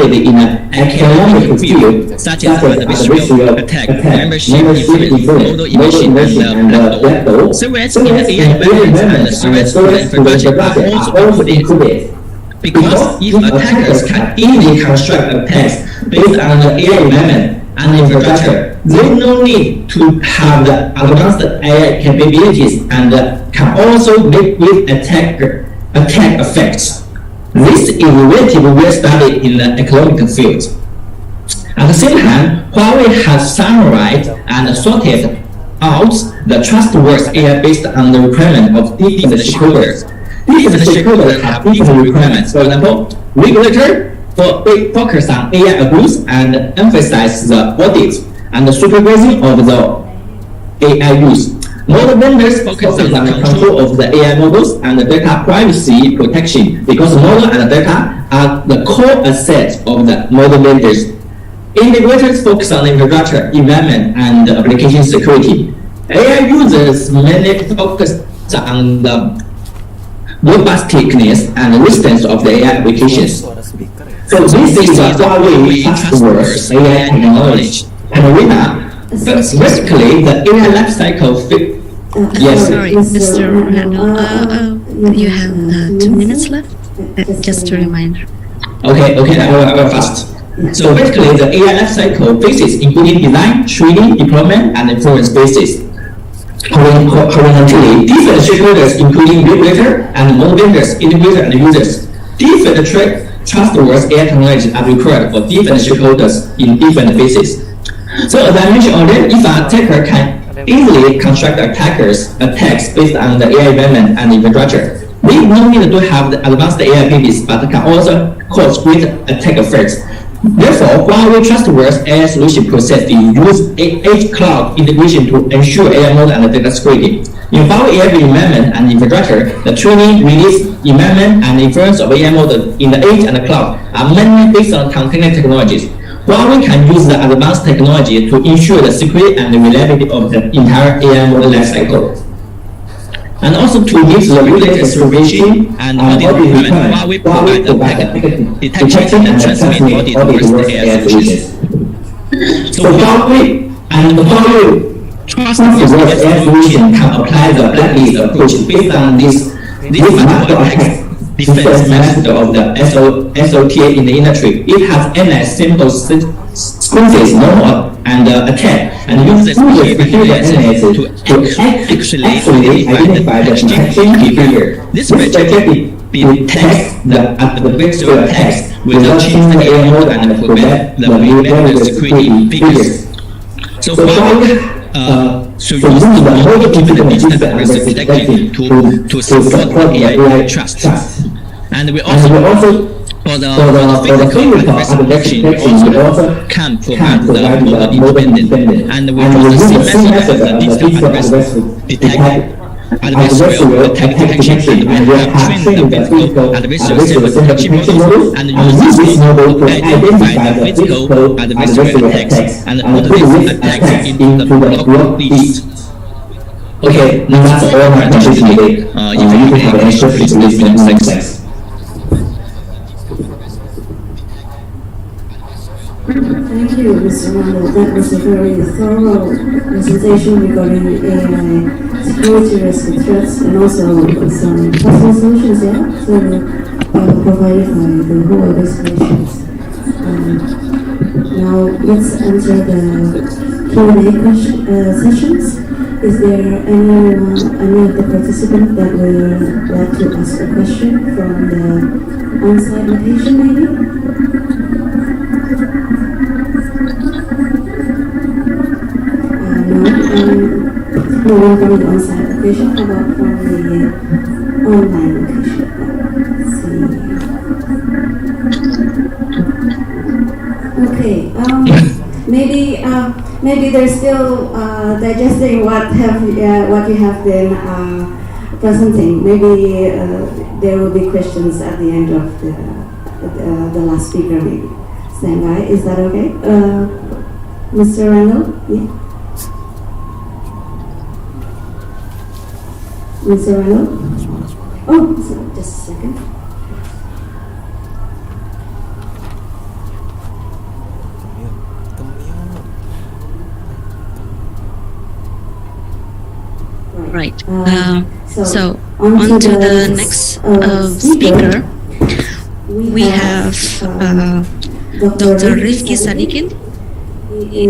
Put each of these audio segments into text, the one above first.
studied in an economic field, such as artificial attack, membership influence, model emission, and black hole. Threats in the AI environment and threats to the infrastructure are also included. Because if attackers can easily construct attacks based on the AI environment and infrastructure, they no need to have the advanced AI capabilities and can also live with attack effects. This is relatively well studied in the economic field. At the same time, Huawei has summarized and sorted out the trustworthy AI based on the requirement of different stakeholders. Different stakeholders have different requirements. For example, regulator focus on AI abuse and emphasize the audit and the supervision of the AI use. Model vendors focus on the control of the AI models and the data privacy protection because model and data are the core assets of the model vendors. Integrators focus on infrastructure, environment, and application security. AI users mainly focus on the robustness and resistance of the AI applications. So this is the Huawei trustworthy AI technology. And basically, the AI life cycle. Yes. Sorry, Mr. Randall. You have 2 minutes left. Just a reminder. Okay, I will fast. So basically, the AI life cycle phases including design, training, deployment, and inference phases. Horizontally, different stakeholders, including regulator and model vendors, integrator, and users. Different trustworthy AI technologies are required for different stakeholders in different phases. So as I mentioned already, if an attacker can easily construct attacks based on the AI environment and infrastructure, they no need to have the advanced AI abilities, but can also cause great attack effects. Therefore, Huawei trustworthy AI solution process use edge cloud integration to ensure AI model and data security. In Huawei AI environment and infrastructure, the training, release, environment, and inference of AI model in the edge and the cloud are mainly based on container technologies. Huawei can use the advanced technology to ensure the security and the reliability of the entire AI model lifecycle. And also to meet the regulator supervision and audit requirement, Huawei provides a detection and transmit audit towards the AI solutions. So Huawei and the Huawei trustworthy AI solution can apply the blacklist approach based on this multiple attack defense method of the SOTA in the industry. It has analyzed simple sequences, normal, and attack, and uses behavior analysis to actually identify the detection behavior. This strategy detects the vector attacks without changing the AI mode and prevent the vendor security figures. So so using the multiple capabilities and risk detection to support AI trust. And we also for the physical detection, we also can provide the model independent, and we use the same method as the digital detect adversarial attack detection, and we have trained the physical adversarial detection model, and use this model to identify the physical adversarial attacks and put these attacks into the block list. Okay, now that's all my message today. If you have any questions, please let me know. Thank you, Mr. Randall. That was a very thorough presentation regarding AI security risk and threats, and also some possible solutions, provided by the Huawei solutions. Now let's enter the Q&A sessions. Is there any of the participants that would like to ask a question from the on-site location, maybe? No one from the on-site location. How about from the online location? Let's see. Okay. Maybe they're still digesting what you have been presenting. Maybe there will be questions at the end of the last speaker. Maybe stand by. Is that okay, Mr. Randall? Yeah. Mr. Randall? Oh, so just a second. Right. So on to the next speaker. We have Dr. Rifki Sadikin. He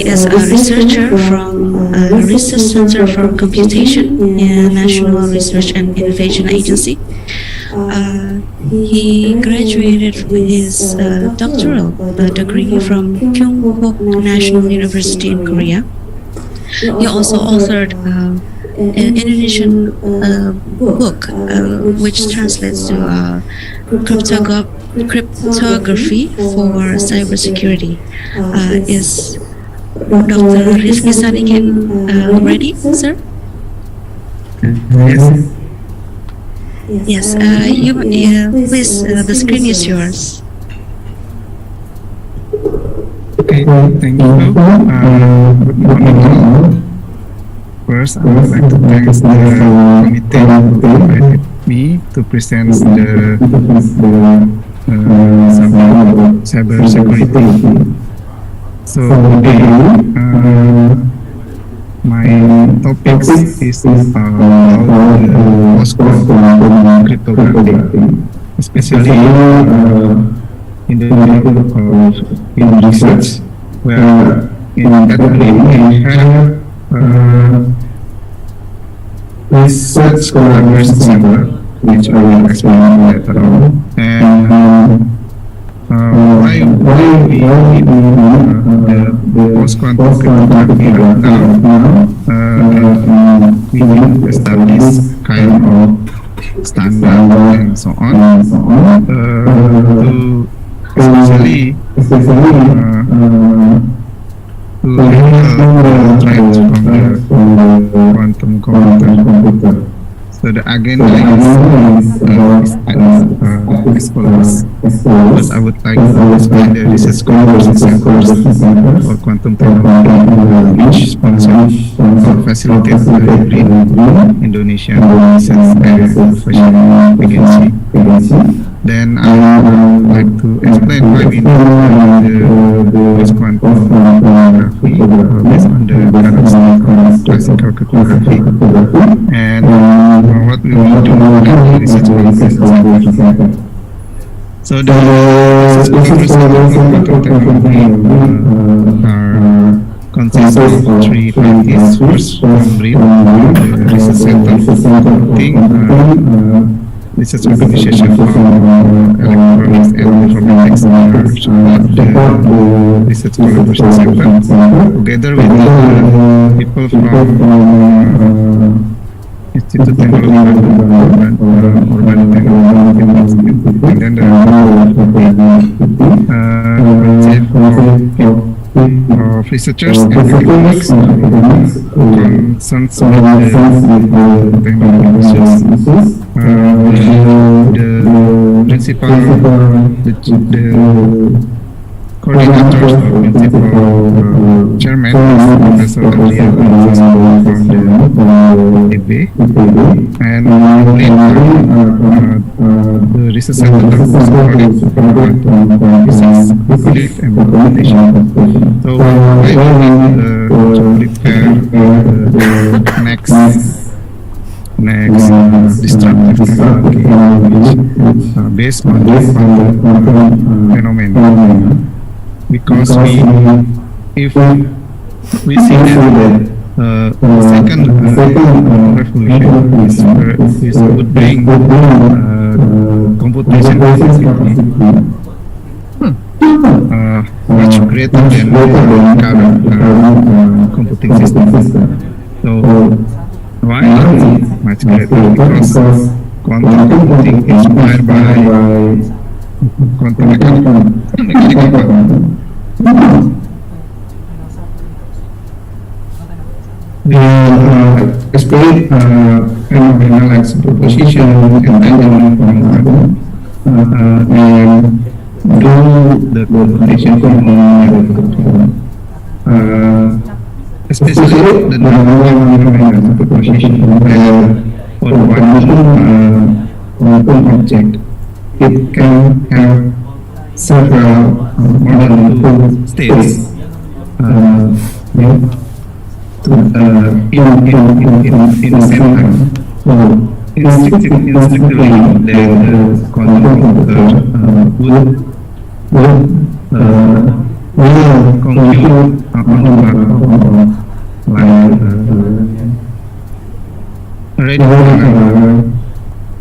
is a researcher from Research Center for Computation in National Research and Innovation Agency. He graduated with his doctoral degree from Kyungpook National University in Korea. He also authored an Indonesian book which translates to cryptography for cybersecurity. Is Dr. Rifki Sadikin ready, sir? Yes. Yes. Please, the screen is yours. Okay, thank you. Good morning all. First, I would like to thank the committee who invited me to present the cyber security. So today, my topic is about post-quantum cryptography, especially in the field of research, where in that field we have research collaboration center, which I will explain later on, and why we need the post-quantum cryptography right now. We need to establish kind of standard and so on to especially to handle threats from the quantum computer. So the agenda is as follows. First, I would like to explain the research collaboration centers for quantum technology, which sponsor or facilitate the BRIN, Indonesian Research and Innovation Agency. Then I would like to explain why we need the quantum cryptography based on the current state of classical cryptography, and what we will do at the research collaboration center. So the research collaboration center for quantum technology are consists of 3 parties. First, from BRIN, the research center for computing, research organization for electronics and informatics are support the research collaboration center, together with the people from Institute Teknologi Urban Technology, and then the of researchers and academics concerns with the technology issues. The principal, the coordinators or principal chairman is Professor Adria from the EB, and the research center that supported research, project and documentation. So I will need to prepare the next destructive technology, which based on the phenomenon. Because if we see that second revolution would bring computation capacity much greater than the current computing system. So why much greater? Because quantum computing is inspired by quantum mechanical explain phenomena like superposition, entanglement, and do the computation especially the phenomena superposition on one object. It can have several more than 2 states. in the same time. So instinctively, the quantum computer will compute on the platform like already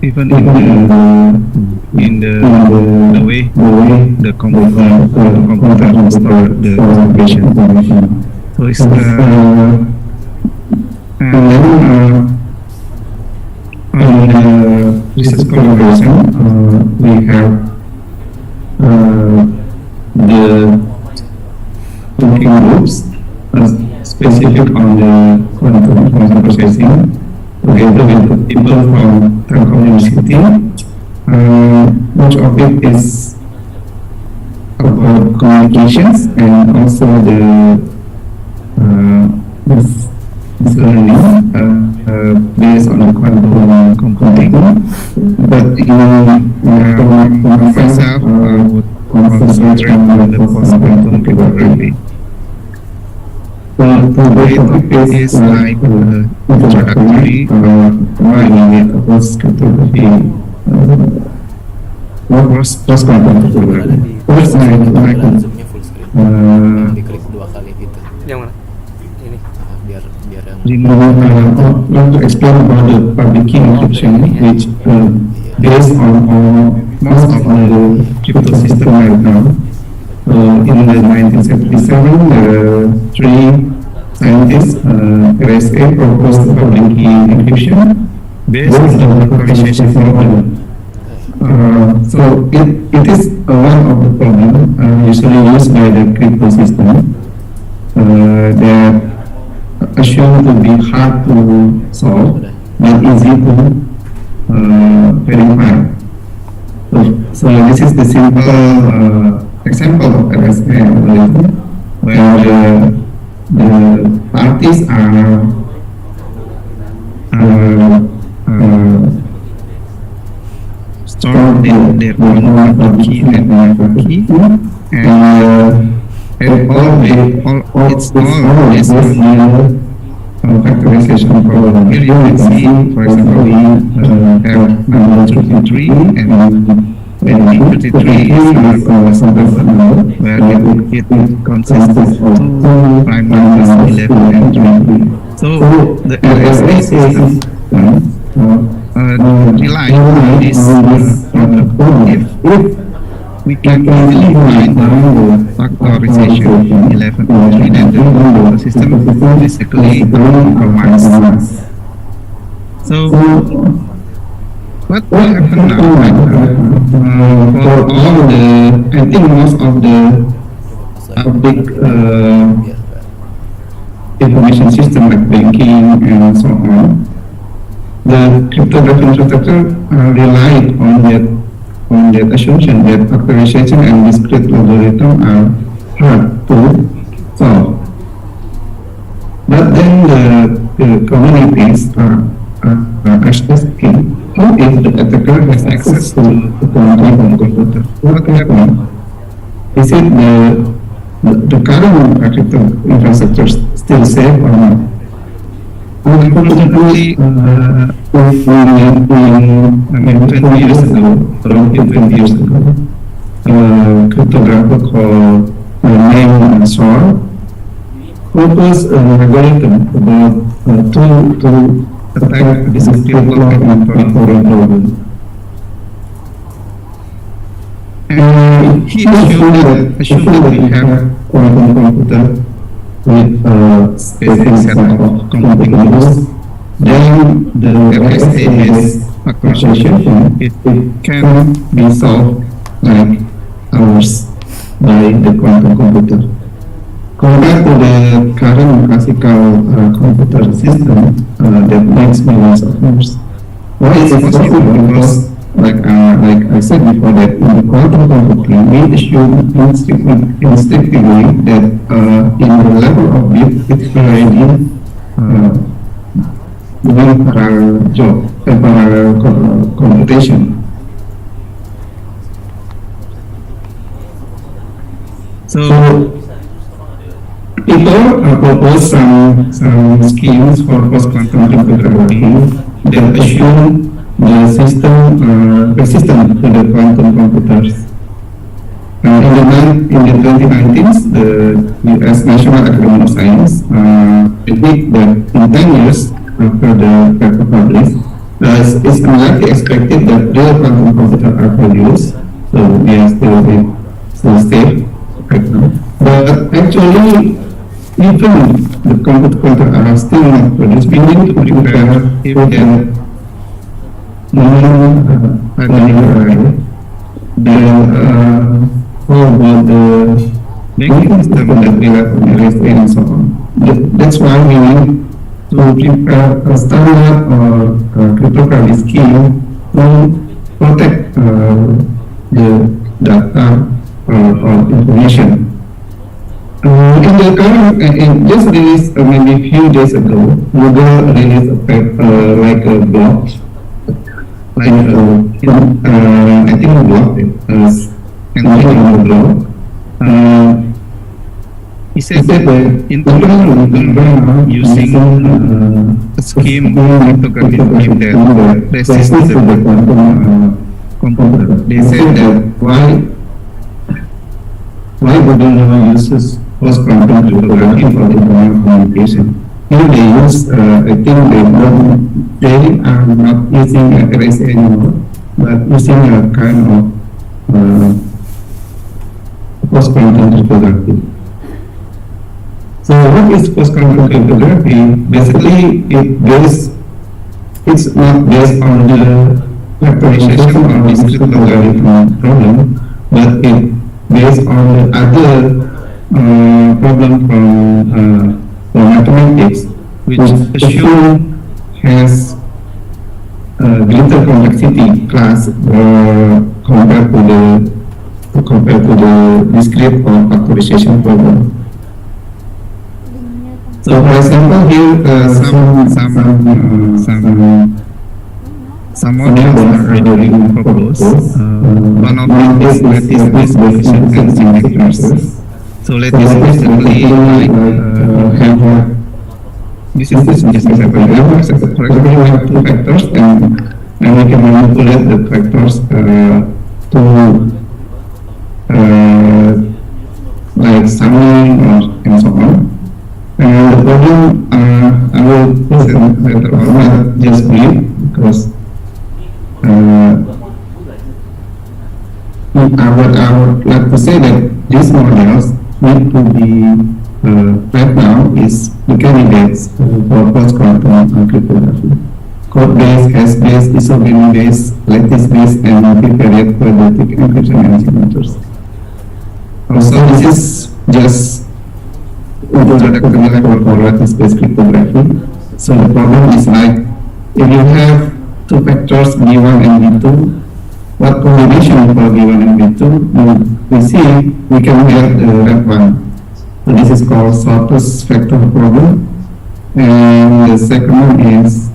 even in the way the computer store the information. So it's on the research collaboration we have the working groups specific on the quantum processing together with the people from Tentang University. Much of it is about communications and also the this learning based on the quantum computing. But myself, I would concentrate on the post-quantum cryptography. The topic is like introductory why we need post-cryptography. Post-quantum cryptography. First, Zoom-nya full screen. Diklik 2 kali gitu. Yang mana? Ini. Biar yang want to explain about the public key encryption, which based on most of the crypto system right now. In the 1977, three scientists, RSA, proposed the public key encryption based on the factorization model. So it is one of the problems usually used by the crypto system that assumed to be hard to solve but easy to verify. So this is the simple example of RSA algorithm where the parties are stored their own public key and private key, and all it's all based on factorization problem. Here you can see, for example, we have number 33, and when 33 is where it consists of 2 prime numbers 11 and 3. So the RSA system rely on this if we can easily find the factorization 11 and 3, then the system basically compromised. So what will happen now? For all the, I think most of the big information system like banking and so on, the cryptographic infrastructure relied on that assumption that factorization and discrete algorithm are hard to solve. But then the communities are asking, how if the attacker has access to the quantum computer? What happens? Is it the current crypto infrastructure still safe or not? Unfortunately, 20 years ago, around 20 years ago, cryptographer called name Shor proposed an algorithm about to attack this block problem. And he assumed that we have quantum computer with a specific set of computing rules. Then the RSA has factorization. It can be solved like ours by the quantum computer. Compared to the current classical computer system that makes millions of numbers. Why is it possible? Because like I said before, that in the quantum computing we assume instinctively that in the level of bit it's already doing parallel job, parallel computation. So people propose some schemes for post-quantum cryptography that assume the system resistant to the quantum computers. In the 2019s, the U.S. National Academy of Science predict that in 10 years after the paper published, it's unlikely expected that real quantum computers are produced. So we are still safe right now. But actually, even the computers are still not produced. We need to prepare for that how about the banking system that we have on the rest and so on. That's why we need to prepare a standard or cryptography scheme to protect the data or information. In the current, just released maybe a few days ago, Google released a paper like a blog, I think a blog, and on the blog. He said that internal using a scheme cryptography scheme that resists the computer. They said that why Google uses post-quantum cryptography for internal communication. Here they use, I think they are not using RSA anymore, but using a kind of post-quantum cryptography. So what is post-quantum cryptography? Basically, it's not based on the factorization or discrete logarithm problem, but it based on the other problem from mathematics, which assume has greater complexity class compared to the discrete or factorization problem. So, for example, here some models are already proposed. One of them is lattice-based coefficient and symmetric vectors. So lattice basically have this is just an example. For example, we have two vectors and we can manipulate the vectors to like summing and so on. And the problem I will present later on, but just brief because I would like to say that these models need to be right now is the candidates for post-quantum cryptography. Code-based, hash-based, isogram-based, lattice-based, and multivariate quadratic encryption and signatures. Also, this is just introductory level for lattice-based cryptography. So the problem is like if you have two vectors B1 and B2, what combination for B1 and B2? We see we can get the red one. So this is called shortest vector problem, and the second one is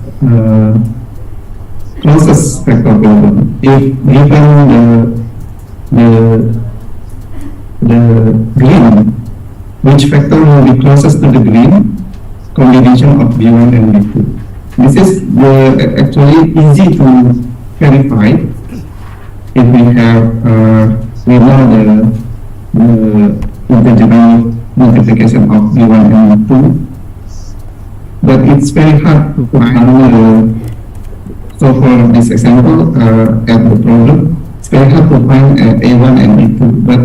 closest vector problem. If given the green, which vector will be closest to the green combination of B1 and B2? This is actually easy to verify if we have we know the integral multiplication of B1 and B2, but it's very hard to find so for this example at the problem, it's very hard to find A1 and B2, but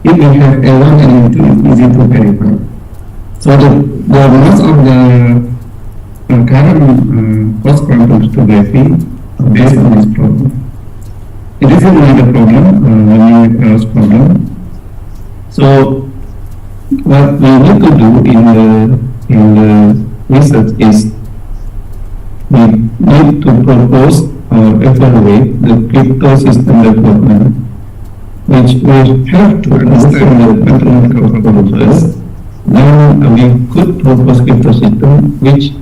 if we have A1 and B2, it's easy to verify. So the most of the current post-quantum cryptography based on this problem. It is another problem, the problem. So what we need to do in the research is we need to propose or evaluate the crypto system development, which we have to understand the mathematical problem first. Then we could propose crypto system which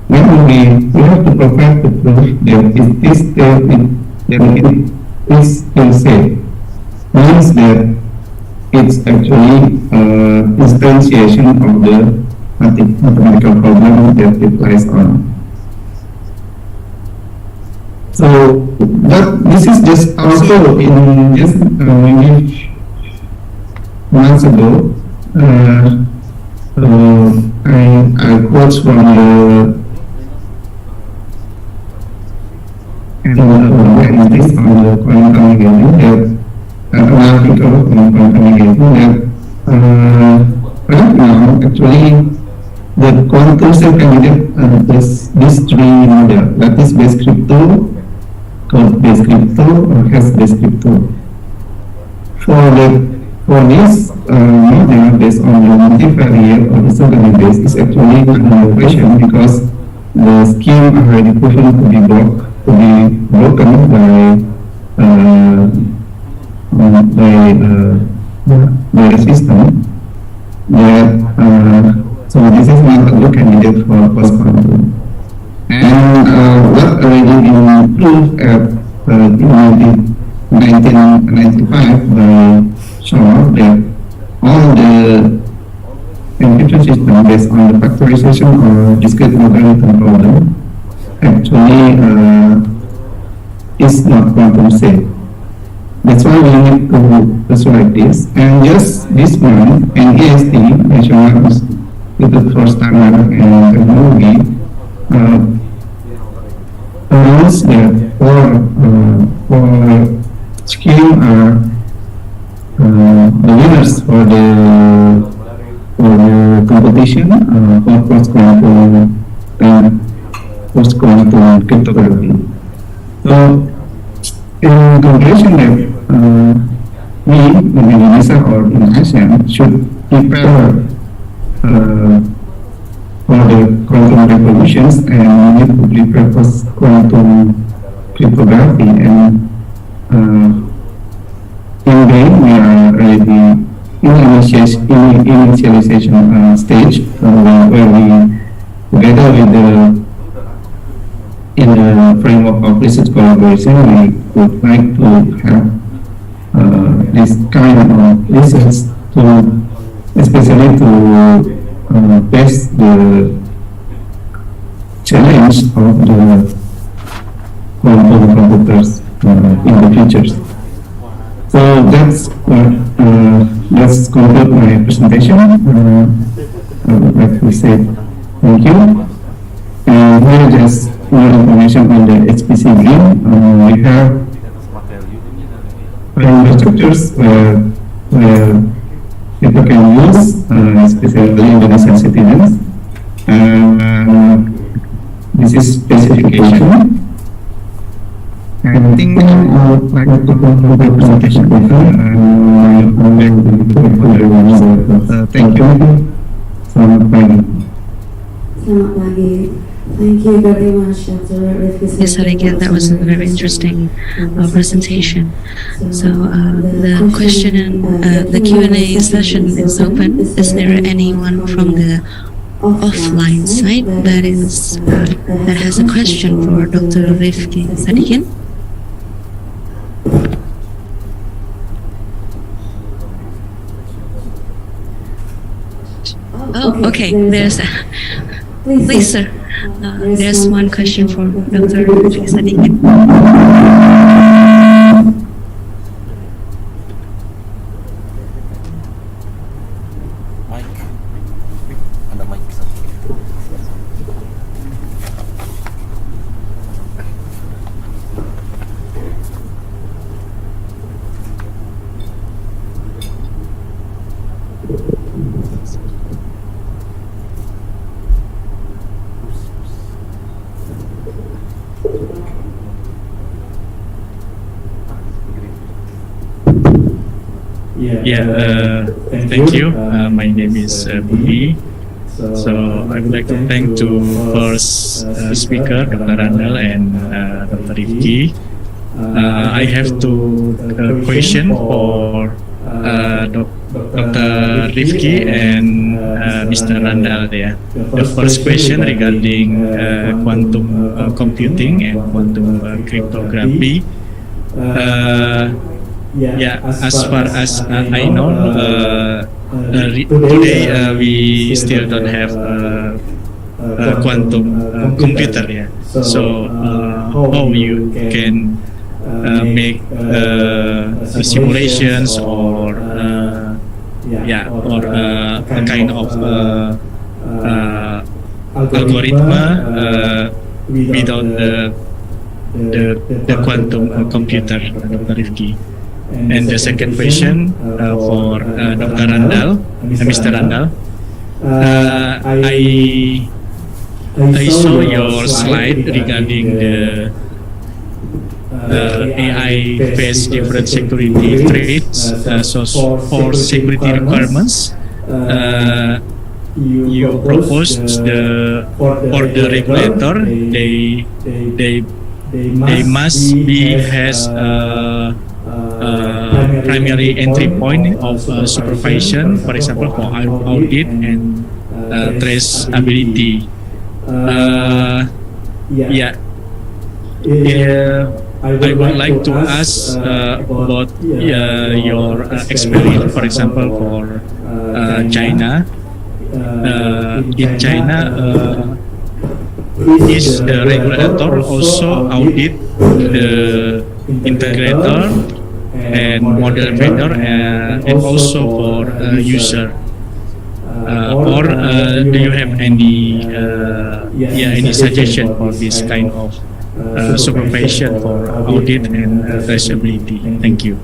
when we have to provide the proof that it is still safe. Means that it's actually instantiation of the mathematical problem that it lies on. So, but this is just also in just maybe months ago, I quote from the based on the quantum mechanics that an article on quantum mechanics that right now actually the quantum set candidate this three model, lattice-based crypto, cloud-based crypto, or hash-based crypto. For this model based on the multivariate or disorderly base is actually an innovation because the scheme already proven to be broken by the system. That so this is not a good candidate for post-quantum. And what already been proved at 1995 by Shaw that all the encryption system based on the factorization or discrete logarithm problem actually is not quantum safe. That's why we need to persuade this. And just this month, NEST, National Institute for Standard and Technology, announced that for scheme the winners for the competition for post-quantum cryptography. So, in conclusion, that we in Indonesia or in ASEAN should prepare for the quantum revolutions, and we need to prepare for quantum cryptography. And in BRIN, we are already in initialization stage where we, together with in the framework of research collaboration, we would like to have this kind of research to, especially to face the challenge of the quantum computers in the future. So let's conclude my presentation. I would like to say thank you. And here just more information on the HPC BRIN. We have infrastructures where people can use, especially Indonesian citizens. This is specification. I think I would like to conclude the presentation with thank you. Selamat pagi. Selamat pagi. Thank you very much, Dr. Rifki. Yes, again, that was a very interesting presentation. So the question and the Q&A session is open. Is there anyone from the offline side that has a question for Dr. Rifki Sadikin? Oh, okay. There's please, sir. There's one question for Dr. Rifki Sadikin. Mic. Ada mic satu. Thank you. My name is Budi. So I would like to thank to first speaker, Dr. Randall and Dr. Rifki. I have two question for Dr. Rifki and Mr. Randall there. The first question regarding quantum computing and quantum cryptography. Yeah, as far as I know, today we still don't have a quantum computer. Yeah. So how you can make simulations or a kind of algorithm without the quantum computer, Dr. Rifki. And the second question for Dr. Randall, Mr. Randall, I saw your slide regarding the AI face different security threats. So for security requirements, you propose for the regulator they must be has primary entry point of supervision, for example, for audit and traceability. I would like to ask about your experience, for example, for China. In China, is the regulator also audit the integrator and model vendor and also for user? Or do you have any suggestion for this kind of supervision for audit and traceability? Thank you.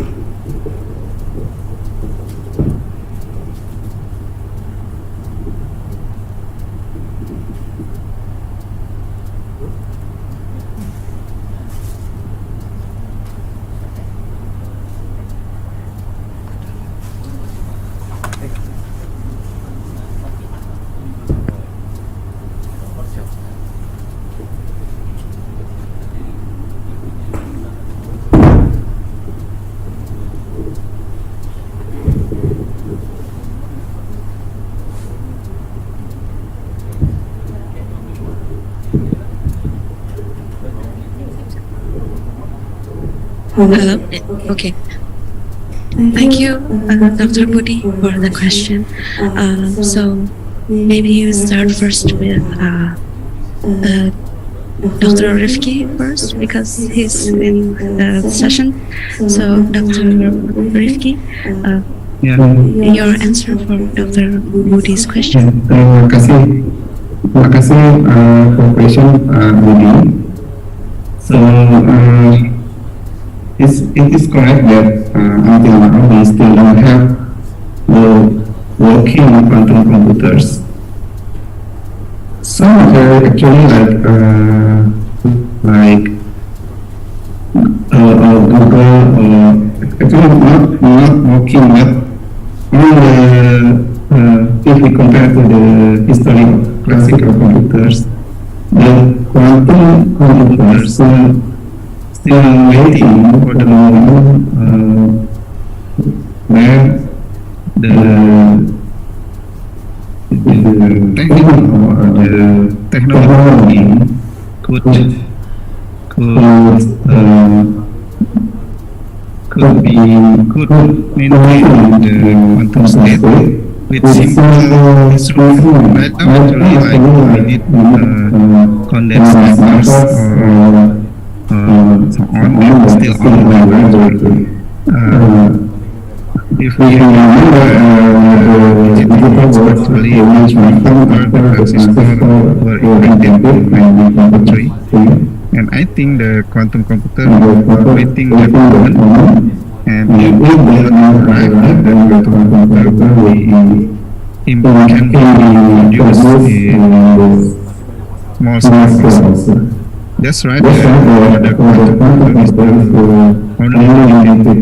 Hello. Okay. Thank you, Dr. Budi, for the question. So maybe you start first with Dr. Rifki first because he's in the session. So Dr. Rifki, your answer for Dr. Budi's question. Terima kasih for question Budi. So it is correct that until now we still don't have the working quantum computers. Some are actually like Google or actually not working, but if we compare to the history of classical computers, the quantum computers still waiting for the moment where the technology could maintain the quantum state with simple instruments. Right now, actually, like we need condensed numbers or so on, still on. If we remember actually were invented by three, and I think the quantum computer waiting that moment, and if we will arrive at the quantum computer, can be produced in small scale. That's right. The quantum computer is only limited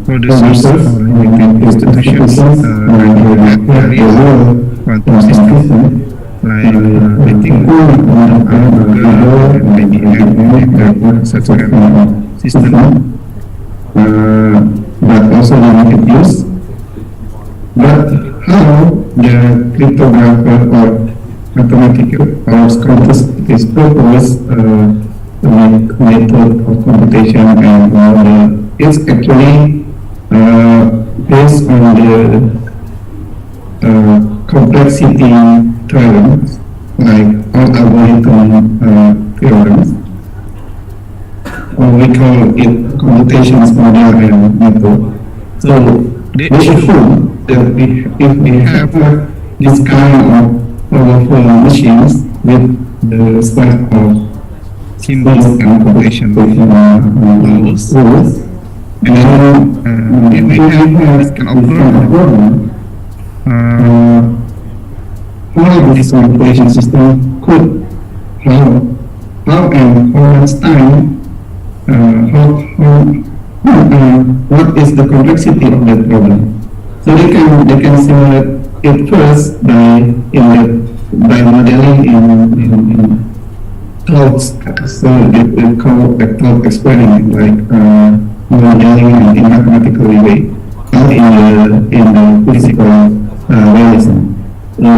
producers or limited institutions that real quantum system, like I think Google and maybe such kind of system, but also limited use. But how the cryptographer or automatic or scientist is proposed method of computation and all the it's actually based on the complexity terms like all algorithm theorems, or we call it computations model and method. So we assume that if we have this kind of powerful machines with the set of symbols and computation rules, and then if we have this kind of problem, how this computation system could, how and how much time, what is the complexity of that problem? So they can simulate it first by modeling in clouds. So it called a cloud experiment, like modeling in a mathematical way, not in the physical realism. So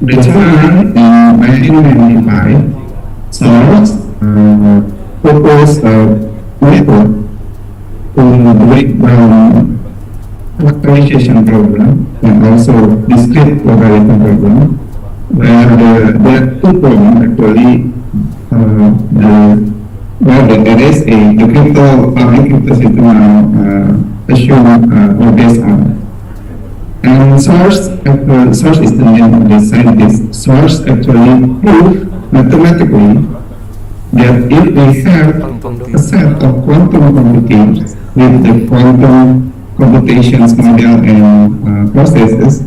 that's why in 1995, SARS proposed a method to break down factorization problem and also discrete logarithm problem, where there are two problems actually. Where the RSA, the crypto public crypto system assume or based on. And SARS is the name of the scientist. SARS actually proved mathematically that if we have a set of quantum computers with the quantum computations model and processes,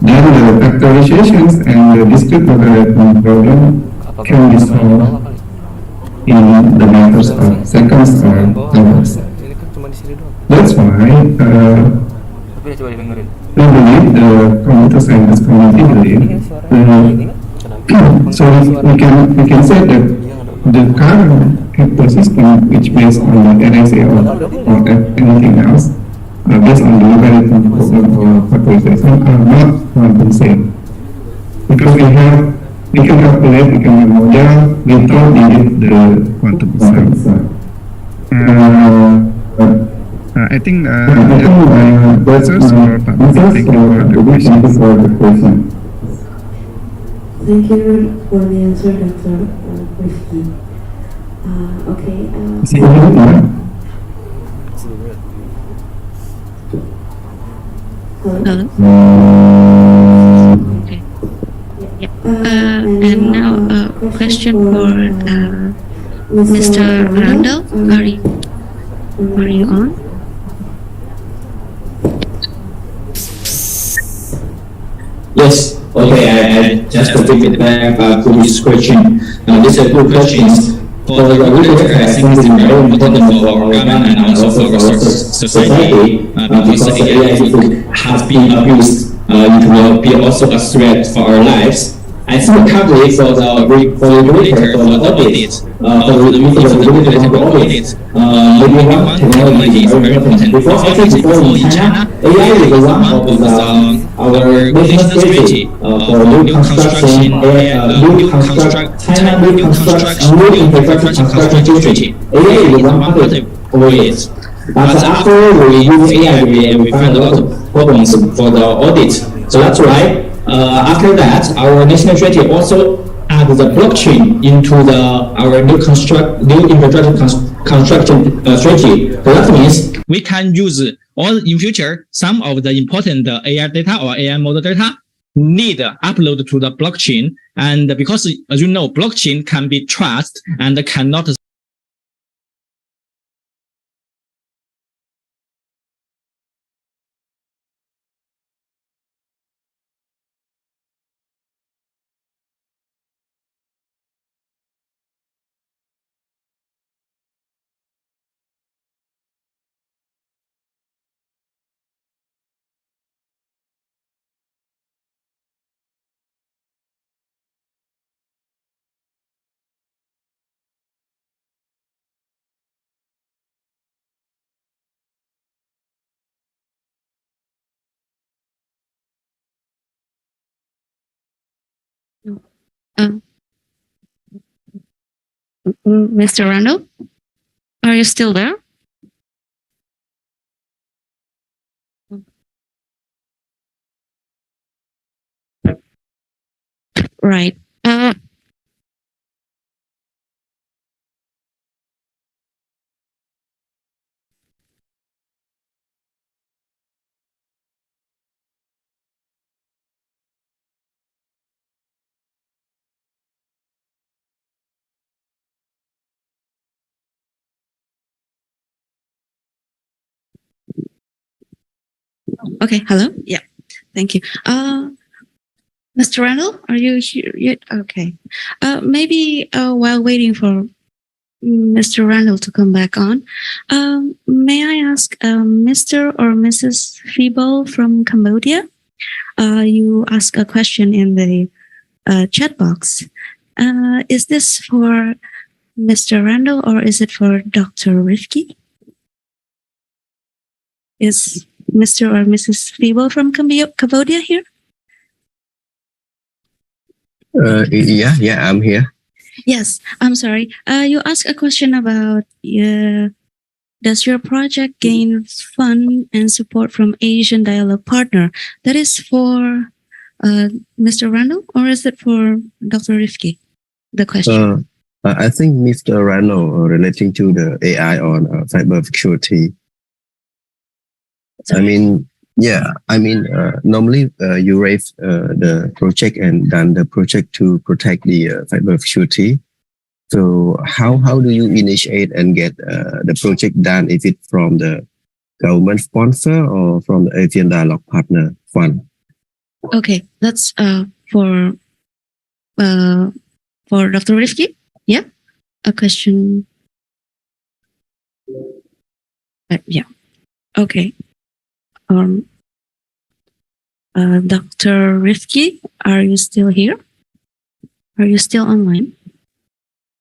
then the factorizations and the discrete logarithm problem can be solved in the matters of seconds or hours. That's why we believe, the computer science community believe, so we can say that the current crypto system, which based on the RSA or anything else, based on the logarithm problem or factorization, are not quantum safe, because we can calculate, we can model without needing the quantum itself. I think that's also thank you for the question. Thank you for the answer, Dr. Rifki. Okay. Hello? Okay. And now a question for Mr. Randall. Are you on? Yes. Okay. I just to repeat back to this question. This is a good question. For the regulator, I think it's very important for our government and also for our society, because AI has been abused. It will be also a threat for our lives. I think currently for the regulator, for the audit, maybe one technology is very important. Before in China, AI is one of our national strategy for new construction, China new infrastructure construction strategy. AI is one part of it. But after we use AI, we find a lot of problems for the audit. So that's why after that, our national strategy also add the blockchain into our new infrastructure construction strategy. So that means we can use in future some of the important AI data or AI model data need upload to the blockchain, and because as you know, blockchain can be trusted and cannot Mr. Randall, are you still there? Right. Okay. Hello. Yeah. Thank you. Mr. Randall, are you here yet? Okay. Maybe while waiting for Mr. Randall to come back on, may I ask Mr. or Mrs. Feeble from Cambodia? You asked a question in the chat box. Is this for Mr. Randall or is it for Dr. Rifki? Is Mr. or Mrs. Feeble from Cambodia here? Yeah, I'm here. Yes, I'm sorry. You asked a question about does your project gain fund and support from Asian dialogue partner? That is for Mr. Randall, or is it for Dr. Rifki? The question. I think Mr. Rano relating to the AI on cyber security. Sorry. Normally you raise the project and done the project to protect the cyber security. So how do you initiate and get the project done? If it's from the government sponsor or from the Asian dialogue partner fund? Okay, that's for Dr. Rifki. Yeah, a question. Yeah. Okay. Dr. Rifki, are you still here? Are you still online?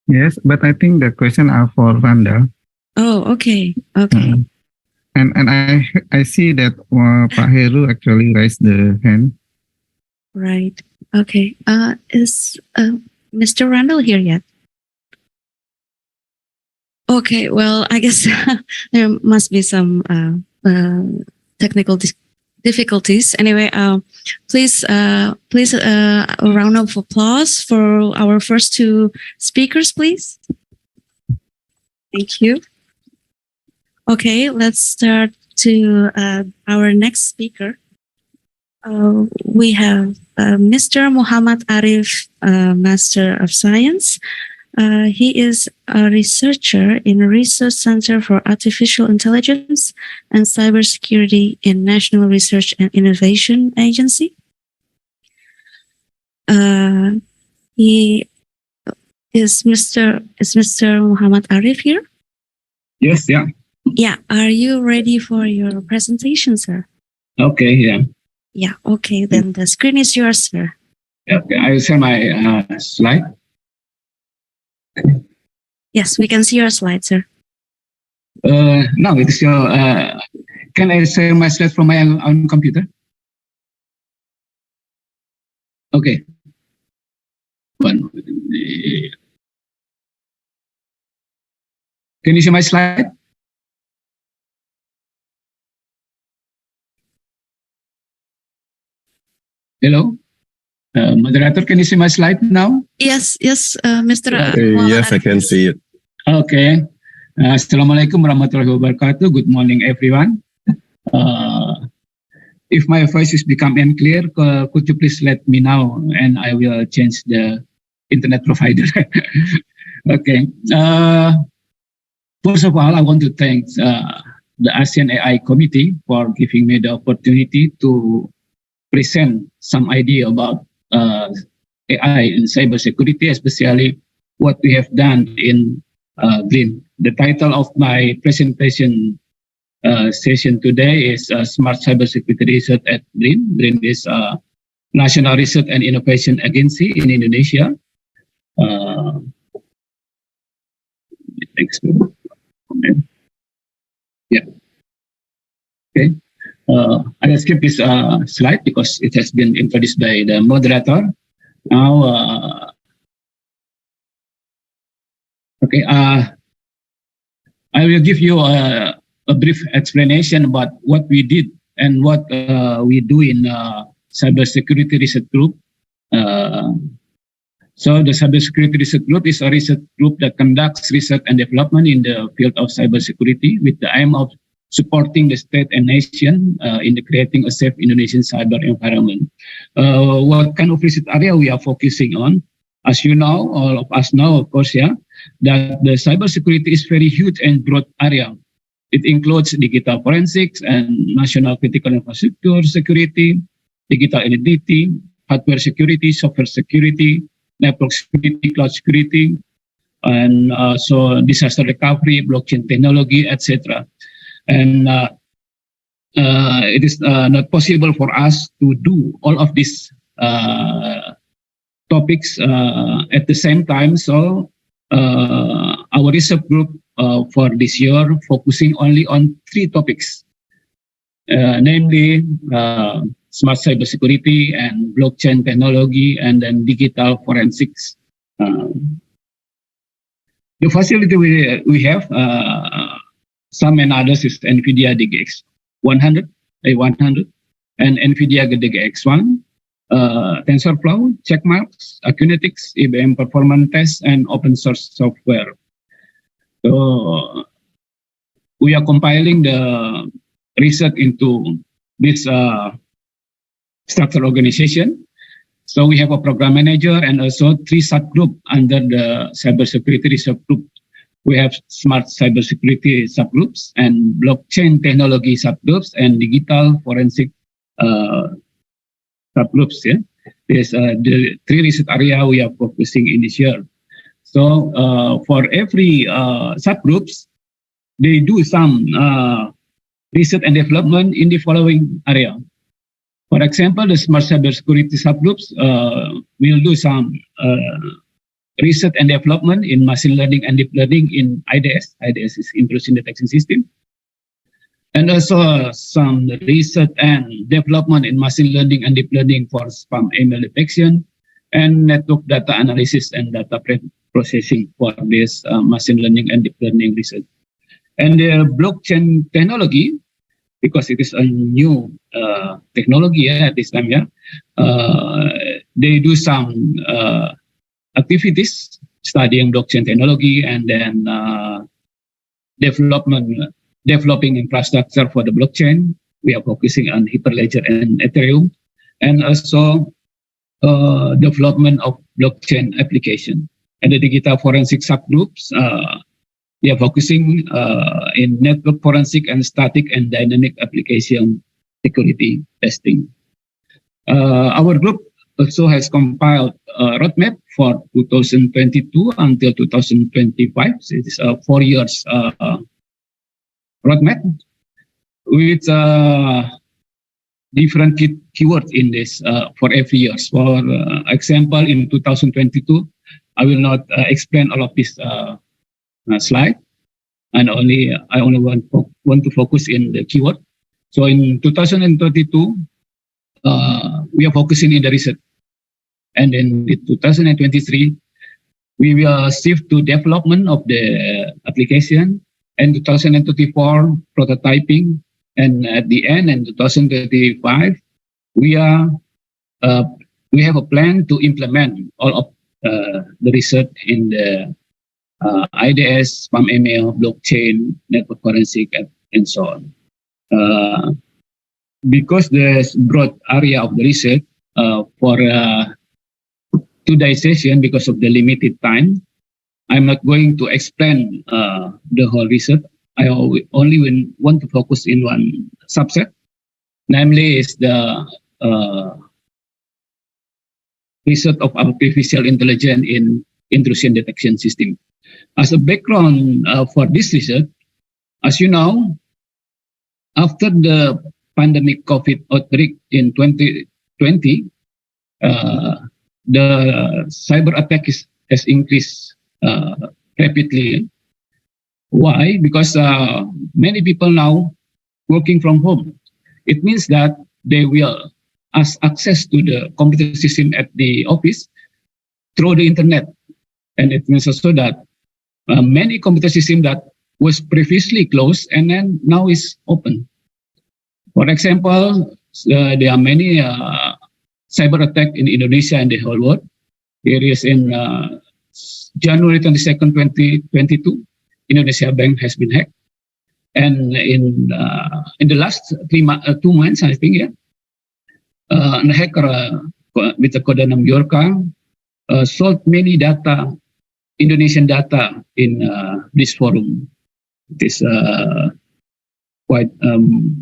Yes, but I think the question are for Randall. Oh, okay. Okay. And I see that Pak Heru actually raised the hand. Right. Okay. Is Mr. Randall here yet? Okay. Well, I guess there must be some technical difficulties. Anyway, please a round of applause for our first two speakers, please. Thank you. Okay, let's start to our next speaker. We have Mr. Muhammad Arif, Master of Science. He is a researcher in Research Center for Artificial Intelligence and Cybersecurity in National Research and Innovation Agency. Is Mr. Muhammad Arif here? Yes, yeah. Yeah. Are you ready for your presentation, sir? Okay, yeah. Yeah. Okay. Then the screen is yours, sir. Okay, I will share my slide. Yes, we can see your slide, sir. No, it is your. Can I share my slide from my own computer? Okay. One. Can you see my slide? Hello, moderator. Can you see my slide now? Yes, Mr. Yes, I can see it. Okay. Assalamualaikum warahmatullahi wabarakatuh. Good morning, everyone. If my voice is become unclear, could you please let me know, and I will change the internet provider. Okay. First of all, I want to thank the ASEAN AI Committee for giving me the opportunity to present some idea about AI in cybersecurity, especially what we have done in BRIN. The title of my presentation session today is Smart Cybersecurity Research at BRIN. BRIN is a National Research and Innovation Agency in Indonesia. Yeah. Okay. I will skip this slide because it has been introduced by the moderator. Now, okay, I will give you a brief explanation about what we did and what we do in cybersecurity research group. So the Cybersecurity Research Group is a research group that conducts research and development in the field of cybersecurity with the aim of supporting the state and nation in the creating a safe Indonesian cyber environment. What kind of research area we are focusing on? As you know, all of us know, of course, yeah, that the cybersecurity is very huge and broad area. It includes digital forensics and national critical infrastructure security, digital identity, hardware security, software security, network security, cloud security, and so disaster recovery, blockchain technology, etc. And it is not possible for us to do all of these topics at the same time. So our research group for this year focusing only on 3 topics, namely smart cybersecurity and blockchain technology, and then digital forensics. The facility we have, some and others is NVIDIA DGX 100, A100, and NVIDIA DGX1, TensorFlow, Checkmarx, Akunetics, IBM Performance Test, and open source software. So we are compiling the research into this structured organization. So we have a program manager and also 3 subgroups under the cybersecurity research group. We have smart cybersecurity subgroups and blockchain technology subgroups and digital forensic subgroups. Yeah, there's the 3 research area we are focusing in this year. So for every subgroups, they do some research and development in the following area. For example, the smart cybersecurity subgroups will do some research and development in machine learning and deep learning in IDS. IDS is intrusion detection system. And also some research and development in machine learning and deep learning for spam email detection and network data analysis and data processing for this machine learning and deep learning research. And the blockchain technology, because it is a new technology at this time, yeah, they do some activities studying blockchain technology and then developing infrastructure for the blockchain. We are focusing on Hyperledger and Ethereum, and also development of blockchain application. And the digital forensic subgroups, we are focusing in network forensic and static and dynamic application security testing. Our group also has compiled a roadmap for 2022 until 2025. So it is a 4 years roadmap with different keywords in this for every year. For example, in 2022, I will not explain all of this slide, and I only want to focus in the keyword. So in 2022, we are focusing in the research, and in 2023, we will shift to development of the application, and 2024 prototyping, and at the end in 2035, we have a plan to implement all of the research in the IDS, spam email, blockchain, network forensic, and so on. Because there's broad area of the research for today's session, because of the limited time, I'm not going to explain the whole research. I only want to focus in one subset, namely is the research of artificial intelligence in intrusion detection system. As a background for this research, as you know, after the pandemic COVID outbreak in 2020, the cyber attack has increased rapidly. Why? Because many people now working from home. It means that they will have access to the computer system at the office through the internet. And it means also that many computer systems that was previously closed and then now is open. For example, there are many cyber attacks in Indonesia and the whole world. Here is in January 22nd, 2022, Indonesia Bank has been hacked. And in the last 2 months, I think, a hacker with the codename Bjorka sold many data, Indonesian data, in this forum. It is quite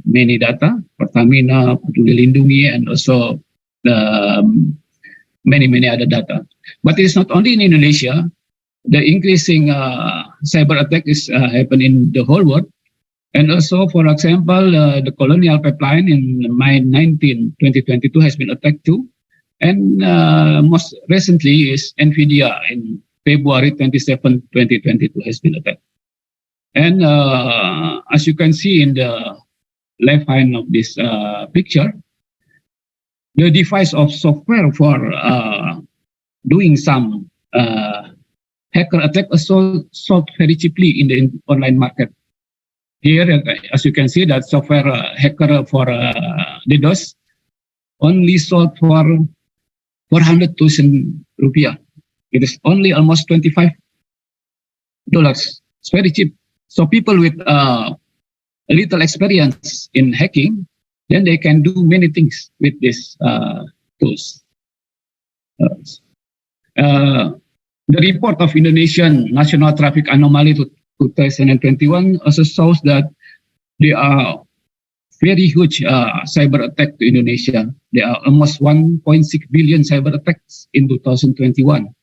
many data, Pertamina, Peduli Lindungi, and also many other data. But it is not only in Indonesia. The increasing cyber attack is happening in the whole world. And also, for example, the Colonial Pipeline in May 19, 2022 has been attacked too. And most recently is NVIDIA in February 27, 2022 has been attacked. And as you can see in the left hand of this picture, the device of software for doing some hacker attack also sold very cheaply in the online market. Here, as you can see, that software hacker for DDoS only sold for 400,000 rupiah. It is only almost $25. It's very cheap. So people with a little experience in hacking, then they can do many things with these tools. The report of Indonesian National Traffic Anomaly 2021 also shows that there are very huge cyber attack to Indonesia. There are almost 1.6 billion cyber attacks in 2021,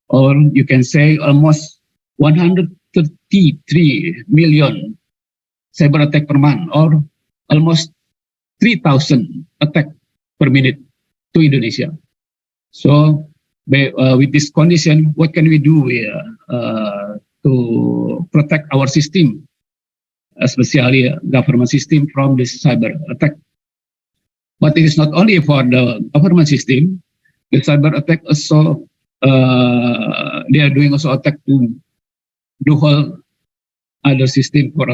or you can say almost 133 million cyber attack per month, or almost 3,000 attack per minute to Indonesia. So with this condition, what can we do to protect our system, especially government system, from this cyber attack? But it is not only for the government system. The cyber attack also, they are doing also attack to the whole other system, for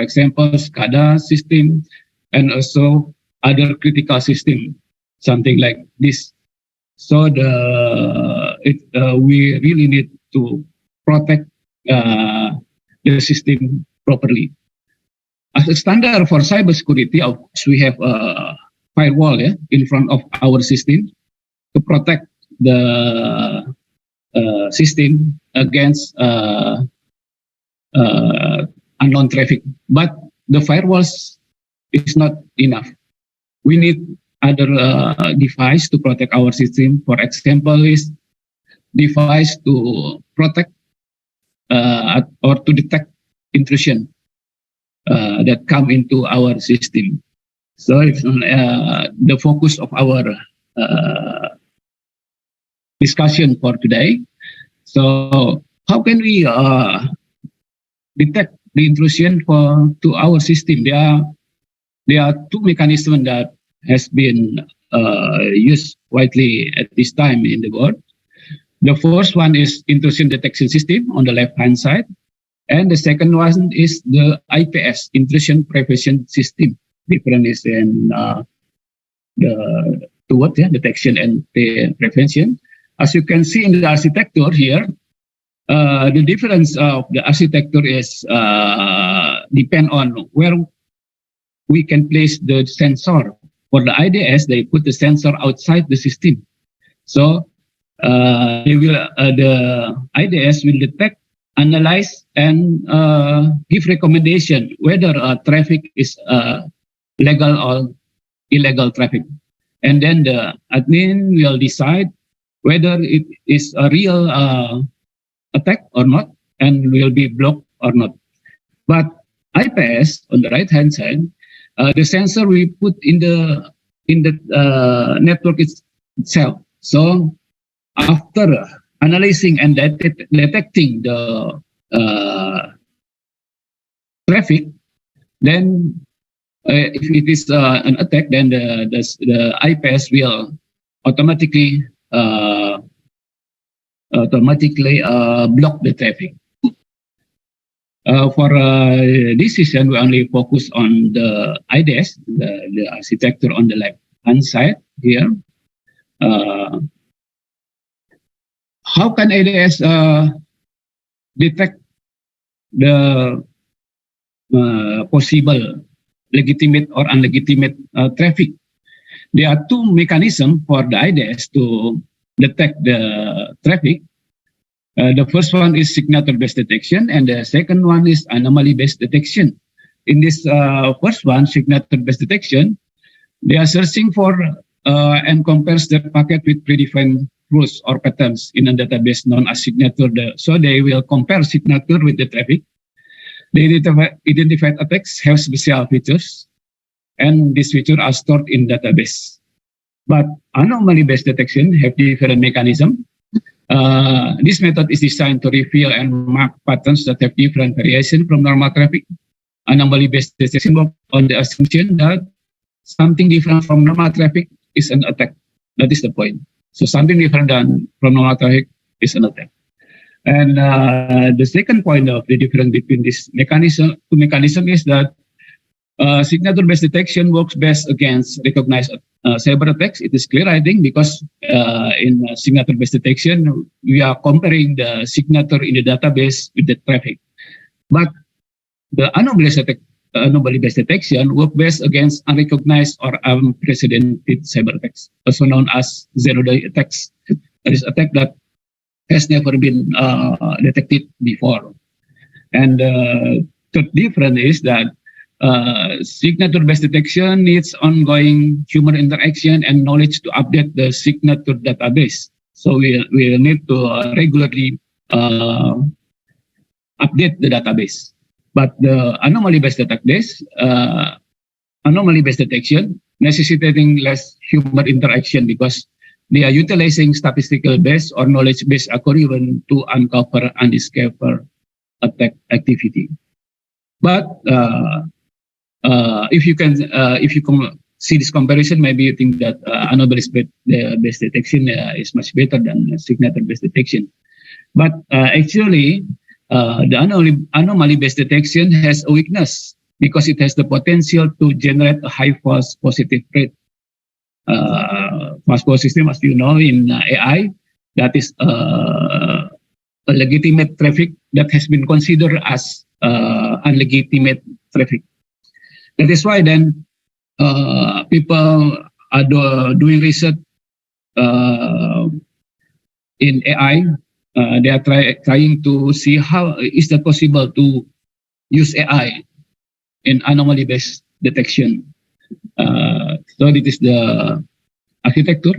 example, SCADA system, and also other critical system, something like this. So we really need to protect the system properly. As a standard for cybersecurity, of course, we have a firewall in front of our system to protect the system against unknown traffic. But the firewalls is not enough. We need other device to protect our system. For example, is device to protect or to detect intrusion that come into our system. So it's the focus of our discussion for today. So how can we detect the intrusion to our system? There are two mechanisms that has been used widely at this time in the world. The first one is intrusion detection system on the left-hand side. And the second one is the IPS, intrusion prevention system. Different is in the word, detection and prevention. As you can see in the architecture here, the difference of the architecture is depend on where we can place the sensor. For the IDS, they put the sensor outside the system. So the IDS will detect, analyze, and give recommendation whether traffic is legal or illegal traffic. And then the admin will decide whether it is a real attack or not, and will be blocked or not. But IPS on the right-hand side, the sensor we put in the network itself. So after analyzing and detecting the traffic, then if it is an attack, then the IPS will automatically block the traffic. For this session, we only focus on the IDS, the architecture on the left-hand side here. how can ADS detect the possible legitimate or illegitimate traffic? There are two mechanisms for the IDS to detect the traffic. The first one is signature-based detection, and the second one is anomaly-based detection. In this first one, signature-based detection, they are searching for and compares the packet with predefined rules or patterns in a database known as signature. So they will compare signature with the traffic. The identified attacks have special features, and these features are stored in database. But anomaly-based detection have different mechanism. This method is designed to reveal and mark patterns that have different variation from normal traffic. Anomaly-based detection works on the assumption that something different from normal traffic is an attack. That is the point. So something different than from normal traffic is an attack. And the second point of the difference between this mechanism is that signature-based detection works best against recognized cyber attacks. It is clear, I think, because in signature-based detection, we are comparing the signature in the database with the traffic. But the anomaly-based detection works best against unrecognized or unprecedented cyber attacks, also known as zero-day attacks. That is attack that has never been detected before. And the third difference is that signature-based detection needs ongoing human interaction and knowledge to update the signature database. So we need to regularly update the database. But the anomaly-based detection necessitating less human interaction because they are utilizing statistical-based or knowledge-based algorithm to uncover undiscovered attack activity. But if you see this comparison, maybe you think that anomaly-based detection is much better than signature-based detection. But actually, the anomaly-based detection has a weakness because it has the potential to generate a high false positive rate. False positive, as you know, in AI, that is a legitimate traffic that has been considered as unlegitimate traffic. That is why then people are doing research in AI. They are trying to see how is that possible to use AI in anomaly-based detection. So it is the architecture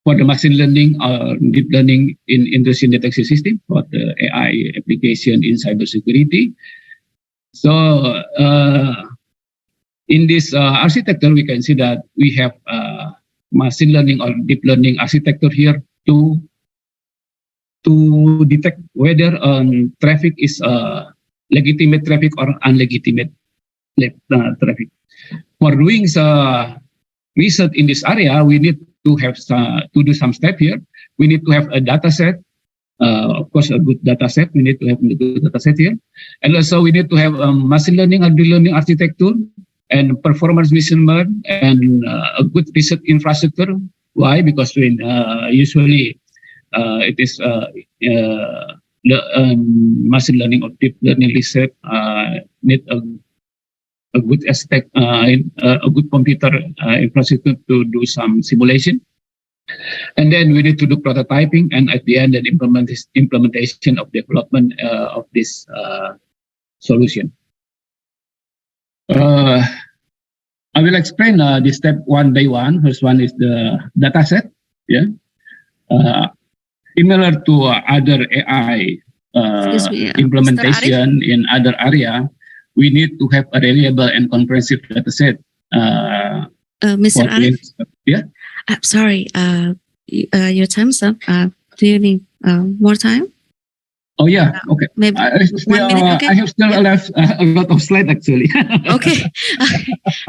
for the machine learning or deep learning in intrusion detection system for the AI application in cybersecurity. So in this architecture, we can see that we have machine learning or deep learning architecture here to detect whether traffic is legitimate traffic or unlegitimate traffic. For doing research in this area, we need to have to do some step here. We need to have a data set, of course, a good data set. We need to have a good data set here. And also we need to have machine learning or deep learning architecture and performance measurement and a good research infrastructure. Why? Because when usually it is the machine learning or deep learning research need a good aspect, a good computer infrastructure to do some simulation. And then we need to do prototyping, and at the end, an implementation of development of this solution. I will explain this step one by one. First one is the data set. Yeah. Similar to other AI implementation in other area, we need to have a reliable and comprehensive data set. Mr. Arif? Yeah? Sorry, your time's up. Do you need more time? Oh yeah, okay. Maybe I minute, okay. I have still left a lot of slides actually. Okay.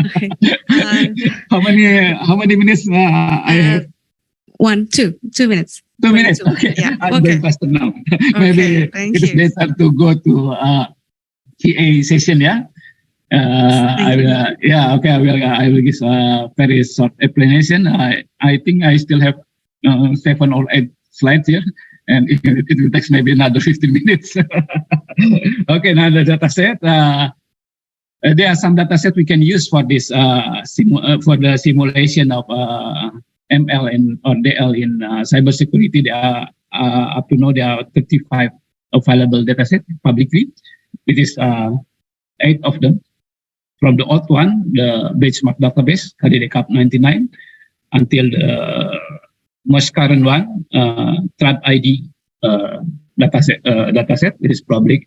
Okay. How many minutes I have? 2 minutes. 2 minutes. Okay. Yeah. I'm Okay. going faster now. Maybe Thank it is you. better to go to TA session. Yeah. I will. Yeah. Okay. I will give a very short explanation. I think I still have 7 or 8 slides here. and it will take maybe another 15 minutes. Okay, now the data set. There are some data set we can use for this for the simulation of ML or DL in cybersecurity. There are up to now there are 35 available data set publicly. It is 8 of them. From the old one, the benchmark database, KDDCAP 99, until the most current one, Trap ID dataset. It is public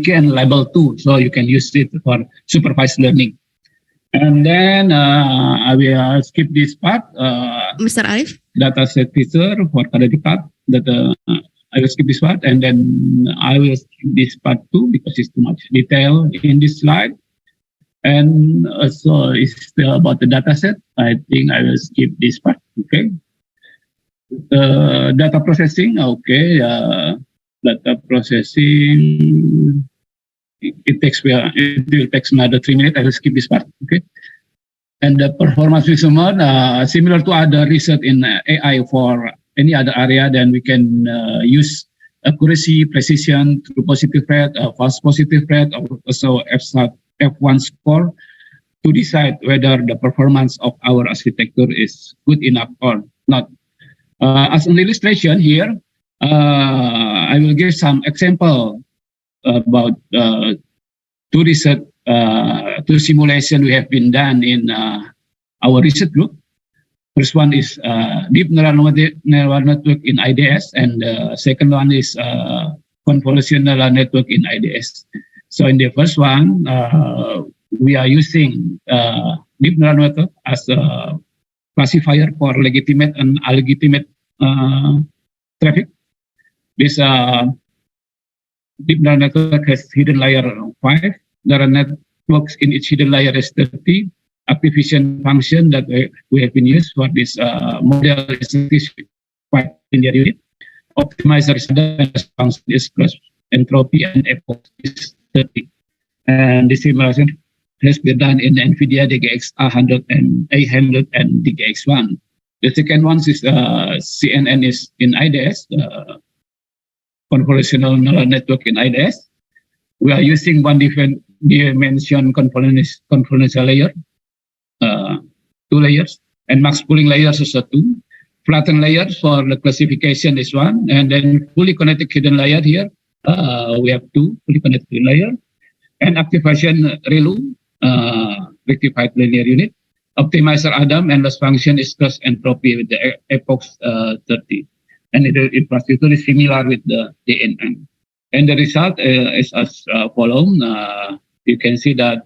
and label 2, so you can use it for supervised learning. And then I will skip this part. Mr. Arif? Dataset feature for KDDCAP. I will skip this part, and then I will skip this part too because it's too much detail in this slide. And also, it's still about the dataset. I think I will skip this part. Okay. Data processing. Okay. Data processing. It will take another 3 minutes. I will skip this part. Okay. And the performance measurement, similar to other research in AI for any other area, then we can use accuracy, precision, true positive rate, false positive rate, or also F1 score to decide whether the performance of our architecture is good enough or not. As an illustration here, I will give some example about two simulation we have been done in our research group. First one is deep neural network in IDS, and the second one is convolutional network in IDS. So in the first one, we are using deep neural network as a classifier for legitimate and illegitimate traffic. This deep neural network has hidden layer 5. Neural networks in each hidden layer is 30. Activation function that we have been used for this model is quite linear unit. Optimizer function is plus entropy and epoch is 30. And the simulation has been done in NVIDIA DGX 100 and 800 and DGX1. The second one is CNN is in IDS, convolutional neural network in IDS. We are using one different dimension convolutional layer, 2 layers, and max pooling layers is 2. Flattened layer for the classification is 1, and then fully connected hidden layer here. We have 2 fully connected hidden layer, and activation ReLU, rectified linear unit. Optimizer Adam and loss function is plus entropy with the epoch 30, and the infrastructure is similar with the DNN. And the result is as follows. You can see that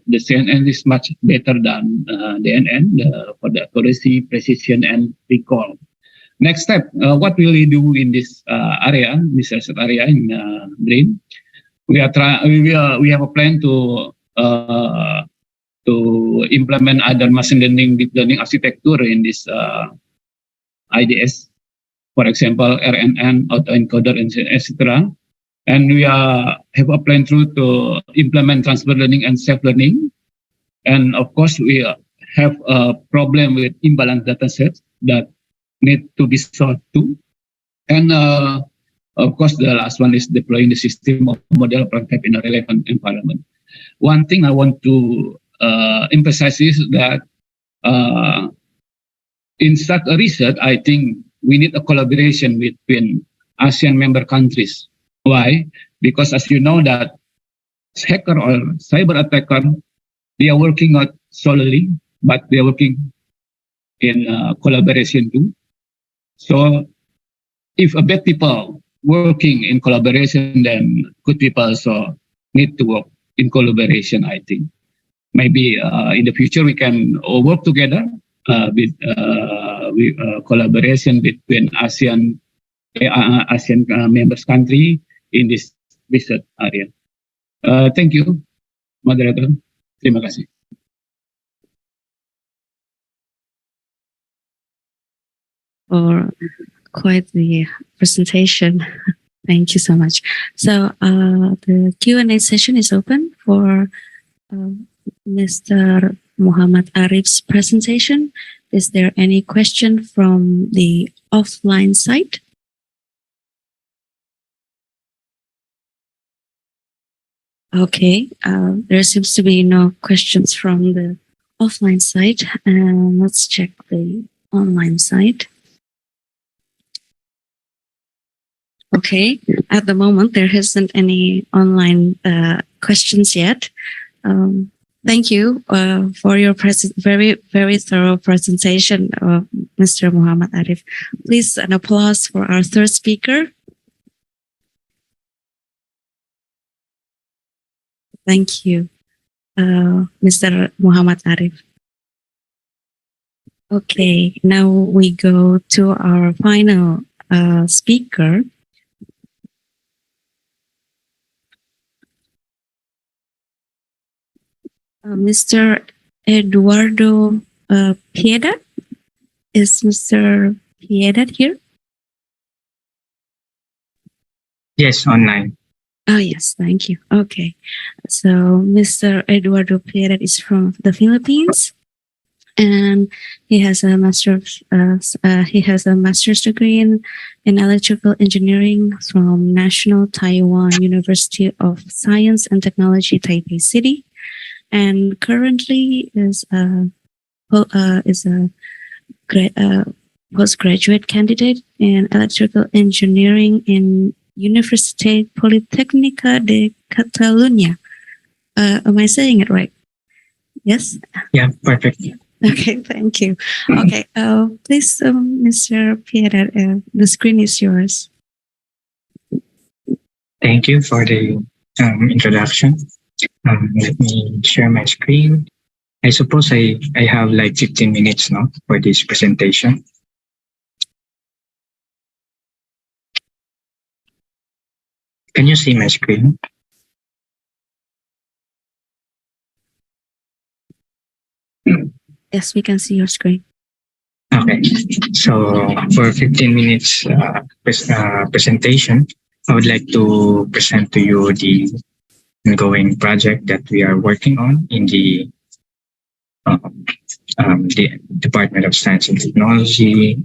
the CNN is much better than DNN for the accuracy, precision, and recall. Next step, what will we do in this area, this research area in BRIN? We have a plan to implement other machine learning, deep learning architecture in this IDS. For example, RNN, autoencoder, etc. And we have a plan to implement transfer learning and self-learning. And of course, we have a problem with imbalanced data sets that need to be solved too. And of course, the last one is deploying the system of model prototype in a relevant environment. One thing I want to emphasize is that in such a research, I think we need a collaboration between ASEAN member countries. Why? Because as you know that hacker or cyber attacker, they are working not solely, but they are working in collaboration too. So if a bad people working in collaboration, then good people also need to work in collaboration, I think. Maybe in the future we can all work together with collaboration between ASEAN members country in this research area. Thank you, moderator. Terima kasih. For quite the presentation. Thank you so much. So the Q&A session is open for Mr. Muhammad Arif's presentation. Is there any question from the offline site? Okay, there seems to be no questions from the offline side. Let's check the online side. Okay, at the moment there isn't any online questions yet. Thank you for your very thorough presentation, Mr. Muhammad Arif. Please an applause for our third speaker. Thank you, Mr. Muhammad Arif. Okay, now we go to our final speaker. Mr. Eduardo Piedad. Is Mr. Piedad here? Yes, online. Oh, yes, thank you. Okay, so Mr. Eduardo Piedad is from the Philippines, and he has a master's degree in electrical engineering from National Taiwan University of Science and Technology, Taipei City, and currently is a postgraduate candidate in electrical engineering in Universitat Politècnica de Catalunya. Am I saying it right? Yes? Yeah, perfect. Okay, thank you. Okay, please, Mr. Piedad, the screen is yours. Thank you for the introduction. Let me share my screen. I suppose I have like 15 minutes now for this presentation. Can you see my screen? Yes, we can see your screen. Okay, so for 15 minutes presentation, I would like to present to you the ongoing project that we are working on in the Department of Science and Technology,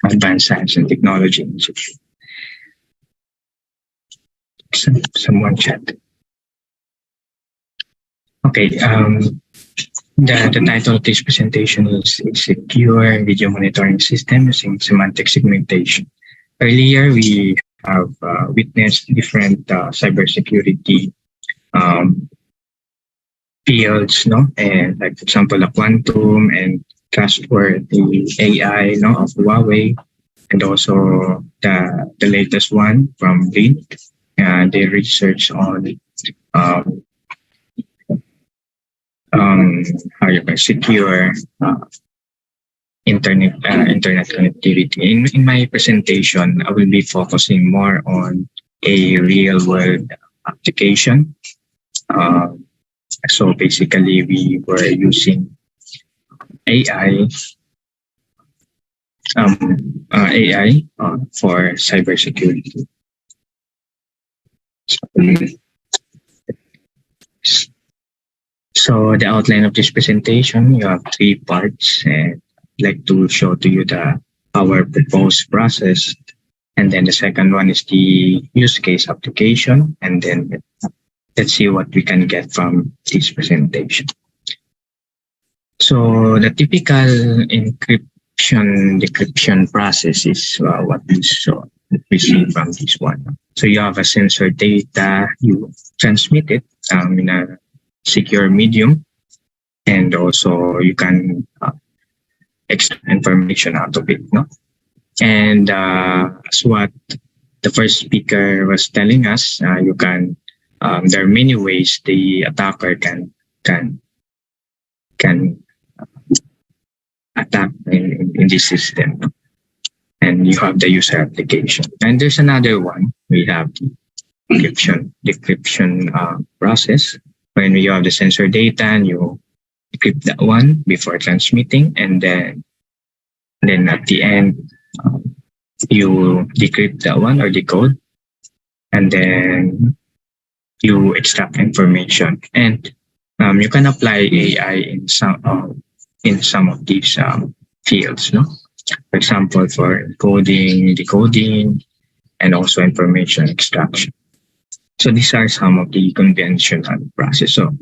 Advanced Science and Technology Institute. Someone chat. Okay, the title of this presentation is Secure Video Monitoring System Using Semantic Segmentation. Earlier, we have witnessed different cybersecurity fields, and like for example, the quantum and trustworthy AI, of Huawei, and also the latest one from BRIN. They research on how you can secure internet connectivity. In my presentation, I will be focusing more on a real world application. So basically, we were using AI for cybersecurity. So the outline of this presentation, you have 3 parts, and I'd like to show to you our proposed process, and then the second one is the use case application, and then let's see what we can get from this presentation. So the typical decryption process is what we see from this one. So you have a sensor data, you transmit it in a secure medium, and also you can extract information out of it. And as what the first speaker was telling us, you can there are many ways the attacker can attack in this system. And you have the user application. And there's another one. We have the decryption process. When you have the sensor data and you decrypt that one before transmitting, and then at the end you decrypt that one or decode, and then you extract information. And you can apply AI in some of these fields. For example, for encoding, decoding, and also information extraction. So these are some of the conventional process. So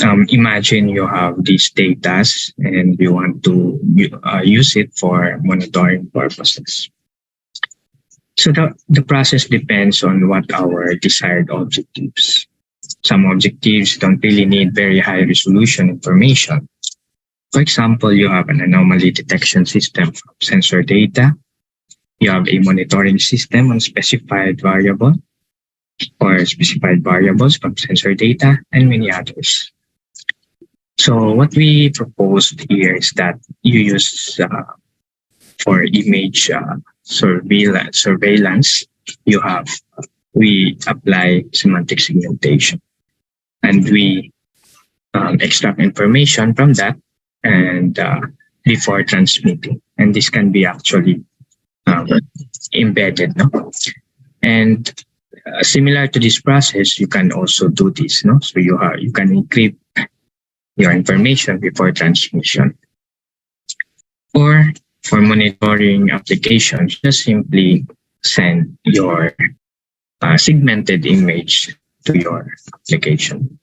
imagine you have these data and you want to use it for monitoring purposes. So the process depends on what our desired objectives. Some objectives don't really need very high resolution information. For example, you have an anomaly detection system from sensor data. You have a monitoring system on specified variable or specified variables from sensor data, and many others. So what we proposed here is that you use for image surveillance, we apply semantic segmentation, and we extract information from that and before transmitting, and this can be actually embedded, no? And similar to this process, you can also do this, no? So you can encrypt your information before transmission. Or for monitoring applications, just simply send your segmented image to your application.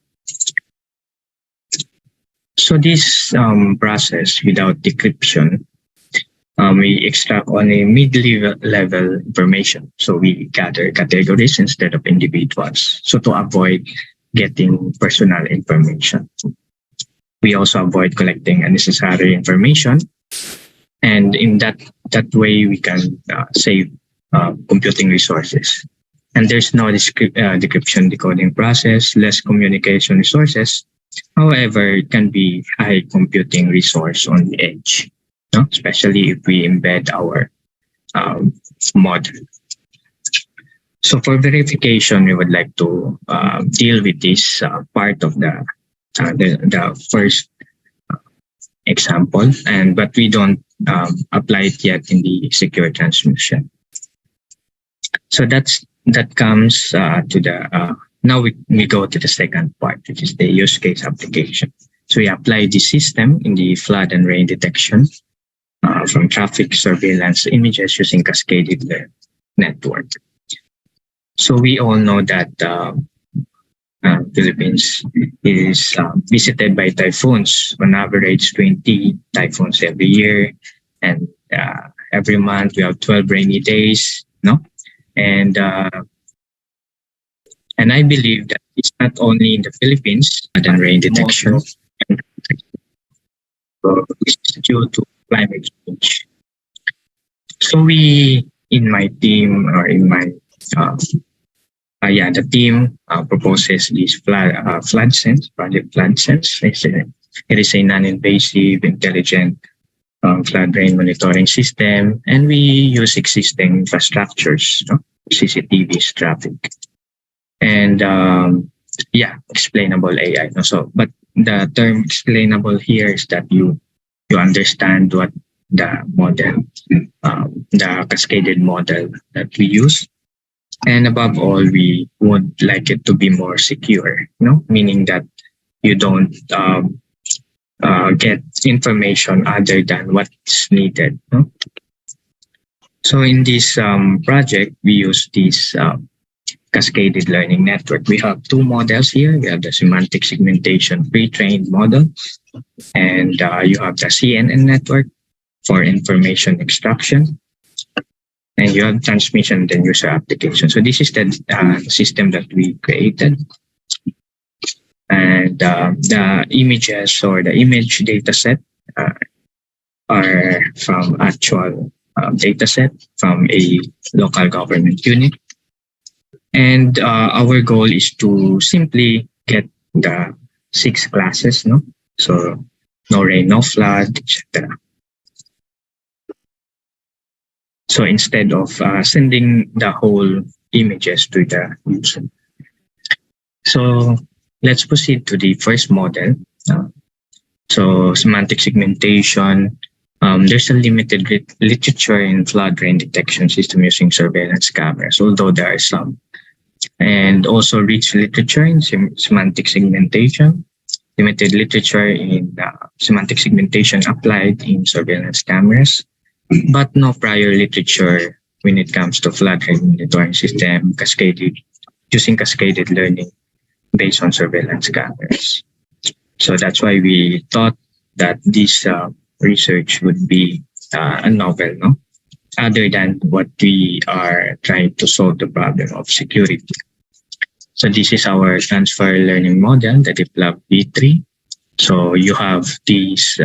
So this process without decryption, we extract only mid-level information. So we gather categories instead of individuals. So to avoid getting personal information. We also avoid collecting unnecessary information. And in that way, we can save computing resources. And there's no decryption decoding process, less communication resources. However, it can be high computing resource on the edge, no? Especially if we embed our model. So for verification, we would like to deal with this part of the first example, but we don't apply it yet in the secure transmission. So that comes to the now we go to the second part, which is the use case application. So we apply the system in the flood and rain detection from traffic surveillance images using cascaded network. So we all know that Philippines is visited by typhoons, on average 20 typhoons every year, and every month we have 12 rainy days, no? And I believe that it's not only in the Philippines that rain detection, it's due to climate change. So we, in my team, or in my the team proposes this flood sense, project flood sense. It is a non-invasive, intelligent flood rain monitoring system, and we use existing infrastructures, no? CCTVs, traffic, and explainable AI. No? So, but the term explainable here is that you understand what the model, the cascaded model that we use. And above all, we would like it to be more secure, no? Meaning that you don't get information other than what's needed. No? So in this project, we use this cascaded learning network. We have two models here. We have the semantic segmentation pre-trained model, and you have the CNN network for information extraction. And you have transmission and user application. So this is the system that we created. And the images or the image data set are from actual data set from a local government unit. And our goal is to simply get the 6 classes, no? So no rain, no flood, etc. So instead of sending the whole images to the user. So let's proceed to the first model. So semantic segmentation. There's a limited literature in flood rain detection system using surveillance cameras, although there are some. And also rich literature in semantic segmentation. Limited literature in semantic segmentation applied in surveillance cameras. But no prior literature when it comes to flood rain monitoring system, cascaded using cascaded learning based on surveillance cameras. So that's why we thought that this research would be a novel, no? Other than what we are trying to solve the problem of security. So this is our transfer learning model, the DeepLab V3. So you have these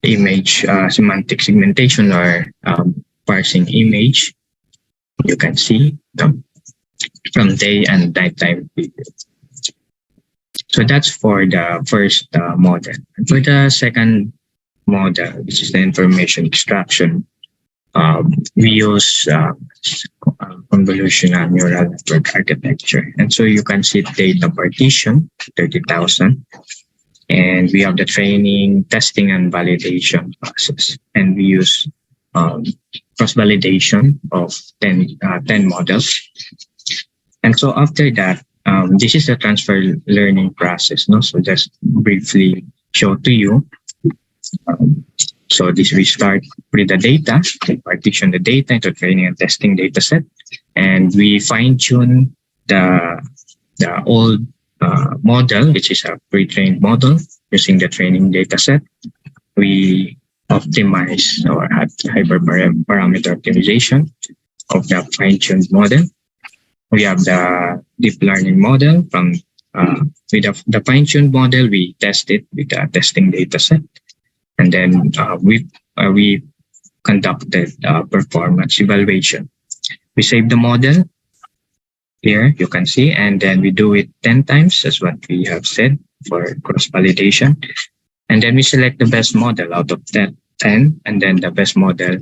image semantic segmentation or parsing image. You can see them from day and nighttime video. So that's for the first model. And for the second model, which is the information extraction, we use convolutional neural network architecture. And so you can see data partition, 30,000. And we have the training, testing, and validation process. And we use cross-validation of 10 models. And so after that, this is the transfer learning process. No? So just briefly show to you. So this we start with the data, we partition the data into training and testing data set, and we fine-tune the old model, which is a pre-trained model, using the training data set. We optimize or have hyperparameter optimization of the fine-tuned model. We have the deep learning model from with the fine-tuned model. We test it with the testing data set. And then we conducted performance evaluation. We save the model here, you can see, and then we do it 10 times, as what we have said, for cross-validation. And then we select the best model out of that 10, and then the best model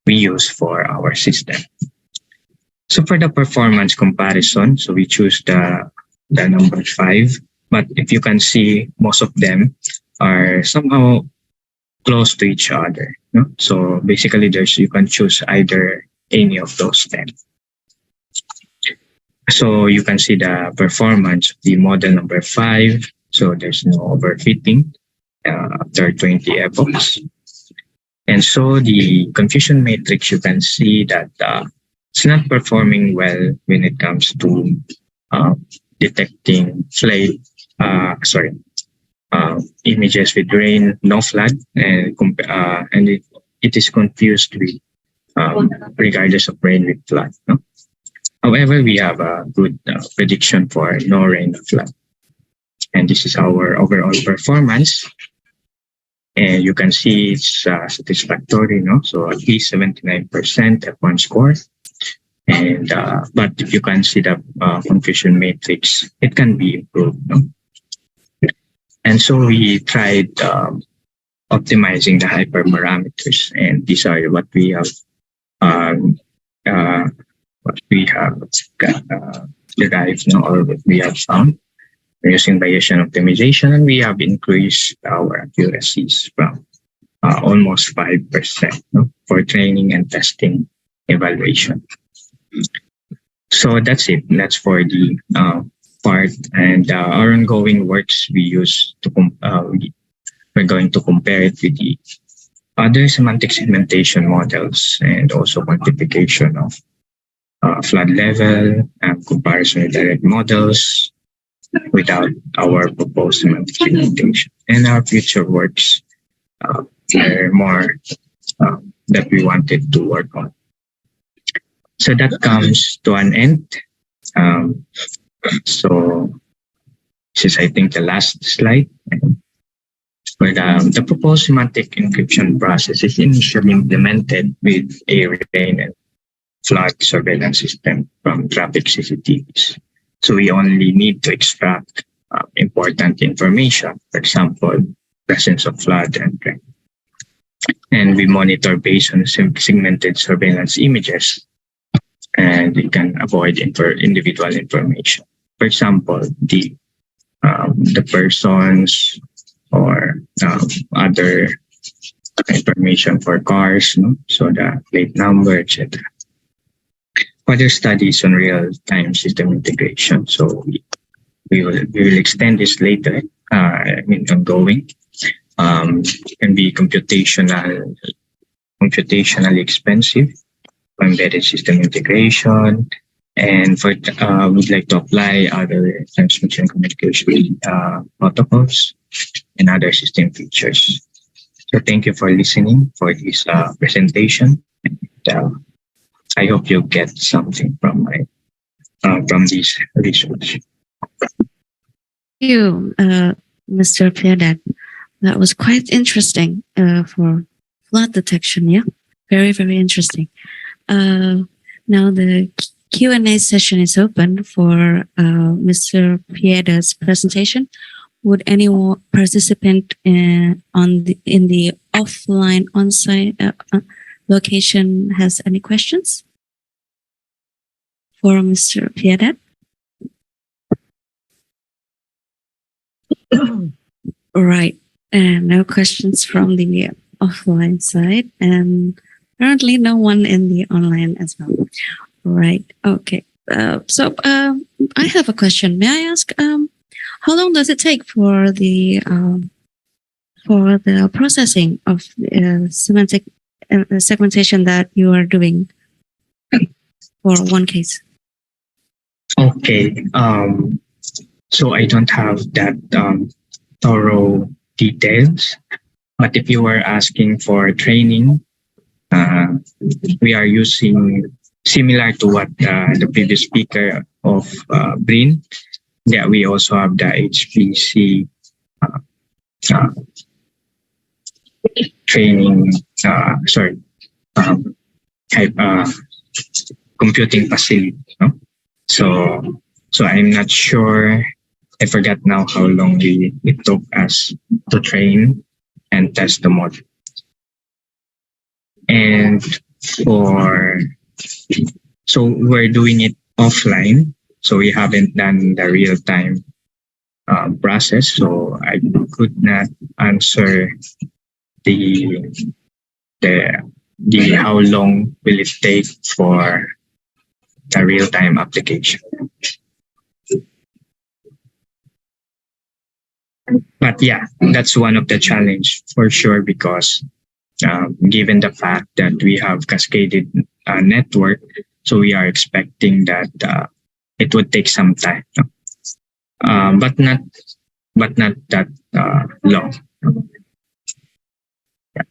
we use for our system. So for the performance comparison, so we choose the number 5, but if you can see, most of them are somehow close to each other. No? So basically, you can choose either any of those 10. So you can see the performance of the model number 5. So there's no overfitting after 20 epochs. And so the confusion matrix, you can see that it's not performing well when it comes to detecting images with rain, no flood, and it is confused with regardless of rain with flood. No? However, we have a good prediction for no rain or flood. And this is our overall performance. And you can see it's satisfactory, no? So at least 79% F1 score. And but if you can see the confusion matrix, it can be improved, no? And so we tried optimizing the hyperparameters, and these are what we have derived, no, or what we have found. We're using Bayesian optimization, and we have increased our accuracies from almost 5%, no, for training and testing evaluation. So that's it. That's for the part, and our ongoing works we use to we're going to compare it with the other semantic segmentation models and also quantification of flood level and comparison with direct models without our proposed semantic segmentation. And our future works are more that we wanted to work on. So that comes to an end. So this is, I think, the last slide. For the proposed semantic encryption process is initially implemented with a rain and flood surveillance system from traffic CCTVs. So we only need to extract important information, for example, presence of flood and rain. And we monitor based on segmented surveillance images, and we can avoid individual information. For example, the persons or other information for cars, no? So the plate number, etc. Further studies on real-time system integration. So we will extend this later. Ongoing. Can be computationally expensive. Embedded system integration, And we'd like to apply other transmission communication protocols and other system features. So thank you for listening for this presentation. And, I hope you get something from this research. Thank you, Mr. Piadat. That was quite interesting for flood detection. Yeah, very, very interesting. Now the Q&A session is open for Mr. Piadat's presentation. Would any participant in the offline on-site location has any questions for Mr. Piadat? All right, and no questions from the offline side, and currently no one in the online as well. All right, okay. So I have a question. May I ask, how long does it take for the processing of semantic segmentation that you are doing for one case? Okay. So I don't have that thorough details, but if you were asking for training, we are using similar to what the previous speaker of BRIN, that we also have the HPC training, computing facility. No? So I'm not sure. I forgot now how long it took us to train and test the model. And so we're doing it offline. So we haven't done the real-time process. So I could not answer the how long will it take for the real-time application. But yeah, that's one of the challenge for sure, because given the fact that we have cascaded network, so we are expecting that it would take some time, but not that long. Yeah.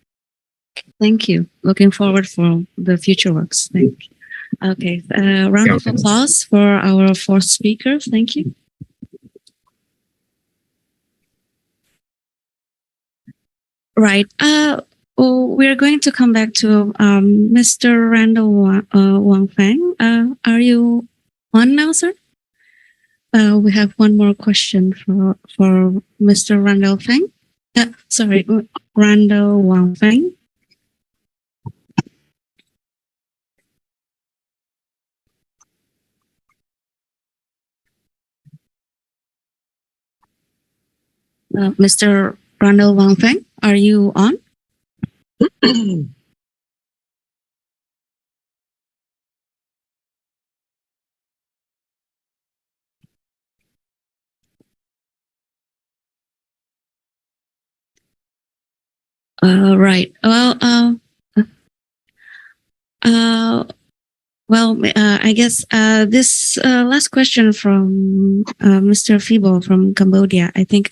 Thank you. Looking forward for the future works. Thank you. Okay, round of applause for our fourth speaker. Thank you. Right. We're going to come back to Mr. Randall Wang Feng. Are you on now, sir? We have one more question for Mr. Randall Feng. Sorry, Randall Wang Feng. Mr. Randall Wang Feng, are you on? Right. Well, I guess this last question from Mr. Fibo from Cambodia, I think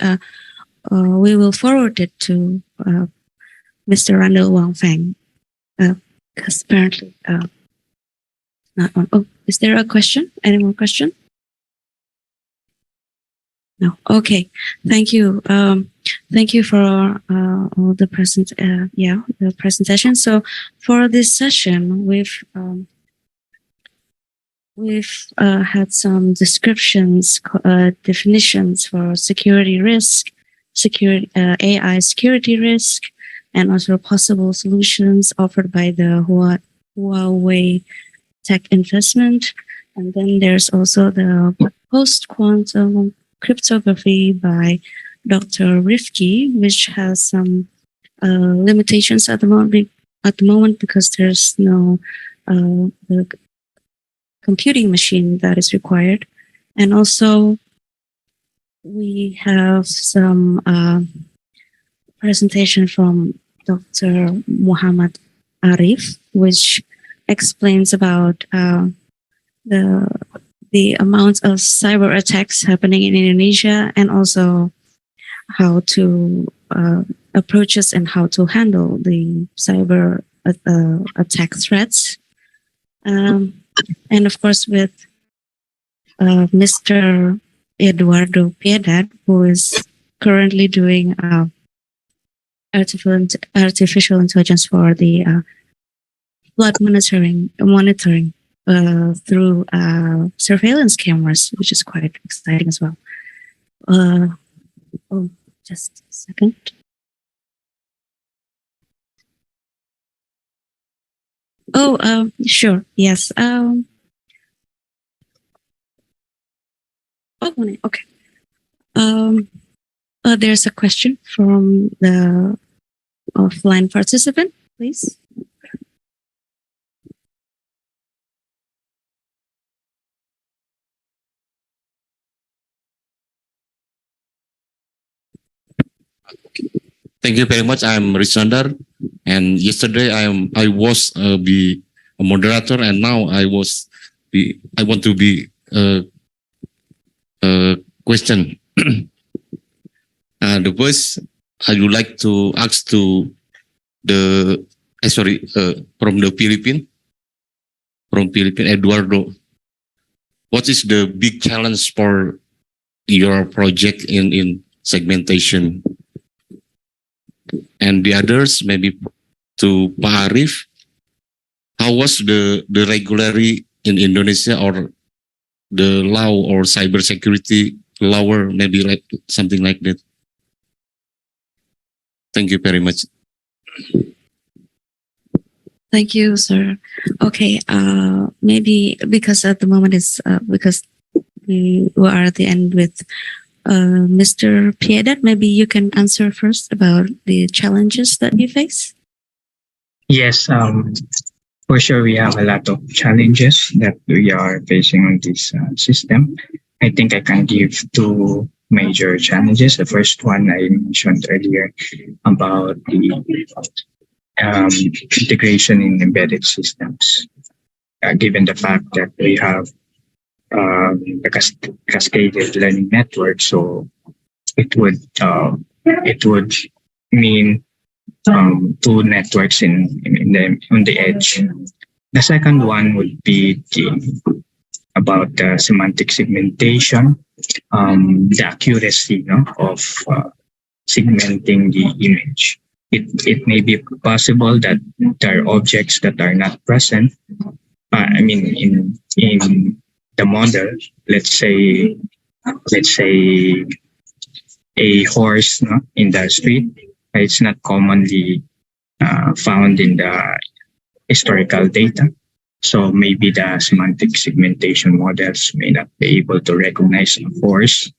we will forward it to Mr. Randall Wang Feng, because apparently not on. Oh, is there a question? Any more question? No. Okay. Thank you. Thank you for all the the presentation. So for this session, we've had some descriptions, definitions for security risk, AI security risk, and also possible solutions offered by the Huawei tech investment. And then there's also the post-quantum cryptography by Dr. Rifki, which has some limitations at the moment because there's no the computing machine that is required. And also we have some presentation from Dr. Muhammad Arif, which explains about the amount of cyber attacks happening in Indonesia, and also how to approaches and how to handle the cyber attack threats. And of course with Mr. Eduardo Piedad, who is currently doing artificial intelligence for the flood monitoring through surveillance cameras, which is quite exciting as well. Just a second. Sure. Yes. Okay. There's a question from the offline participant, please. Thank you very much. I'm Risandar, and yesterday I was be a moderator, and now I want to be question. The first I would like to ask to the from the Philippines, Eduardo. What is the big challenge for your project in segmentation? And the others, maybe to Pak Arif, how was the regularity in Indonesia, or the law or cybersecurity law, maybe like something like that? Thank you very much. Thank you, sir. Okay, maybe because at the moment it's because we are at the end with Mr. Piedad, maybe you can answer first about the challenges that you face. Yes, for sure we have a lot of challenges that we are facing on this system. I think I can give two major challenges. The first one I mentioned earlier about the integration in embedded systems. Given the fact that we have the cascaded learning network, so it would mean two networks on the edge. The second one would be about the semantic segmentation, the accuracy of segmenting the image. It may be possible that there are objects that are not present. In the model, let's say a horse in the street. It's not commonly found in the historical data. So maybe the semantic segmentation models may not be able to recognize a horse,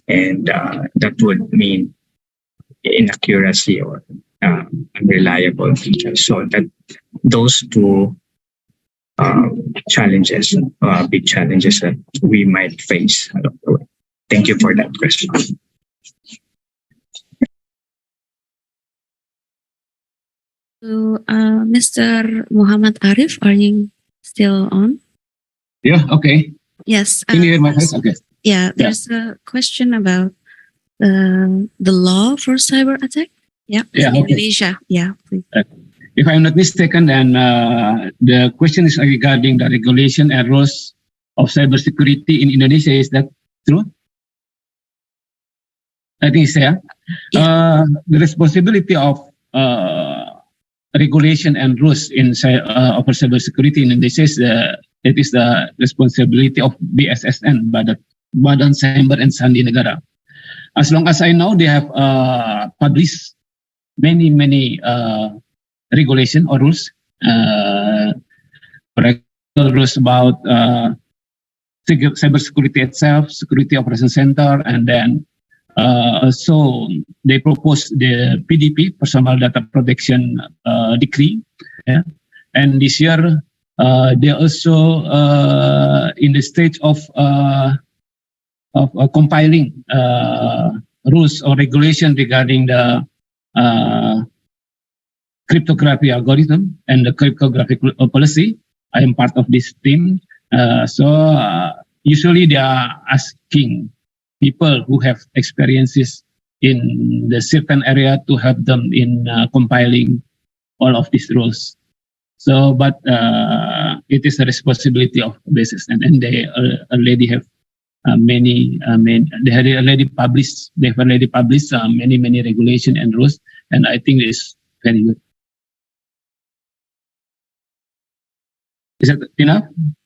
and that would mean inaccuracy or unreliable features. So that those two challenges, big challenges that we might face along the way. Thank you for that question. So, Mr. Muhammad Arif, are you still on? Yeah, okay. Yes. Can you hear my voice? Okay. Yeah, there's a question about the law for cyber attack. Yeah, in Indonesia. Yeah, please. If I'm not mistaken, then the question is regarding the regulation and rules of cybersecurity in Indonesia. Is that true? I think so. Yeah. The responsibility of regulation and rules in of cybersecurity in Indonesia it is the responsibility of BSSN, Badan Cyber and Sandi Negara. As long as I know, they have published many regulation or rules. For example, rules about cybersecurity itself, security operation center, and then so they proposed the PDP, Personal Data Protection Decree, yeah? And this year they also in the stage of compiling rules or regulation regarding the cryptography algorithm and the cryptographic policy. I am part of this team, Usually they are asking people who have experiences in the certain area to help them in compiling all of these rules. But it is a responsibility of the assistant, and they already have they have already published many regulation and rules, and I think it's very good. Is that enough?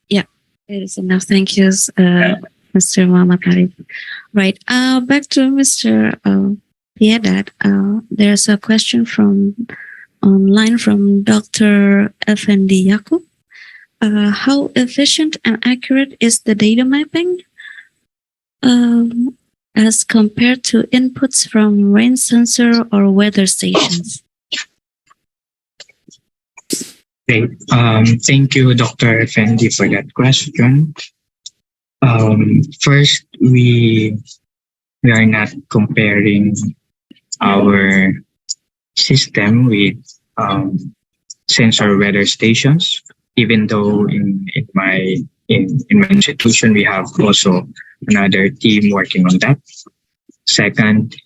Yeah, it is enough. Thank you, Mr. Muhammad Arif. Right. Back to Mr. Piedad. There's a question from online from Dr. Effendi Yaakob. How efficient and accurate is the data mapping as compared to inputs from rain sensor or weather stations? Okay. Thank you, Dr. Effendi, for that question. First, we are not comparing our system with sensor weather stations, even though in my institution we have also another team working on that. Second,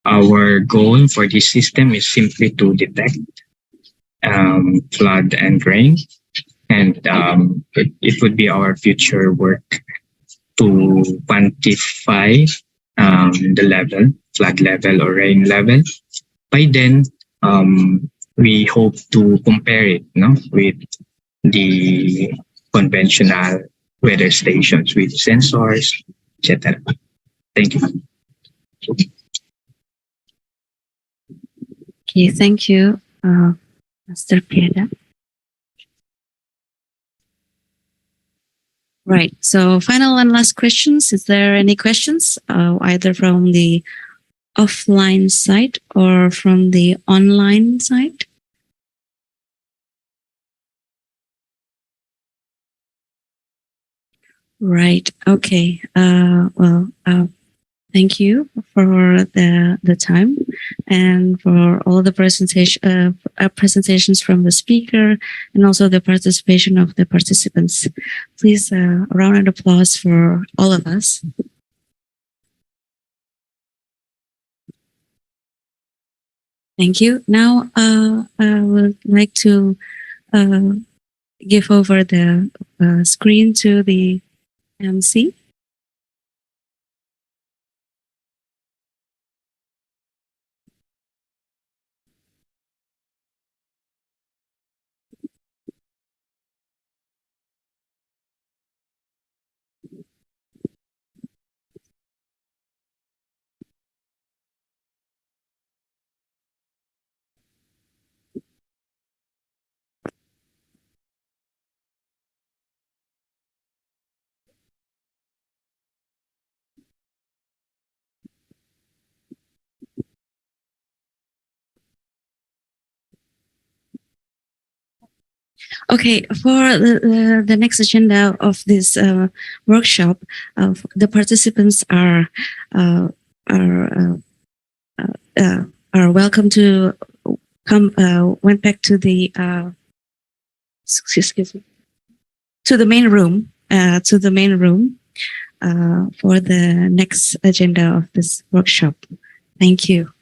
our goal for this system is simply to detect flood and rain, and it would be our future work to quantify the level, flood level or rain level. By then, we hope to compare it with the conventional weather stations with sensors, etc. Thank you. Okay, thank you, Mr. Piedad. Right. So, final and last questions. Is there any questions, either from the offline site or from the online site? Right. Okay. Thank you for the time and for all the presentations from the speaker and also the participation of the participants. Please, a round of applause for all of us. Thank you. Now, I would like to give over the screen to the MC. Okay, for the next agenda of this workshop, the participants are welcome to come. Went back to the excuse me, to the main room. For the next agenda of this workshop. Thank you.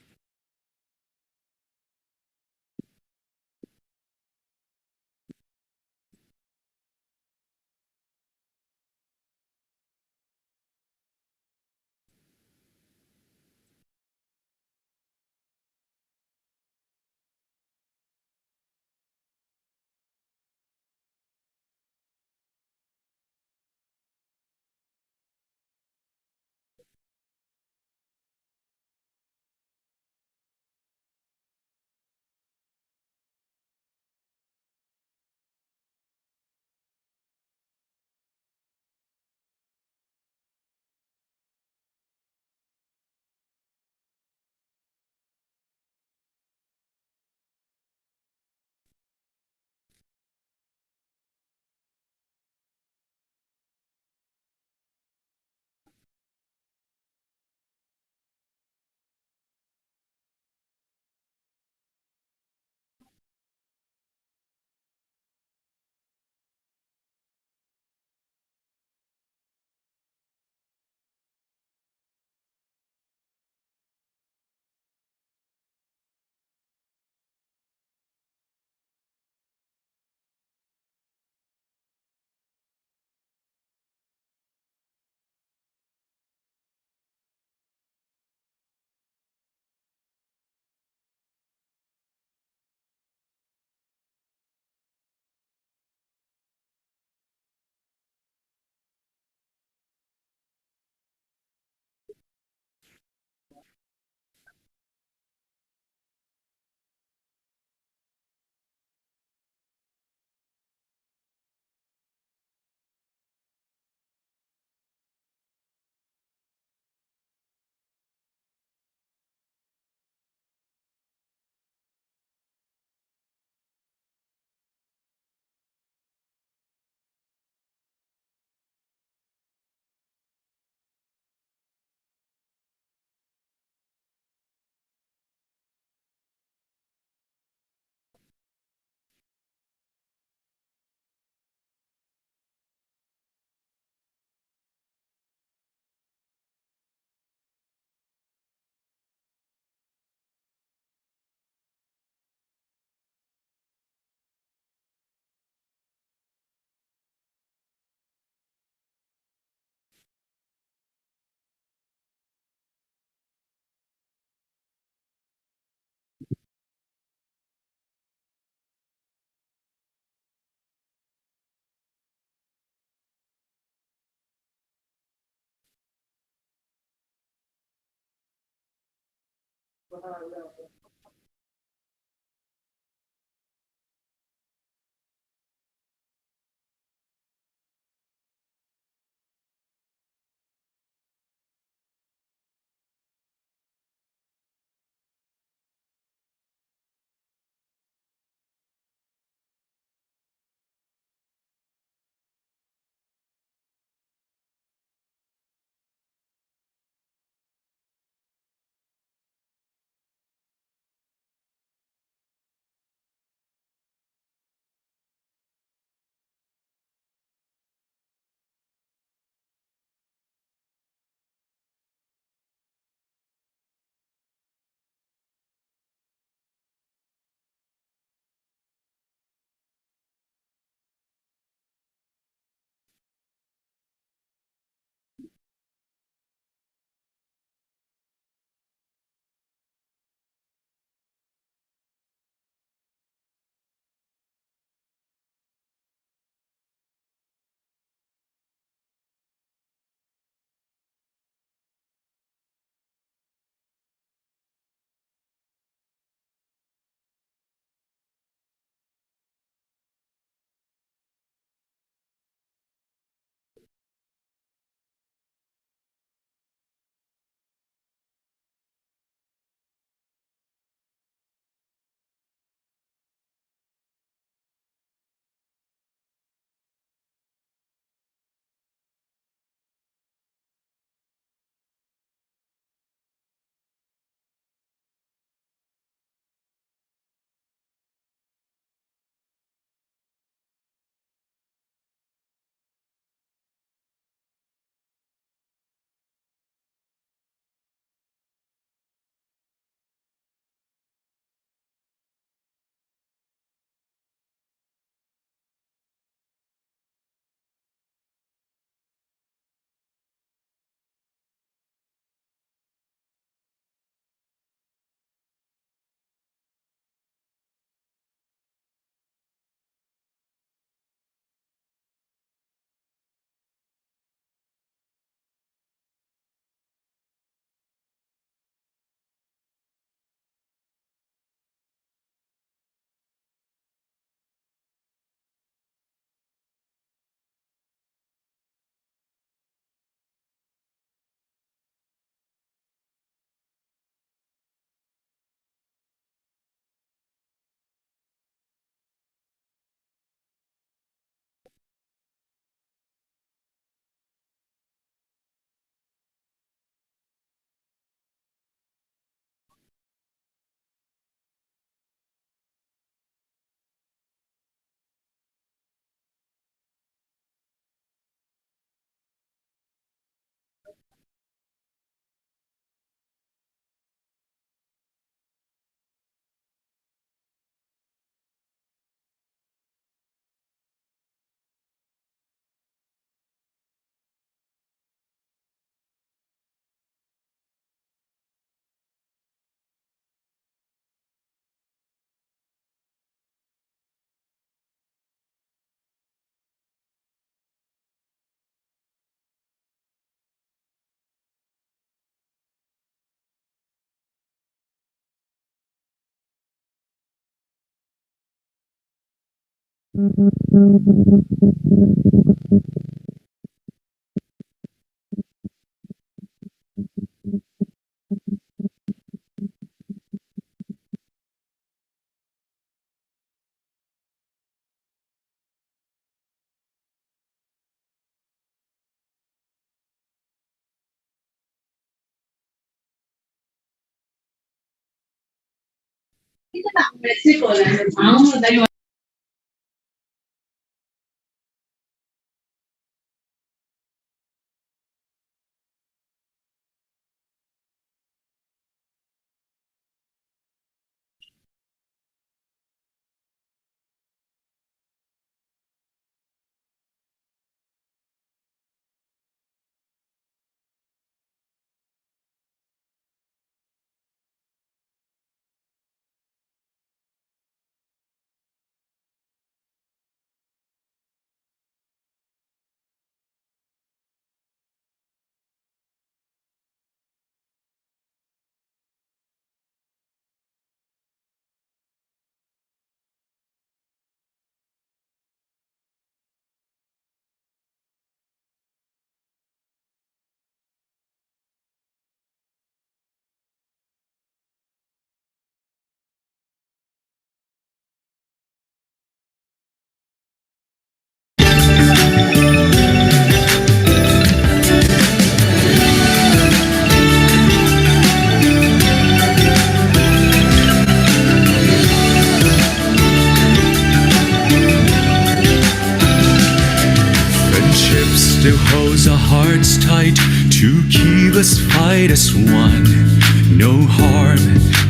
No harm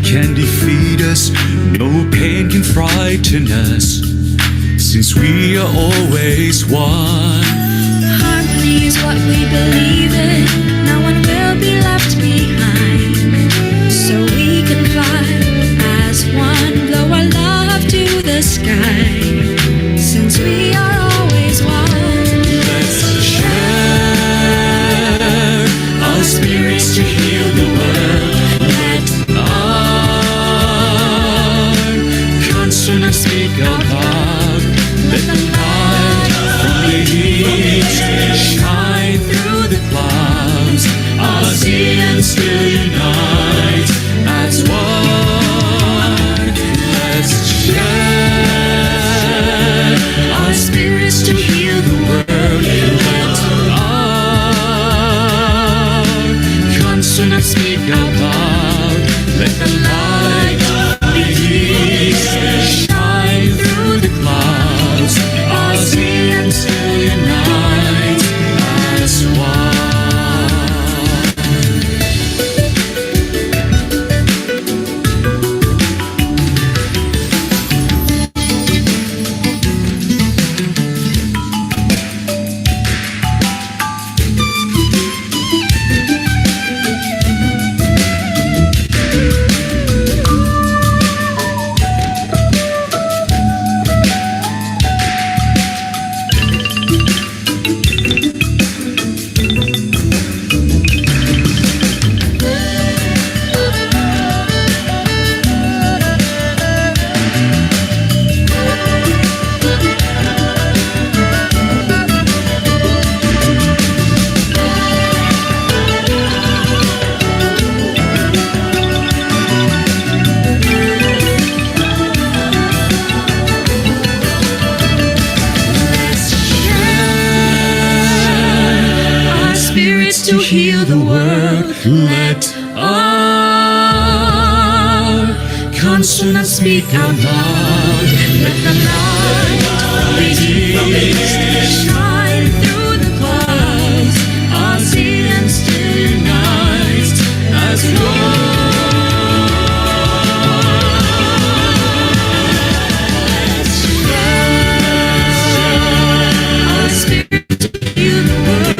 can defeat us, no pain can frighten us, since we are always one. Harmony is what we believe in, no one will be left behind. So we can fly as one, blow our love to the sky, since we are always one. Let's share our spirits to heal the world. Let our consonants speak out loud. Let the light from the east shine through the clouds. ASEAN still unite as one. Let's share our spirits to heal the world. Let our consonants speak out loud. Let the light of the east shine through the clouds. ASEAN still unite as one. To heal the world, let our consonants speak out loud. Let the light of the east shine through the clouds. ASEAN still unites as one. Let's share our spirit to heal the world.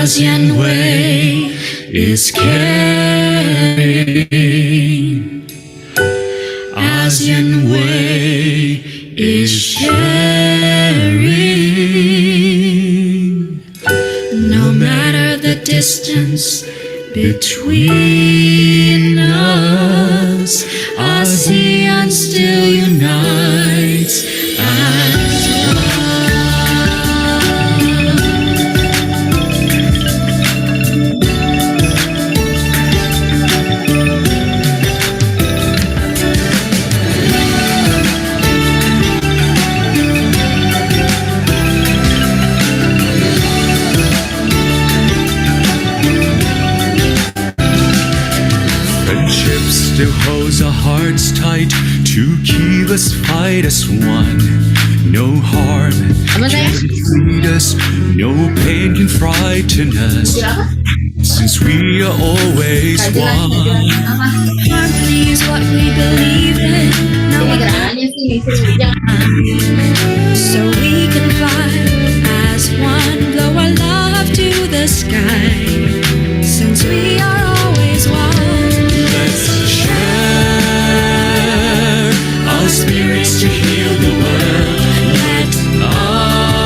ASEAN way is caring. ASEAN way is sharing. No matter the distance between us, ASEAN still unites as one. Still holds our hearts tight to keep us fight as one. No harm can defeat us, no pain can frighten us, since we are always one. Harmony is what we believe in. No one so we can fly as one, blow our love to the sky, since we are always one. Let's share our spirits to heal the world. Let our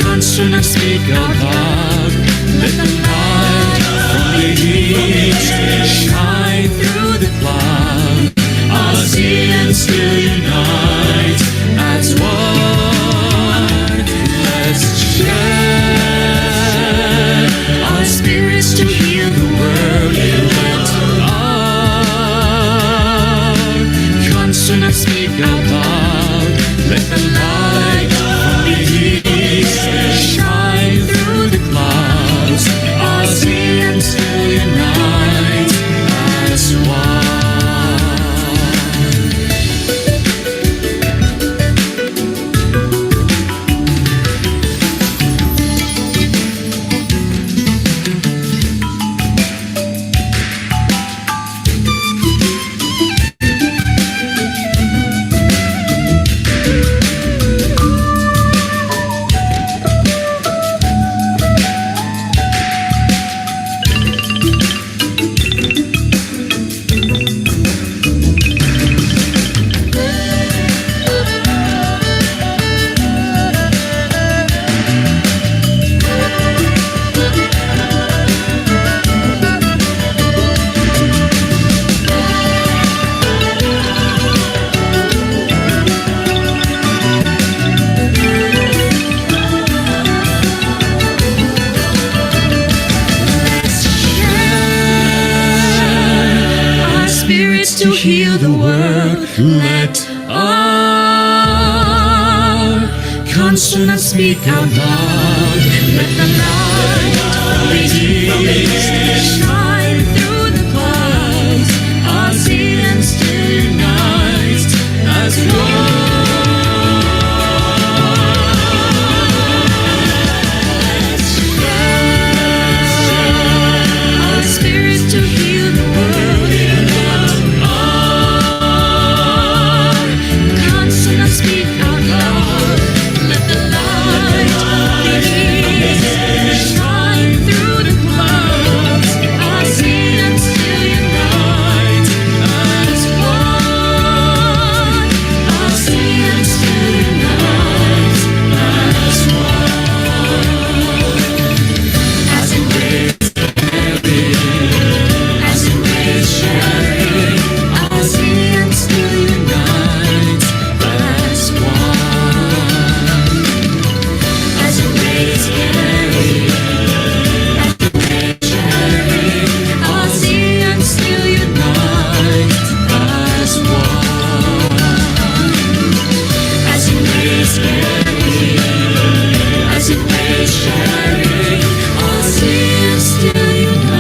consonants speak out loud. Let the light from the east shine through the cloud. ASEAN still unite as one. Let's share our spirits to heal the world. Let our consonants speak out loud. Let the light from the east shine through the clouds. ASEAN still unite as one. To heal the world, let our consonants speak out loud. Let the light from the east shine through the clouds. ASEAN still unites as one. Let's share our spirit to heal the world. Speak out loud. Let the light shine through the clouds. ASEAN still unite as one. ASEAN still unite as one. As it waves sharing, as it waves sharing, ASEAN still unite.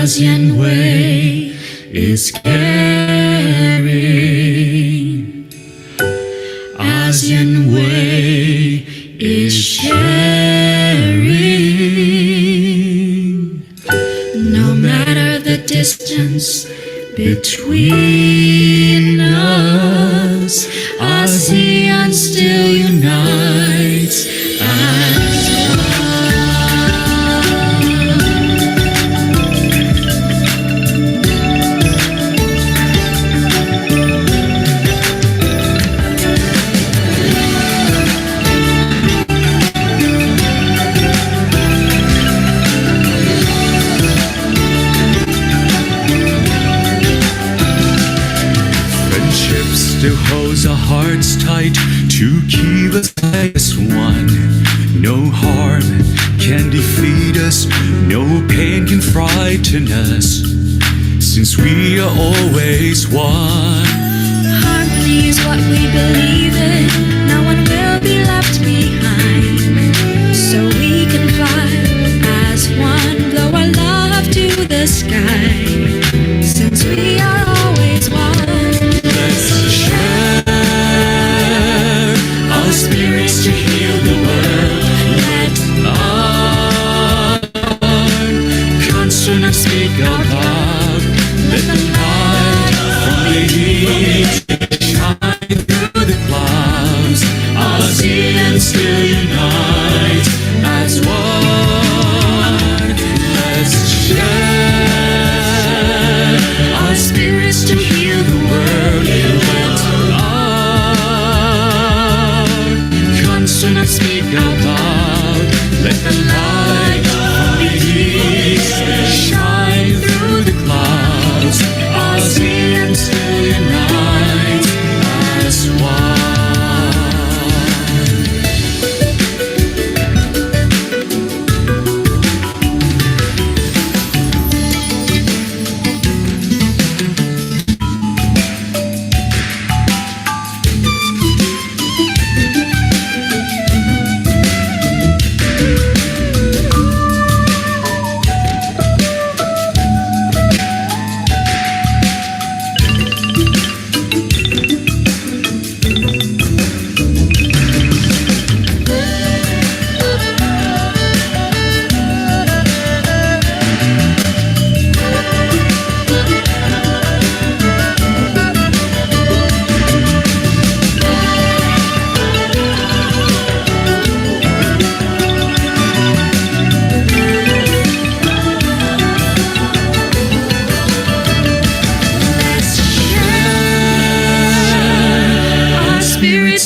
ASEAN way is caring. ASEAN way is sharing. No matter the distance between us, ASEAN still unites as one. Still holds our hearts tight to keep us as one. No harm harm can defeat us, no pain can frighten us, since we are always one. Harmony is what we believe in. No one will be left behind. So we can fly as one, blow our love to the sky, since we are always one. Let's share our spirits to heal the world. Let our consonants speak out loud. Let the light from the east shine through the clouds. ASEAN still unite as one. Let's share our spirits to heal the world. Let our consonants speak out loud. Let the light from the east shine through the clouds. ASEAN still unite as one.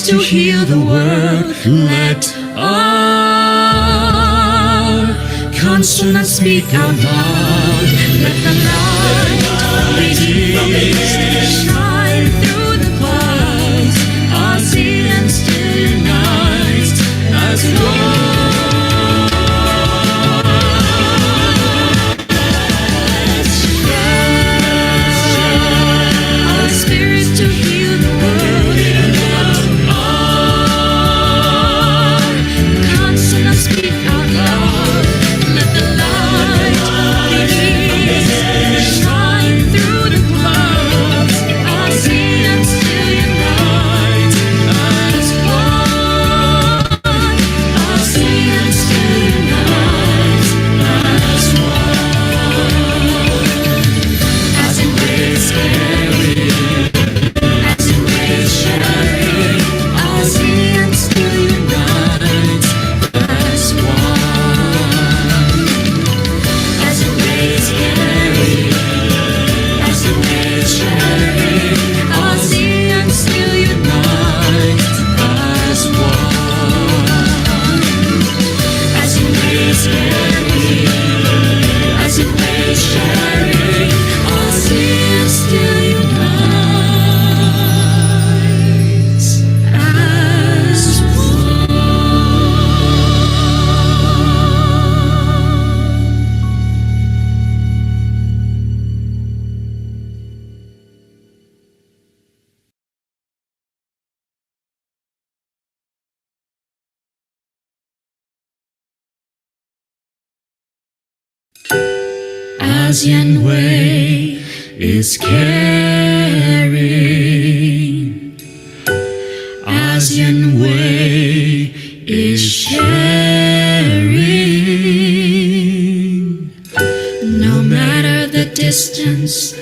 To heal the world, let our consonants speak out loud. Let the light from the east shine through the clouds. ASEAN still unites as one. Let's share our spirit to heal the world. Speak out loud. Let the light from the east shine through the clouds. ASEAN still unite as one. ASEAN still unite as one. As it waves carrying, as it waves sharing, ASEAN still unite. As one, as it waves carrying, as it waves sharing, ASEAN still unite as one. As it waves carrying, as it waves sharing, ASEAN still unites as one. ASEAN way is caring. ASEAN way is sharing. No matter the distance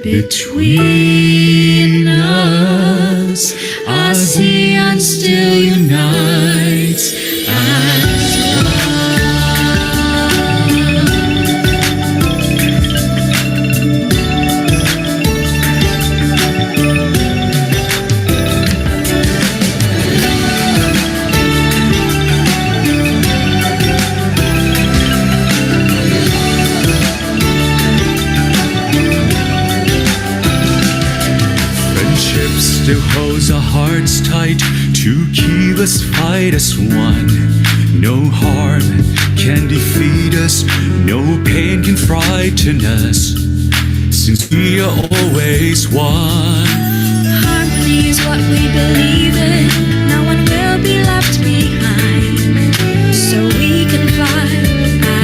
between us, ASEAN still unites as one. Still holds our hearts tight to keep us fight as one. No harm can defeat us, no pain can frighten us, since we are always one. Harmony is what we believe in. No one will be left behind. So we can fly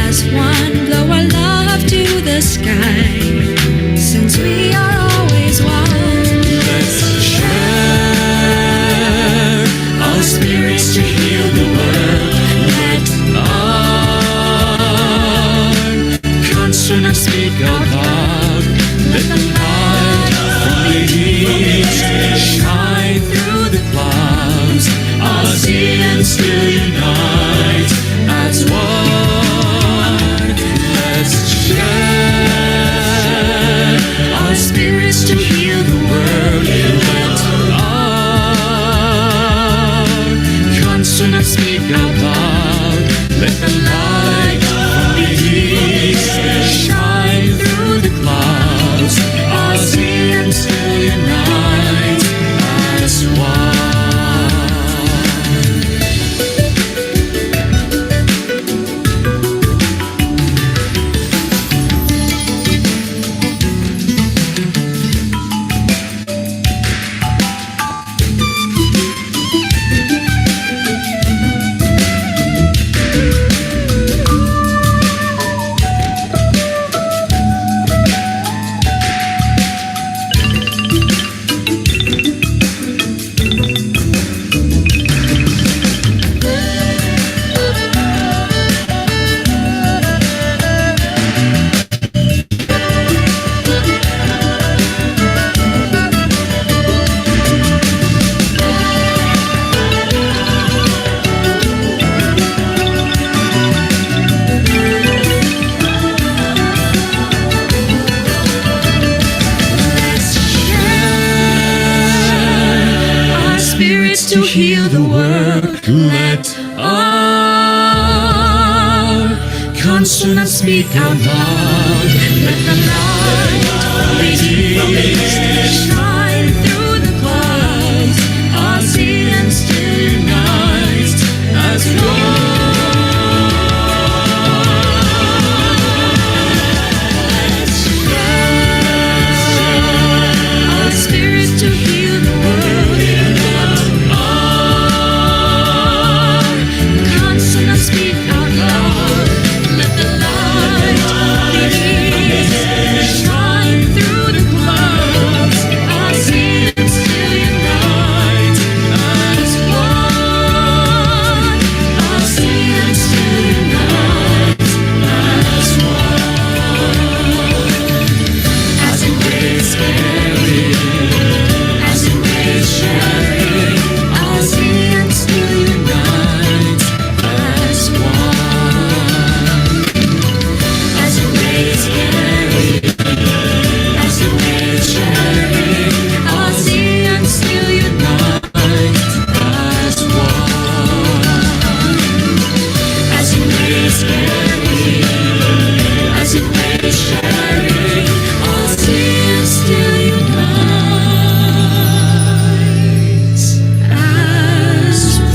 as one, blow our love to the sky, since we are always one. Let's share our spirits to heal the world. Let our consonants speak out loud. Let the light from the east shine through the clouds. ASEAN still unite as one. Let's share our spirits to heal the world. Let our consonants speak out loud. Let the light from the east shine through the clouds. ASEAN still unite as one. To heal the world, let our consonants speak out loud. Let the light from the east shine through the clouds. ASEAN still unite as one. Let's share our spirits to heal the world. Speak out loud. Let the light from the east shine through the clouds. ASEAN still unite as one. ASEAN still unite as one. As it waves carrying, as it waves sharing, ASEAN still unite as one. As it waves carrying, as it waves sharing, ASEAN still unite as one. As it waves carrying, as it waves sharing, ASEAN still unites as one.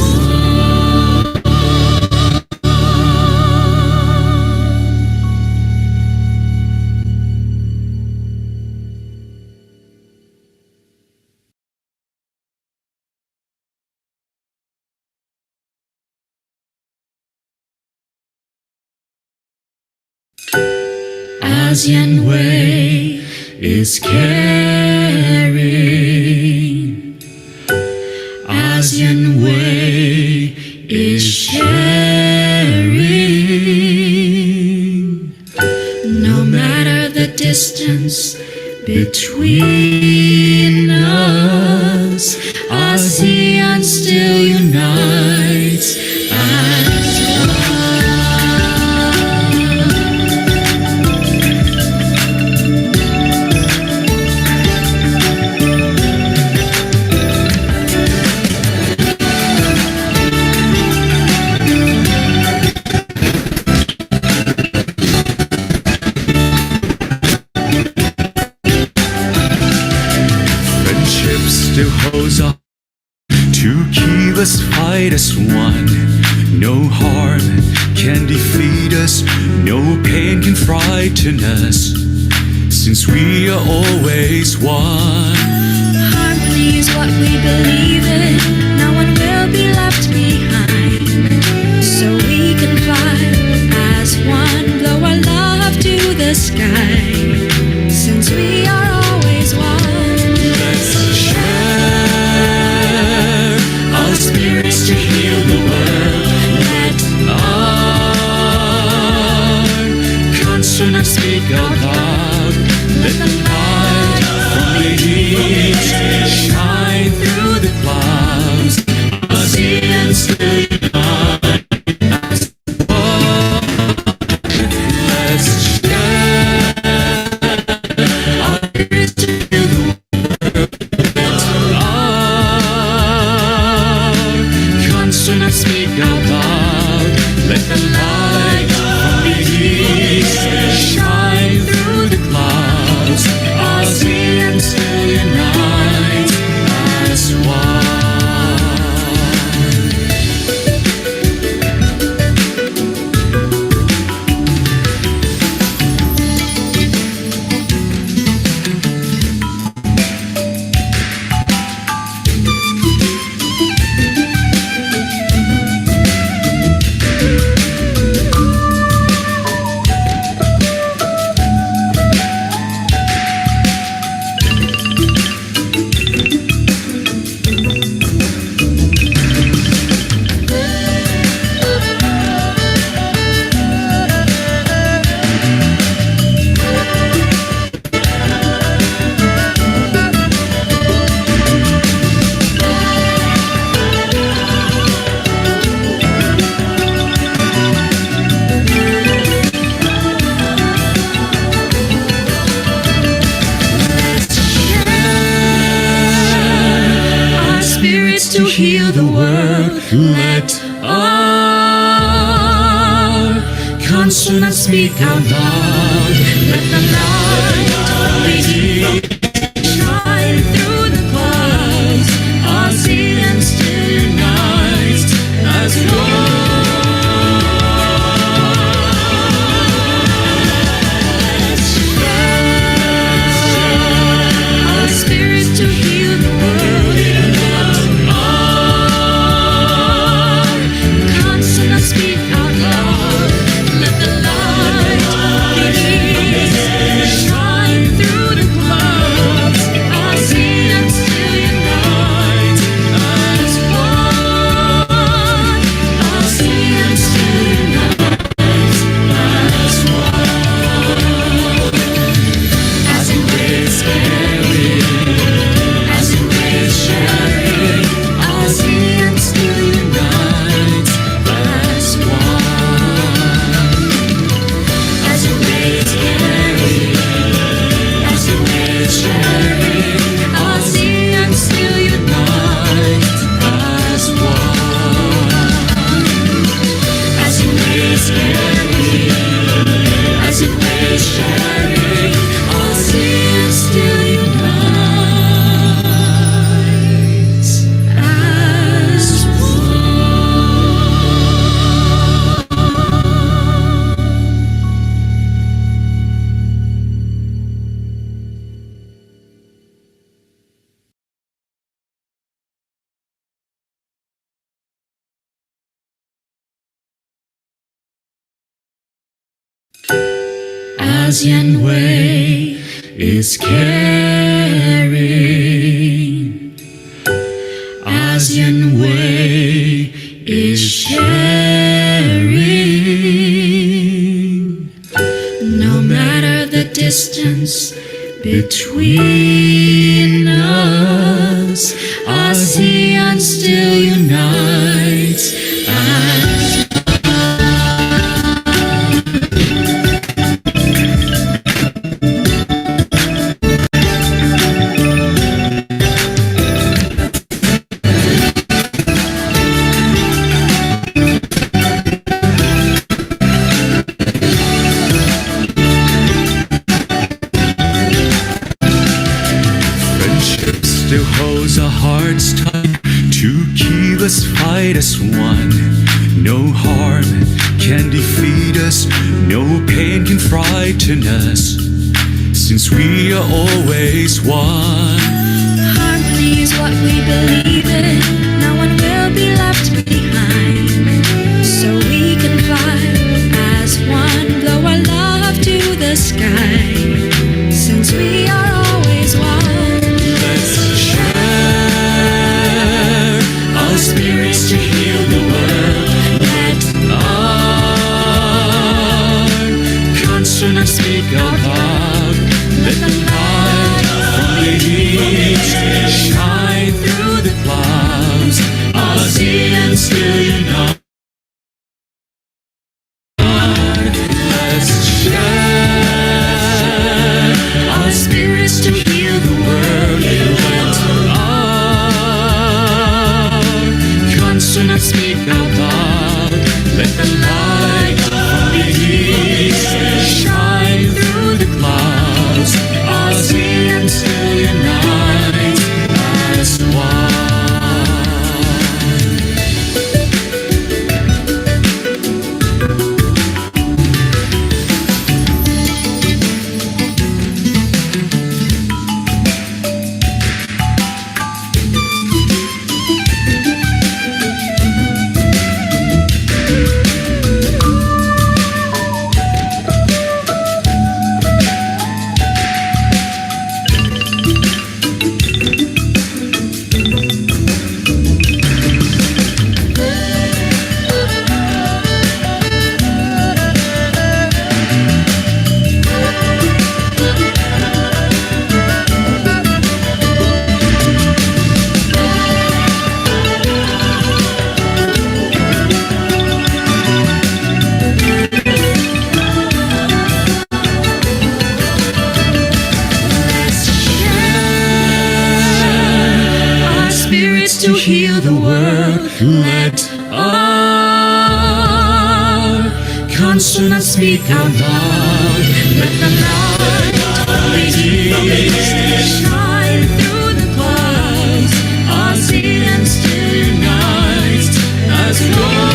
ASEAN way is caring. ASEAN way is sharing. No matter the distance between us, ASEAN still unites as one. Still holds on to keep us fight as one. no harm can defeat us, no pain can frighten us, since we are always one. Harmony is what we believe in. No one will be left behind. So we can fly as one, blow our love to the sky, since we are always one. Let's share our spirits to heal the world. Let our consonants speak out loud. Let the light from the east shine through the clouds. ASEAN still unite as one. Let's share our spirits to heal the world. Let our consonants speak out loud. Let the light from the east shine through the clouds. ASEAN still unite as one. Our spirits to heal the world. Let our consonants speak out loud. Let the light from the east shine through the clouds. ASEAN still unites as one. Let's share our spirit to heal the world. Let our consonants speak out loud. Let the light from the east shine through the clouds. ASEAN still unite as one. ASEAN still unites as one. As in ways caring, as in ways sharing, ASEAN still unites as one. As in ways caring, as in ways sharing, ASEAN still unites as one. As in ways caring, as in ways sharing, ASEAN still unites as ASEAN way is caring. ASEAN way is sharing. No matter the distance between us, ASEAN still unites as still holds our hearts tight to keep us fight as one. No can defeat us, no pain can frighten us, since we are always one. Harmony is what we believe in. No one will be left behind. So we can fly as one, blow our love to the sky, since we are always one. Let's share our spirits to heal the world. Let our consonants speak out loud. Let the light from the east shine through the clouds. ASEAN still unite. Let's share our spirits to heal the world. Let our consonants speak out loud. Let the light from the east shine through the clouds. ASEAN still unite as one. To heal the world, let our consonants speak out loud. Let the light from the east shine through the clouds. ASEAN still unites as one.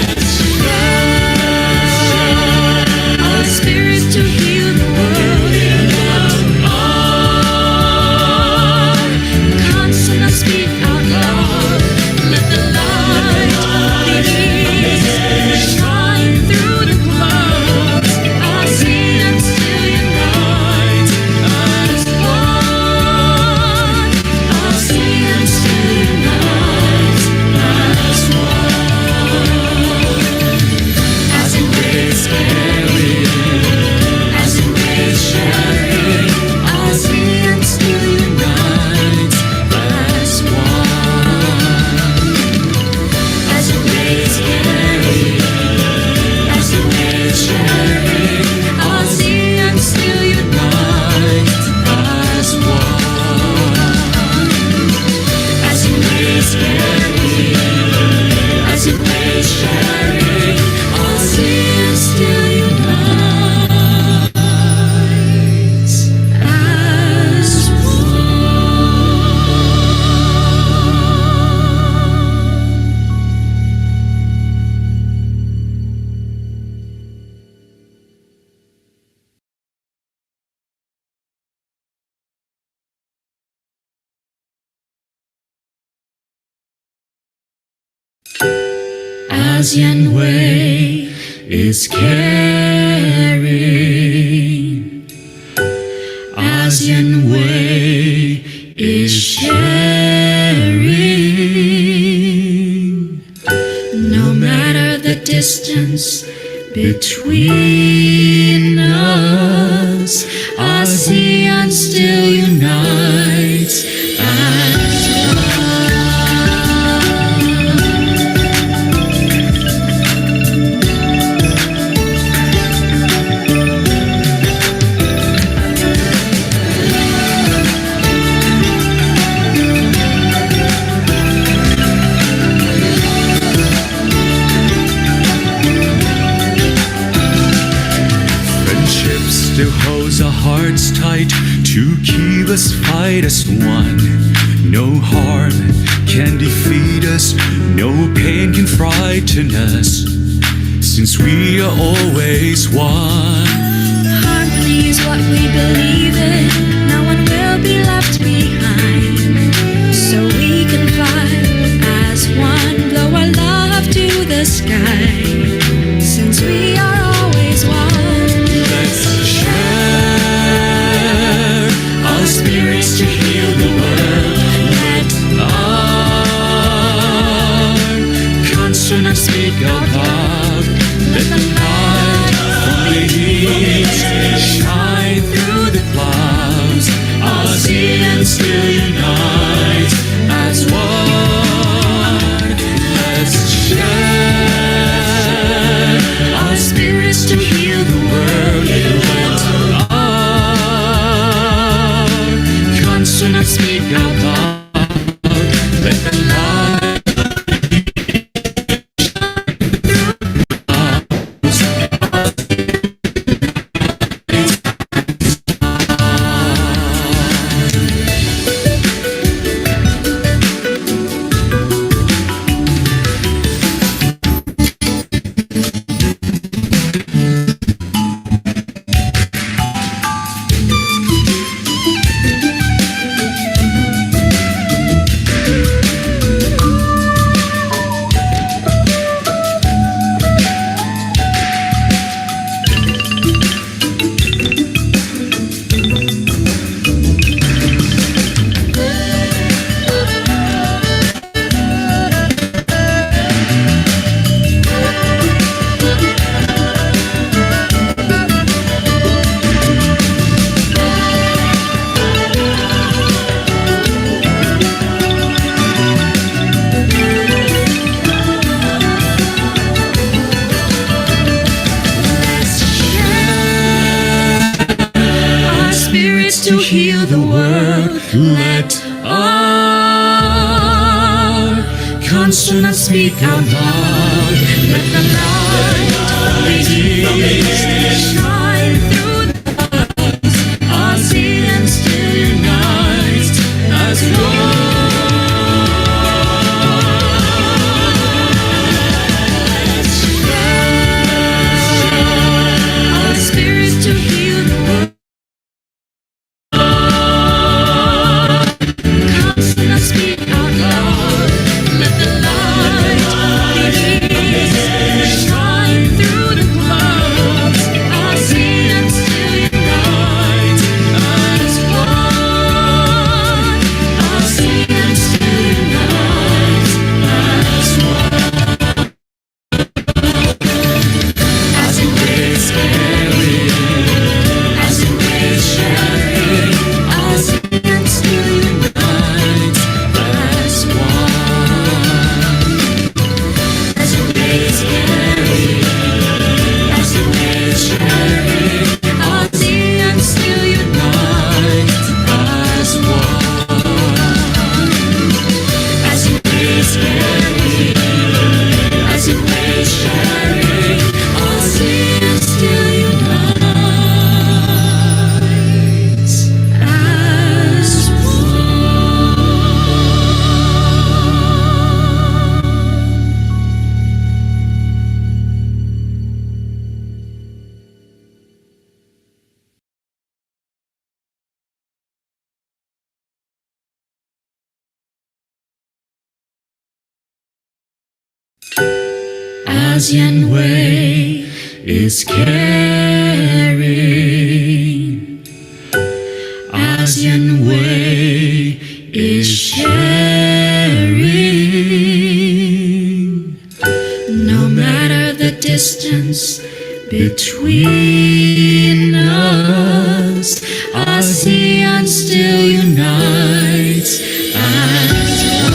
Let's share our spirits to heal the world. Speak out loud. Let the light of the east shine through the clouds. ASEAN still unite as one. ASEAN still unite as one. As a race carrying, as a race sharing, ASEAN still unite. ASEAN still unite as one. As a race carrying, as a race sharing, ASEAN still unites as ASEAN way is caring. ASEAN way is sharing. No matter the distance between us, ASEAN still unites as still holds our hearts tight to keep us fight as one. No harm can defeat no pain can frighten us, since we are always one. Harmony is what we believe in. No one will be left behind. So we can fly as one, blow our love to the sky, since we are always one. Let's share our spirits to heal the world. Let our consonants speak out loud. Let the light from the east shine through the clouds. ASEAN still unite as one. Let's share our spirits to heal the world. Let our consonants speak out loud. Let the light to heal the world. Let our consonants speak out loud. Let the light of the east shine through the clouds. ASEAN still unites as one. Let's share our spirits to heal the world. Speak out loud. Let the light of the east shine through the clouds. ASEAN still unite as one. ASEAN still unite as one. As it is caring, as it is sharing, ASEAN still unite as one. As it is caring, as it is sharing, ASEAN still unite as one. As it is caring, as it is sharing, ASEAN still unites as ASEAN way is caring. ASEAN way is sharing. No matter the distance between us, ASEAN still unites as one.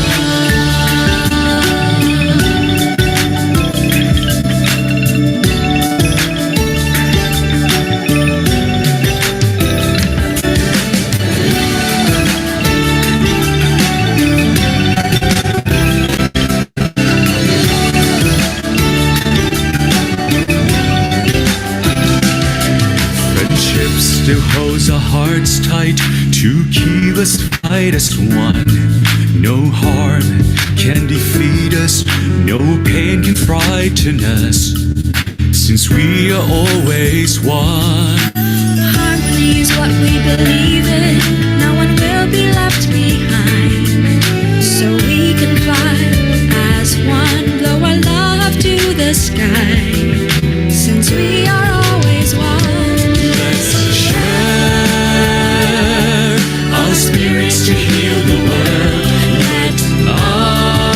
Friendship still holds our hearts tight to keep us unite as one. No harm can defeat us, no pain can frighten us, since we are always one. Harmony is what we believe in. No one will be left behind. So we can fly as one, blow our love to the sky. Since we are always one, Let's share our spirits to heal the world. Let our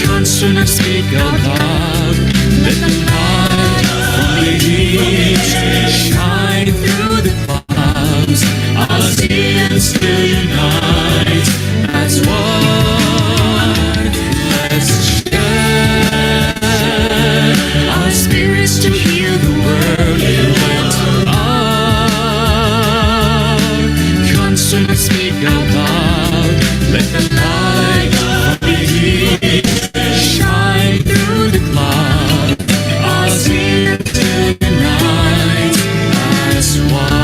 consonants speak out loud. Let the light from the east shine through the clouds. ASEAN still unite as one. Let's share our spirits to heal the world. Let our consonants speak out loud. Let the light from the east shine through the clouds. ASEAN still unite as one.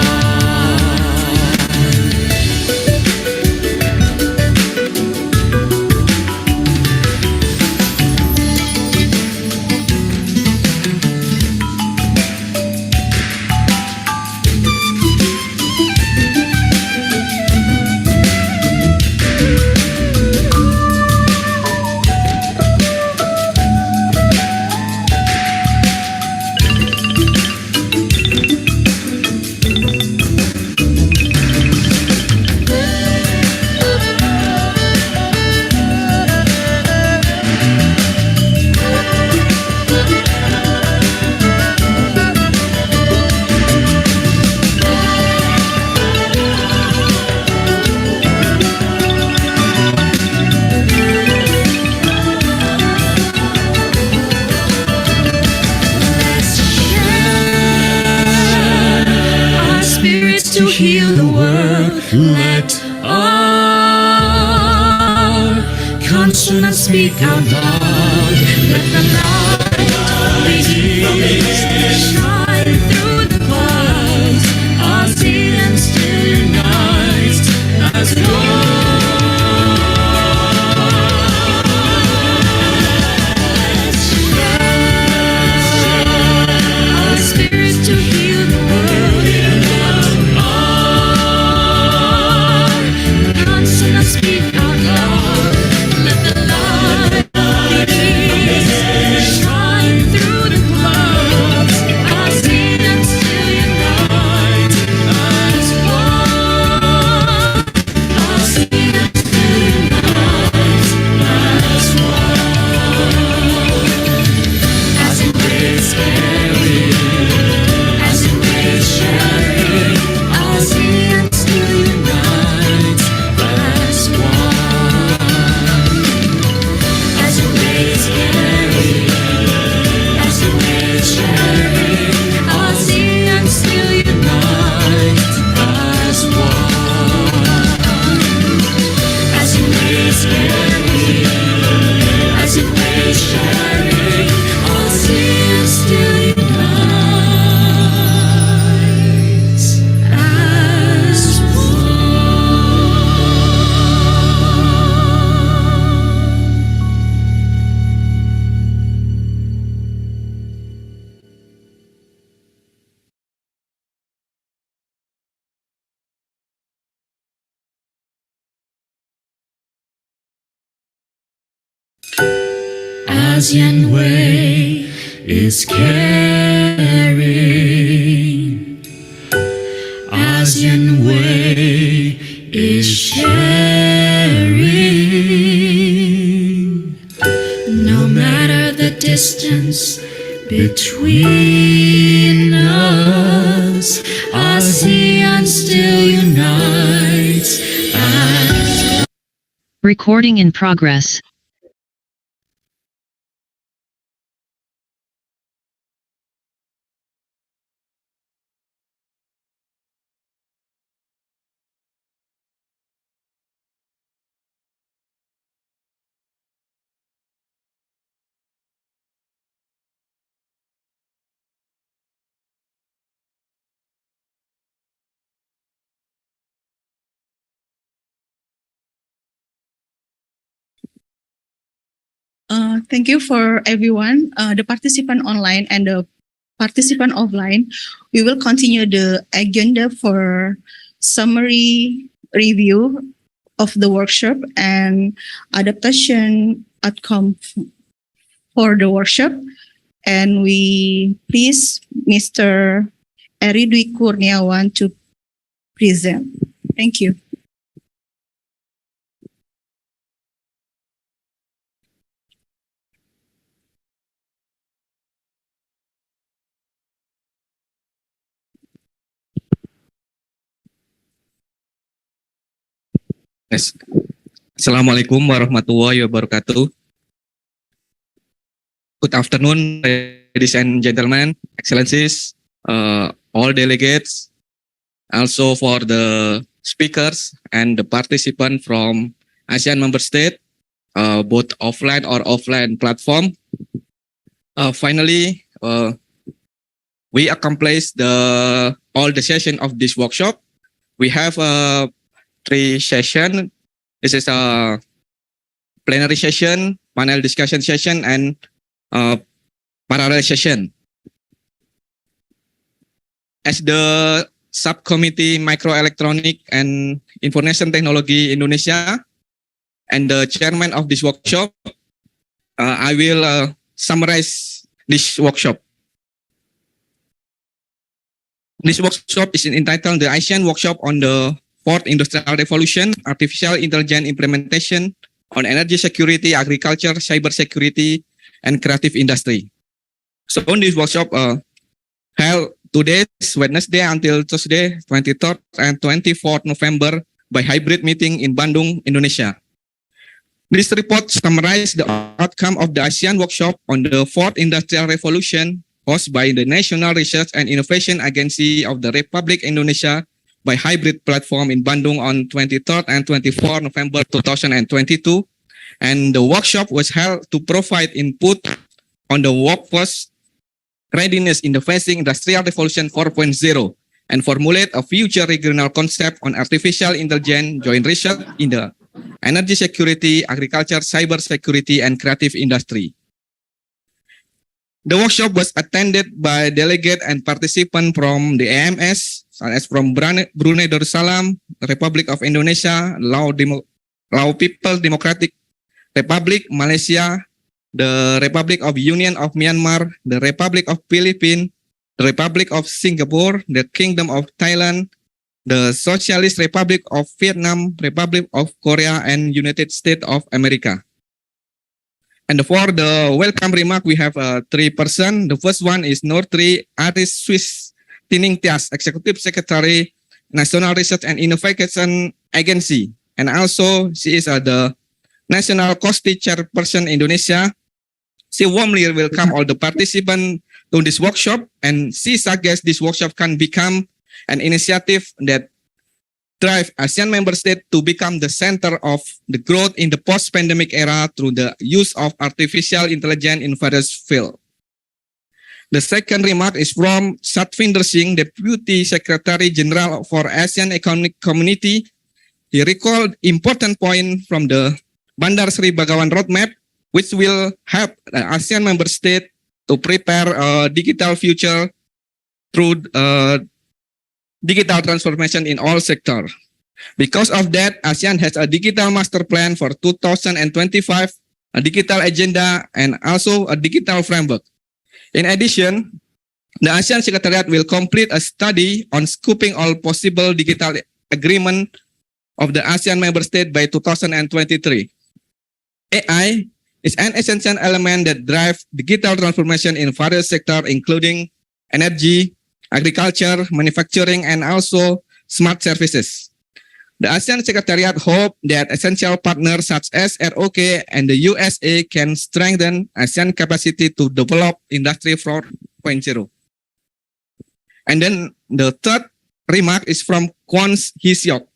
our spirits to heal the world. Let our consonants speak out loud. Let the light from the east Shine through the clouds. ASEAN still unite as Our spirits to heal the world. one. Consonants speak out loud. Let the light of the east shine through the clouds. ASEAN still unite as one. ASEAN still unite as one. As it is caring, as it is sharing, ASEAN still unite as one. As it is caring, as it is sharing, ASEAN still unite as one. As it is caring, as it is sharing, ASEAN still unites as ASEAN way is caring. ASEAN way is sharing. No matter the distance between us, ASEAN still unites as Recording in progress. Thank you for everyone, the participant online and the participant offline. We will continue the agenda for summary review of the workshop and adaptation outcome for the workshop. And we please Mr. Eri Dwi Kurniawan to present. Thank you. Yes. Assalamualaikum warahmatullahi wabarakatuh. Good afternoon, ladies and gentlemen, excellencies, all delegates, also for the speakers and the participant from ASEAN member state, both offline or offline platform. Finally, we accomplished all the session of this workshop. We have 3 sessions. This is a plenary session, panel discussion session, and parallel session. As the subcommittee Microelectronic and Information Technology Indonesia and the chairman of this workshop, I will summarize this workshop. This workshop is entitled the ASEAN Workshop on the Fourth Industrial Revolution, Artificial Intelligence Implementation on Energy Security, Agriculture, Cyber Security, and Creative Industry. So on this workshop held today, Wednesday until Thursday, 23rd and 24th November by hybrid meeting in Bandung, Indonesia. This report summarizes the outcome of the ASEAN Workshop on the Fourth Industrial Revolution hosted by the National Research and Innovation Agency of the Republic Indonesia by hybrid platform in Bandung on 23rd and 24th November 2022. And the workshop was held to provide input on the workforce readiness in the facing Industrial Revolution 4.0 and formulate a future regional concept on artificial intelligence joint research in the energy security, agriculture, cyber security, and creative industry. The workshop was attended by delegate and participant from the AMS, such as from Brunei Darussalam, Republic of Indonesia, Lao People's Democratic Republic, Malaysia, the Republic of Union of Myanmar, the Republic of Philippines, the Republic of Singapore, the Kingdom of Thailand, the Socialist Republic of Vietnam, Republic of Korea, and United States of America. And for the welcome remark, we have 3 persons. The first one is Nortri Aris Swiss Tining Tias, Executive Secretary, National Research and Innovation Agency. And also, she is the National Costi Chairperson Indonesia. She warmly welcome all the participants to this workshop, and she suggests this workshop can become an initiative that drive ASEAN member states to become the center of the growth in the post-pandemic era through the use of artificial intelligence in various fields. The second remark is from Satvinder Singh, Deputy Secretary General for ASEAN Economic Community. He recalled important point from the Bandar Sri Begawan Roadmap, which will help the ASEAN member state to prepare a digital future through digital transformation in all sectors. Because of that, ASEAN has a digital master plan for 2025, a digital agenda, and also a digital framework. In addition, the ASEAN Secretariat will complete a study on scoping all possible digital agreement of the ASEAN member state by 2023. AI is an essential element that drives digital transformation in various sectors, including energy, agriculture, manufacturing, and also smart services. The ASEAN Secretariat hopes that essential partners such as ROK and the USA can strengthen ASEAN capacity to develop Industry 4.0. And then the third remark is from Kwon Hee-seok,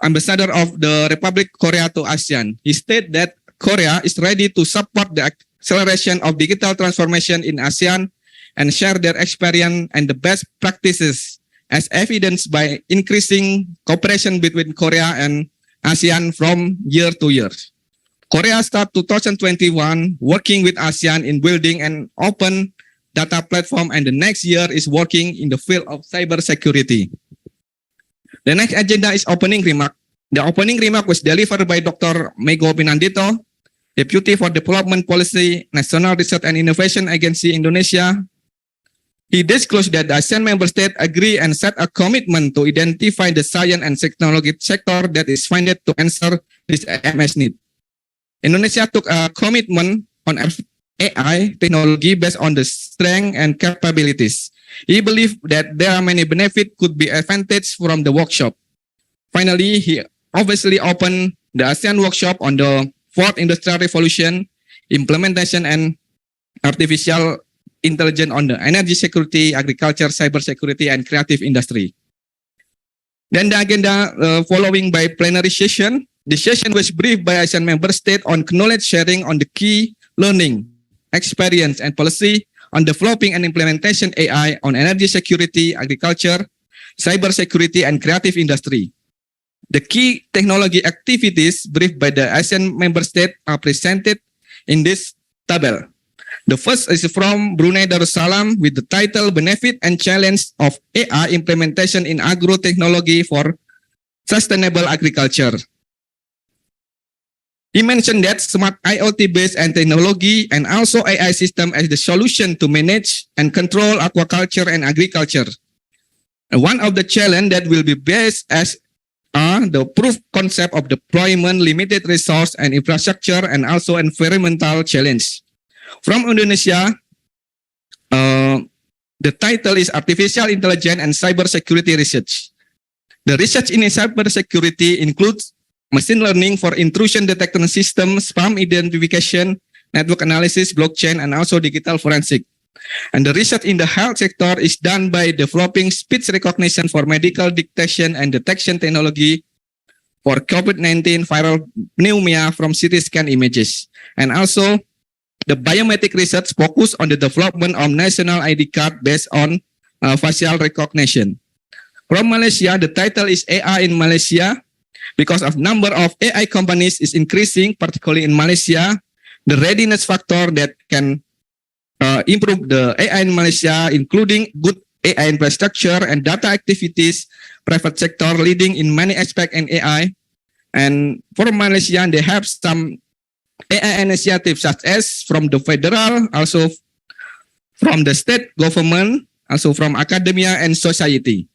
Ambassador of the Republic Korea to ASEAN. He stated that Korea is ready to support the acceleration of digital transformation in ASEAN and share their experience and the best practices as evidenced by increasing cooperation between Korea and ASEAN from year to year. Korea start 2021 working with ASEAN in building an open data platform, and the next year is working in the field of cybersecurity. The next agenda is opening remark. The opening remark was delivered by Dr. Mego Pinandito, Deputy for Development Policy, National Research and Innovation Agency Indonesia. He disclosed that the ASEAN member states agree and set a commitment to identify the science and technology sector that is funded to answer this MS need. Indonesia took a commitment on AI technology based on the strength and capabilities. He believed that there are many benefits could be advantage from the workshop. Finally, he obviously opened the ASEAN workshop on the Fourth Industrial Revolution, implementation and artificial intelligence on the energy security, agriculture, cybersecurity, and creative industry. Then the agenda following by plenary session. The session was briefed by ASEAN member state on knowledge sharing on the key learning, experience, and policy on developing and implementation AI on energy security, agriculture, cybersecurity, and creative industry. The key technology activities briefed by the ASEAN member state are presented in this table. The first is from Brunei Darussalam with the title Benefit and Challenge of AI Implementation in Agro-Technology for Sustainable Agriculture. He mentioned that smart IoT-based and technology and also AI system as the solution to manage and control aquaculture and agriculture. And one of the challenges that will be based as the proof concept of deployment, limited resource and infrastructure, and also environmental challenge. From Indonesia, the title is Artificial Intelligence and Cybersecurity Research. The research in cybersecurity includes machine learning for intrusion detection system, spam identification, network analysis, blockchain, and also digital forensic. And the research in the health sector is done by developing speech recognition for medical dictation and detection technology for COVID-19 viral pneumonia from CT scan images. And also, the biometric research focus on the development of national ID card based on facial recognition. From Malaysia, the title is AI in Malaysia. Because of number of AI companies is increasing, particularly in Malaysia, the readiness factor that can improve the AI in Malaysia, including good AI infrastructure and data activities, private sector leading in many aspects in AI. And for Malaysia, they have some AI initiatives such as from the federal, also from the state government, also from academia and society.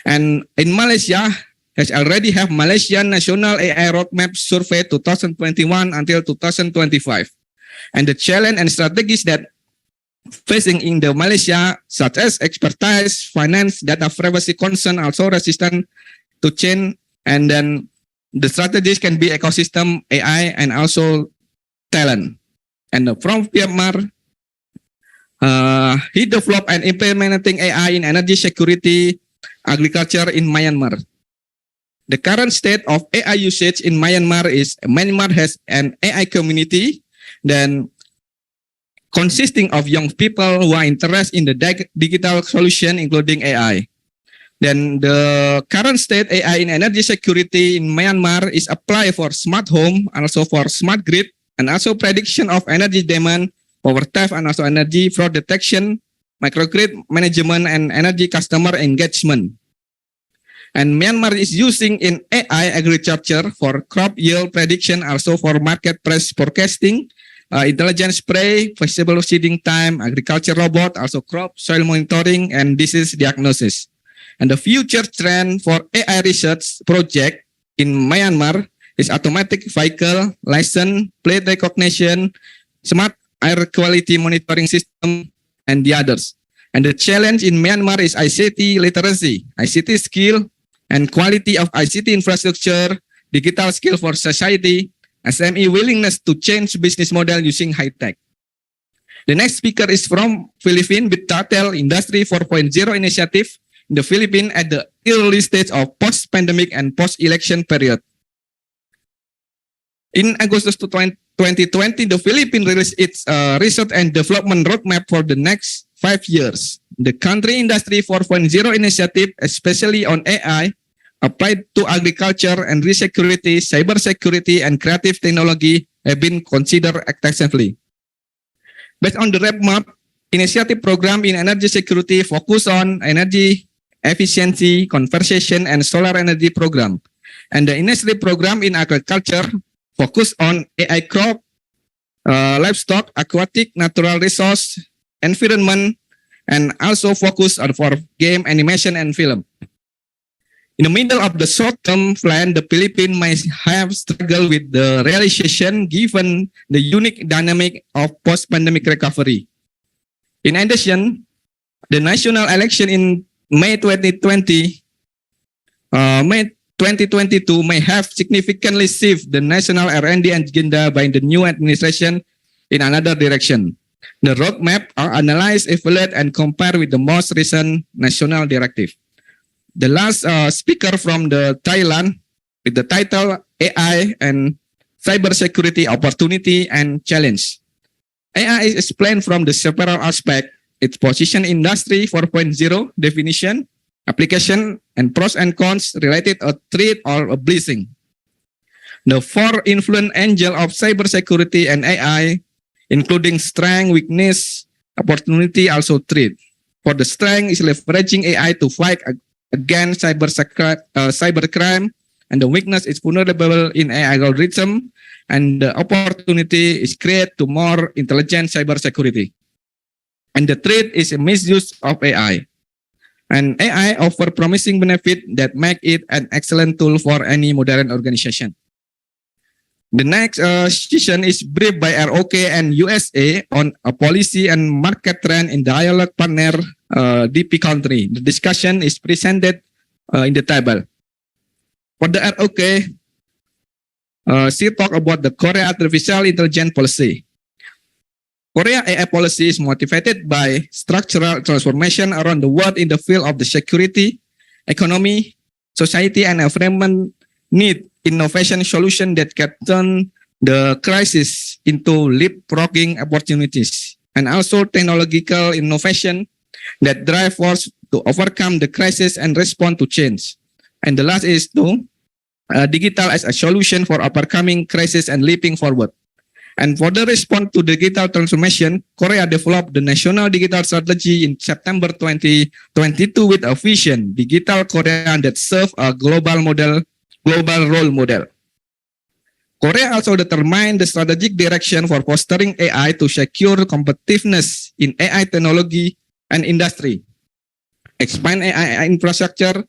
And in Malaysia, has already have Malaysian National AI Roadmap Survey 2021 until 2025. And the challenge and strategies that facing in the Malaysia, such as expertise, finance, data privacy concern, also resistant to change, and then the strategies can be ecosystem, AI, and also talent. And from Myanmar, he developed and implementing AI in energy security, agriculture in Myanmar. The current state of AI usage in Myanmar is Myanmar has an AI community then consisting of young people who are interested in the digital solution including AI. Then the current state AI in energy security in Myanmar is applied for smart home and also for smart grid and also prediction of energy demand, power theft and also energy fraud detection, microgrid management and energy customer engagement. And Myanmar is using in AI agriculture for crop yield prediction, also for market price forecasting, intelligent spray, vegetable seeding time, agriculture robot, also crop soil monitoring, and disease diagnosis. And the future trend for AI research project in Myanmar is automatic vehicle, license, plate recognition, smart air quality monitoring system, and the others. And the challenge in Myanmar is ICT literacy, ICT skill, and quality of ICT infrastructure, digital skill for society, SME willingness to change business model using high tech. The next speaker is from Philippines with title Industry 4.0 Initiative in the Philippines at the early stage of post-pandemic and post-election period. In August 2020, the Philippines released its research and development roadmap for the next 5 years. The country Industry 4.0 initiative, especially on AI, applied to agriculture and security, cybersecurity, and creative technology, have been considered extensively. Based on the roadmap, initiative program in energy security focus on energy efficiency, conservation, and solar energy program. And the initiative program in agriculture focus on AI crop, livestock, aquatic, natural resource, environment, and also focus on for game, animation, and film. In the middle of the short-term plan, the Philippines might have struggled with the realization given the unique dynamic of post-pandemic recovery. In addition, the national election in May 2022 may have significantly shifted the national R&D agenda by the new administration in another direction. The roadmap are analyzed, evaluated, and compared with the most recent national directive. The last speaker from the Thailand with the title AI and Cybersecurity Opportunity and Challenge. AI is explained from the several aspects: its position in Industry 4.0 definition, application, and pros and cons related a threat or a blessing. The four influence angel of cybersecurity and AI, including strength, weakness, opportunity, also threat. For the strength is leveraging AI to fight against cybercrime, and the weakness is vulnerable in AI algorithm, and the opportunity is create to more intelligent cybersecurity. And the threat is a misuse of AI. And AI offer promising benefit that make it an excellent tool for any modern organization. The next session is briefed by ROK and USA on a policy and market trend in dialog partner DP country. The discussion is presented in the table. For the ROK, she talk about the Korea artificial intelligence policy. Korea AI policy is motivated by structural transformation around the world in the field of the security, economy, society, and environment need innovation solution that can turn the crisis into leapfrogging opportunities, and also technological innovation that drive force to overcome the crisis and respond to change. And the last is to digital as a solution for overcoming crisis and leaping forward. And for the response to digital transformation, Korea developed the National Digital Strategy in September 2022 with a vision, Digital Korea, that serve a global role model. Korea also determined the strategic direction for fostering AI to secure competitiveness in AI technology and industry, expand AI infrastructure,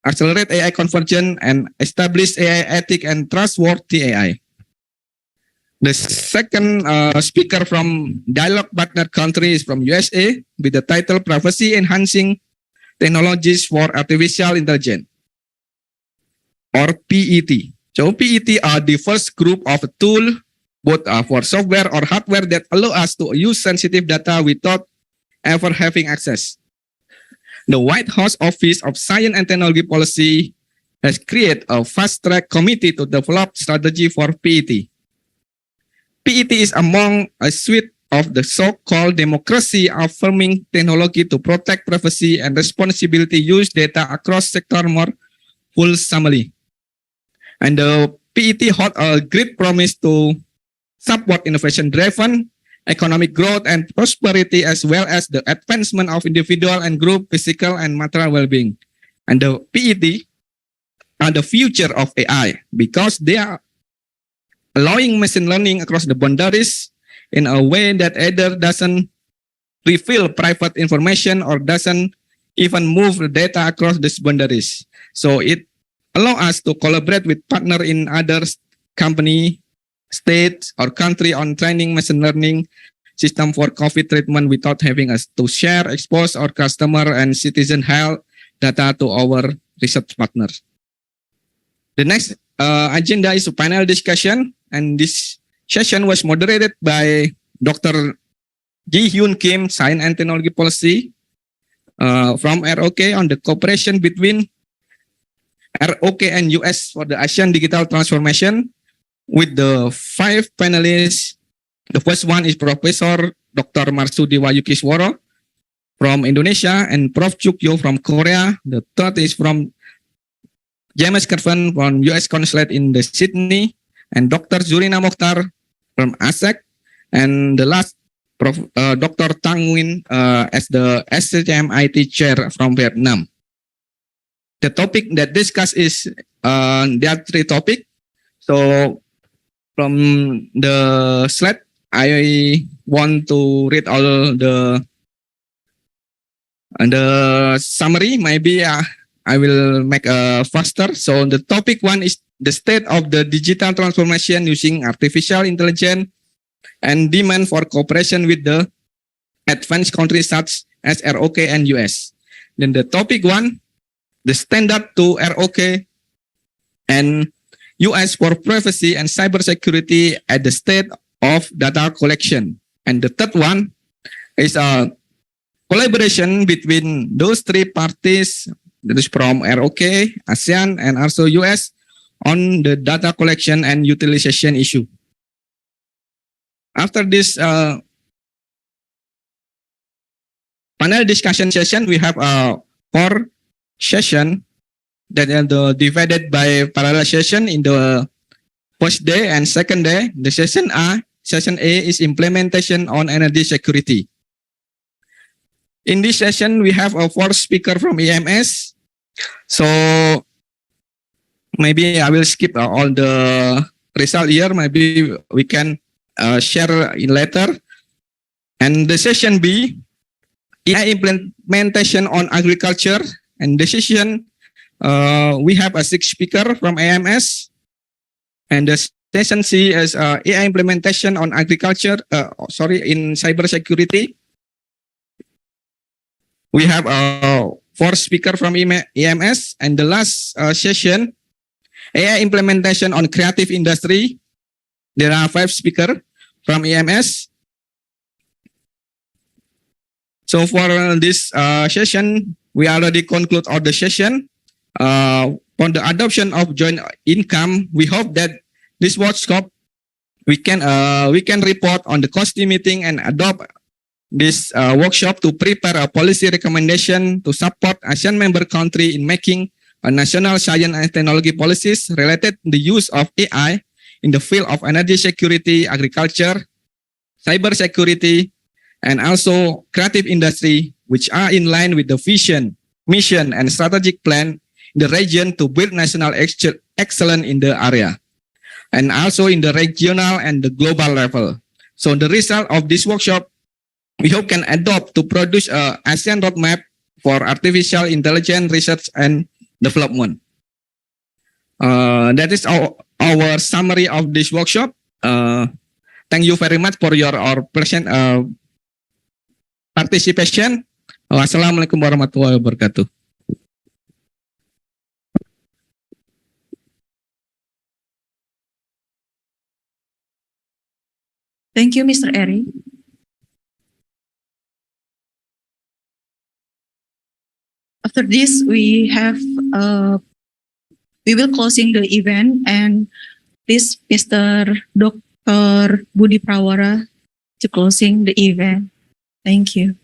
accelerate AI convergence, and establish AI ethic and trustworthy AI. The second speaker from dialogue partner country is from USA with the title Privacy Enhancing Technologies for Artificial Intelligence, or PET. So PET are the first group of tool both for software or hardware that allow us to use sensitive data without ever having access. The White House Office of Science and Technology Policy has created a fast-track committee to develop strategy for PET. PET is among a suite of the so-called democracy-affirming technology to protect privacy and responsibility use data across sector more fulsomely. And the PET hold a great promise to support innovation-driven economic growth and prosperity, as well as the advancement of individual and group physical and material well-being. And the PET are the future of AI because they are allowing machine learning across the boundaries in a way that either doesn't reveal private information or doesn't even move the data across these boundaries. So it allows us to collaborate with partners in other company, state, or country on training machine learning system for COVID treatment without having us to share, expose our customer and citizen health data to our research partners. The next agenda is a panel discussion, and this session was moderated by Dr. Ji Hyun Kim, Science and Technology Policy from ROK on the cooperation between ROK and US for the ASEAN digital transformation with the 5 panelists. The first one is Professor Dr. Marsudi Wayukiswara from Indonesia and Prof. Chukyo from Korea. The third is from James Kervan from US Consulate in the Sydney, and Dr. Zurina Mokhtar from ASEC, and the last Dr. Tang Nguyen as the SCMIT chair from Vietnam. The topic that discussed is there are three topics. So from the slide, I want to read all the summary. Maybe I will make faster. So the topic one is the state of the digital transformation using artificial intelligence and demand for cooperation with the advanced countries such as ROK and US. Then the topic one, the standard to ROK and US for privacy and cybersecurity at the state of data collection. And the third one is a collaboration between those three parties, that is from ROK, ASEAN, and also US on the data collection and utilization issue. After this panel discussion session, we have a 4 session that are divided by parallel session in the first day and second day. The session A is implementation on energy security. In this session, we have a 4 speaker from EMS. So maybe I will skip all the result here. Maybe we can share in later. And the session B, AI implementation on agriculture. And the session, we have a 6 speaker from AMS. And the session C is AI implementation on agriculture, in cybersecurity. We have 4 speaker from EMS. And the last session, AI implementation on creative industry. There are 5 speakers from EMS. So for this session, we already conclude all the session. On the adoption of joint income, we hope that this workshop we can report on the COSTI meeting and adopt this workshop to prepare a policy recommendation to support ASEAN member country in making a national science and technology policies related to the use of AI in the field of energy security, agriculture, cybersecurity, and also creative industry, which are in line with the vision, mission, and strategic plan in the region to build national excellence in the area, and also in the regional and the global level. So the result of this workshop, we hope can adopt to produce a ASEAN roadmap for artificial intelligence research and development. That is our summary of this workshop. Thank you very much for your participation. Wassalamualaikum warahmatullahi wabarakatuh. Thank you, Mr. Eri. After this, we will closing the event, and please, Mr. Dr. Budi Prawara, to closing the event. Thank you.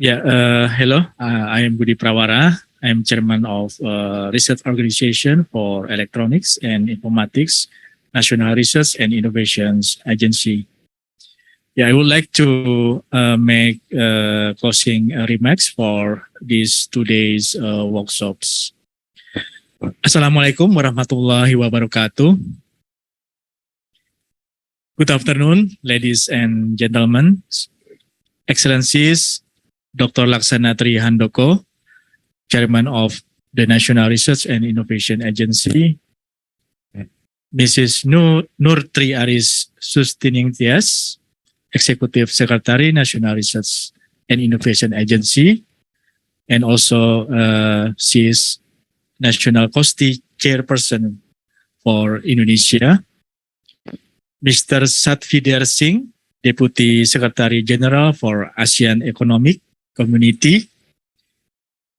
Hello, I am Budi Prawara. I am chairman of Research Organization for Electronics and Informatics, National Research and Innovations Agency. I would like to make closing remarks for these 2 days workshops. Assalamualaikum warahmatullahi wabarakatuh. Good afternoon, ladies and gentlemen, Excellencies, Dr. Laksana Tri Handoko, Chairman of the National Research and Innovation Agency, Mrs. Nur Tri Aris Sustining Tias, Executive Secretary, National Research and Innovation Agency, and also she is National COSTI Chairperson for Indonesia, Mr. Satvinder Singh, Deputy Secretary General for ASEAN Economic Community,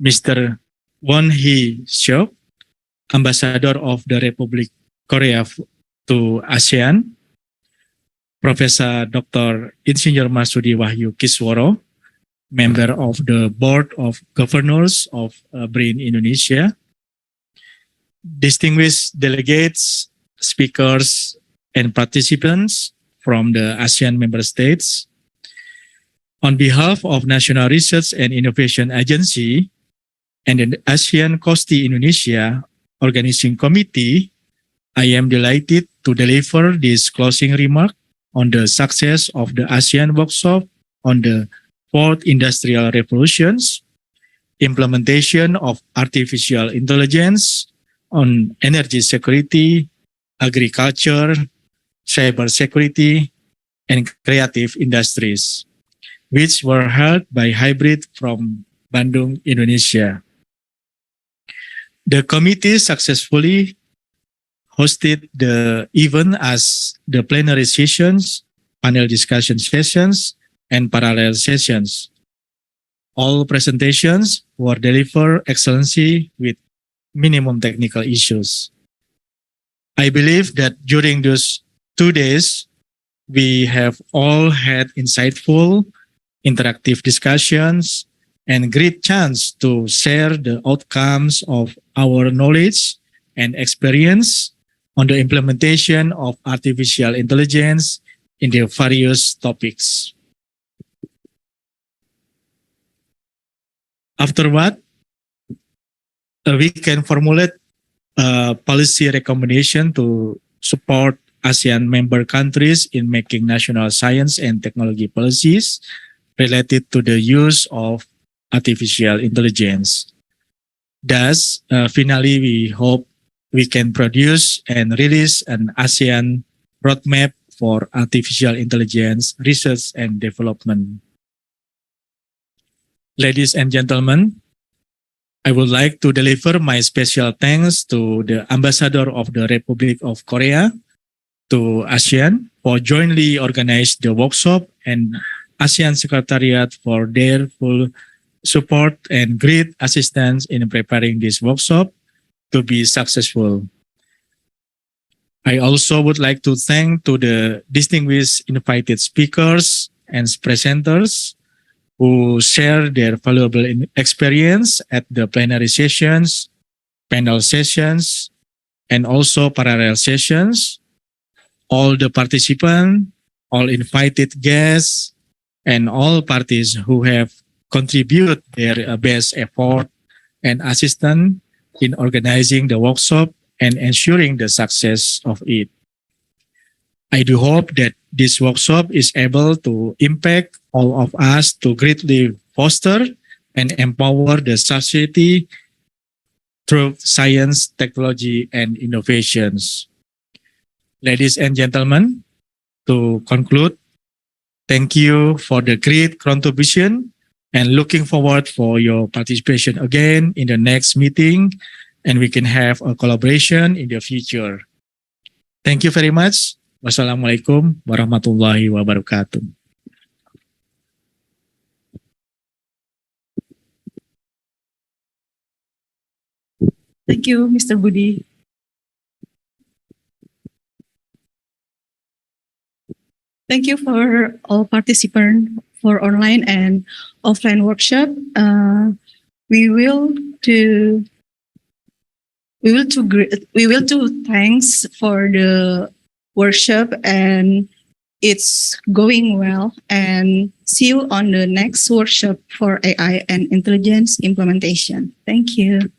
Mr. Won Hee Seok, Ambassador of the Republic Korea to ASEAN, Professor Dr. Insinyur Masudi Wahyu Kisworo, member of the Board of Governors of BRIN Indonesia, distinguished delegates, speakers, and participants from the ASEAN member states. On behalf of National Research and Innovation Agency and the ASEAN COSTI Indonesia Organizing Committee, I am delighted to deliver this closing remark on the success of the ASEAN workshop on the Fourth Industrial Revolutions, implementation of artificial intelligence on energy security, agriculture, cybersecurity, and creative industries, which were held by hybrid from Bandung, Indonesia. The committee successfully hosted the event as the plenary sessions, panel discussion sessions, and parallel sessions. All presentations were delivered excellently with minimum technical issues. I believe that during those 2 days, we have all had insightful, interactive discussions and great chance to share the outcomes of our knowledge and experience on the implementation of artificial intelligence in the various topics. Afterward, we can formulate a policy recommendation to support ASEAN member countries in making national science and technology policies related to the use of artificial intelligence. Thus, finally, we hope we can produce and release an ASEAN roadmap for artificial intelligence research and development. Ladies and gentlemen, I would like to deliver my special thanks to the Ambassador of the Republic of Korea to ASEAN for jointly organizing the workshop and ASEAN Secretariat for their full support and great assistance in preparing this workshop to be successful. I also would like to thank to the distinguished invited speakers and presenters who share their valuable experience at the plenary sessions, panel sessions, and also parallel sessions. All the participants, all invited guests, and all parties who have contributed their best effort and assistance in organizing the workshop and ensuring the success of it. I do hope that this workshop is able to impact all of us to greatly foster and empower the society through science, technology, and innovations. Ladies and gentlemen, to conclude, thank you for the great contribution and looking forward for your participation again in the next meeting, and we can have a collaboration in the future. Thank you very much. Wassalamualaikum warahmatullahi wabarakatuh. Thank you, Mr. Budi. Thank you for all participants for online and offline workshop. We will do thanks for the workshop, and it's going well, and see you on the next workshop for AI and intelligence implementation. Thank you.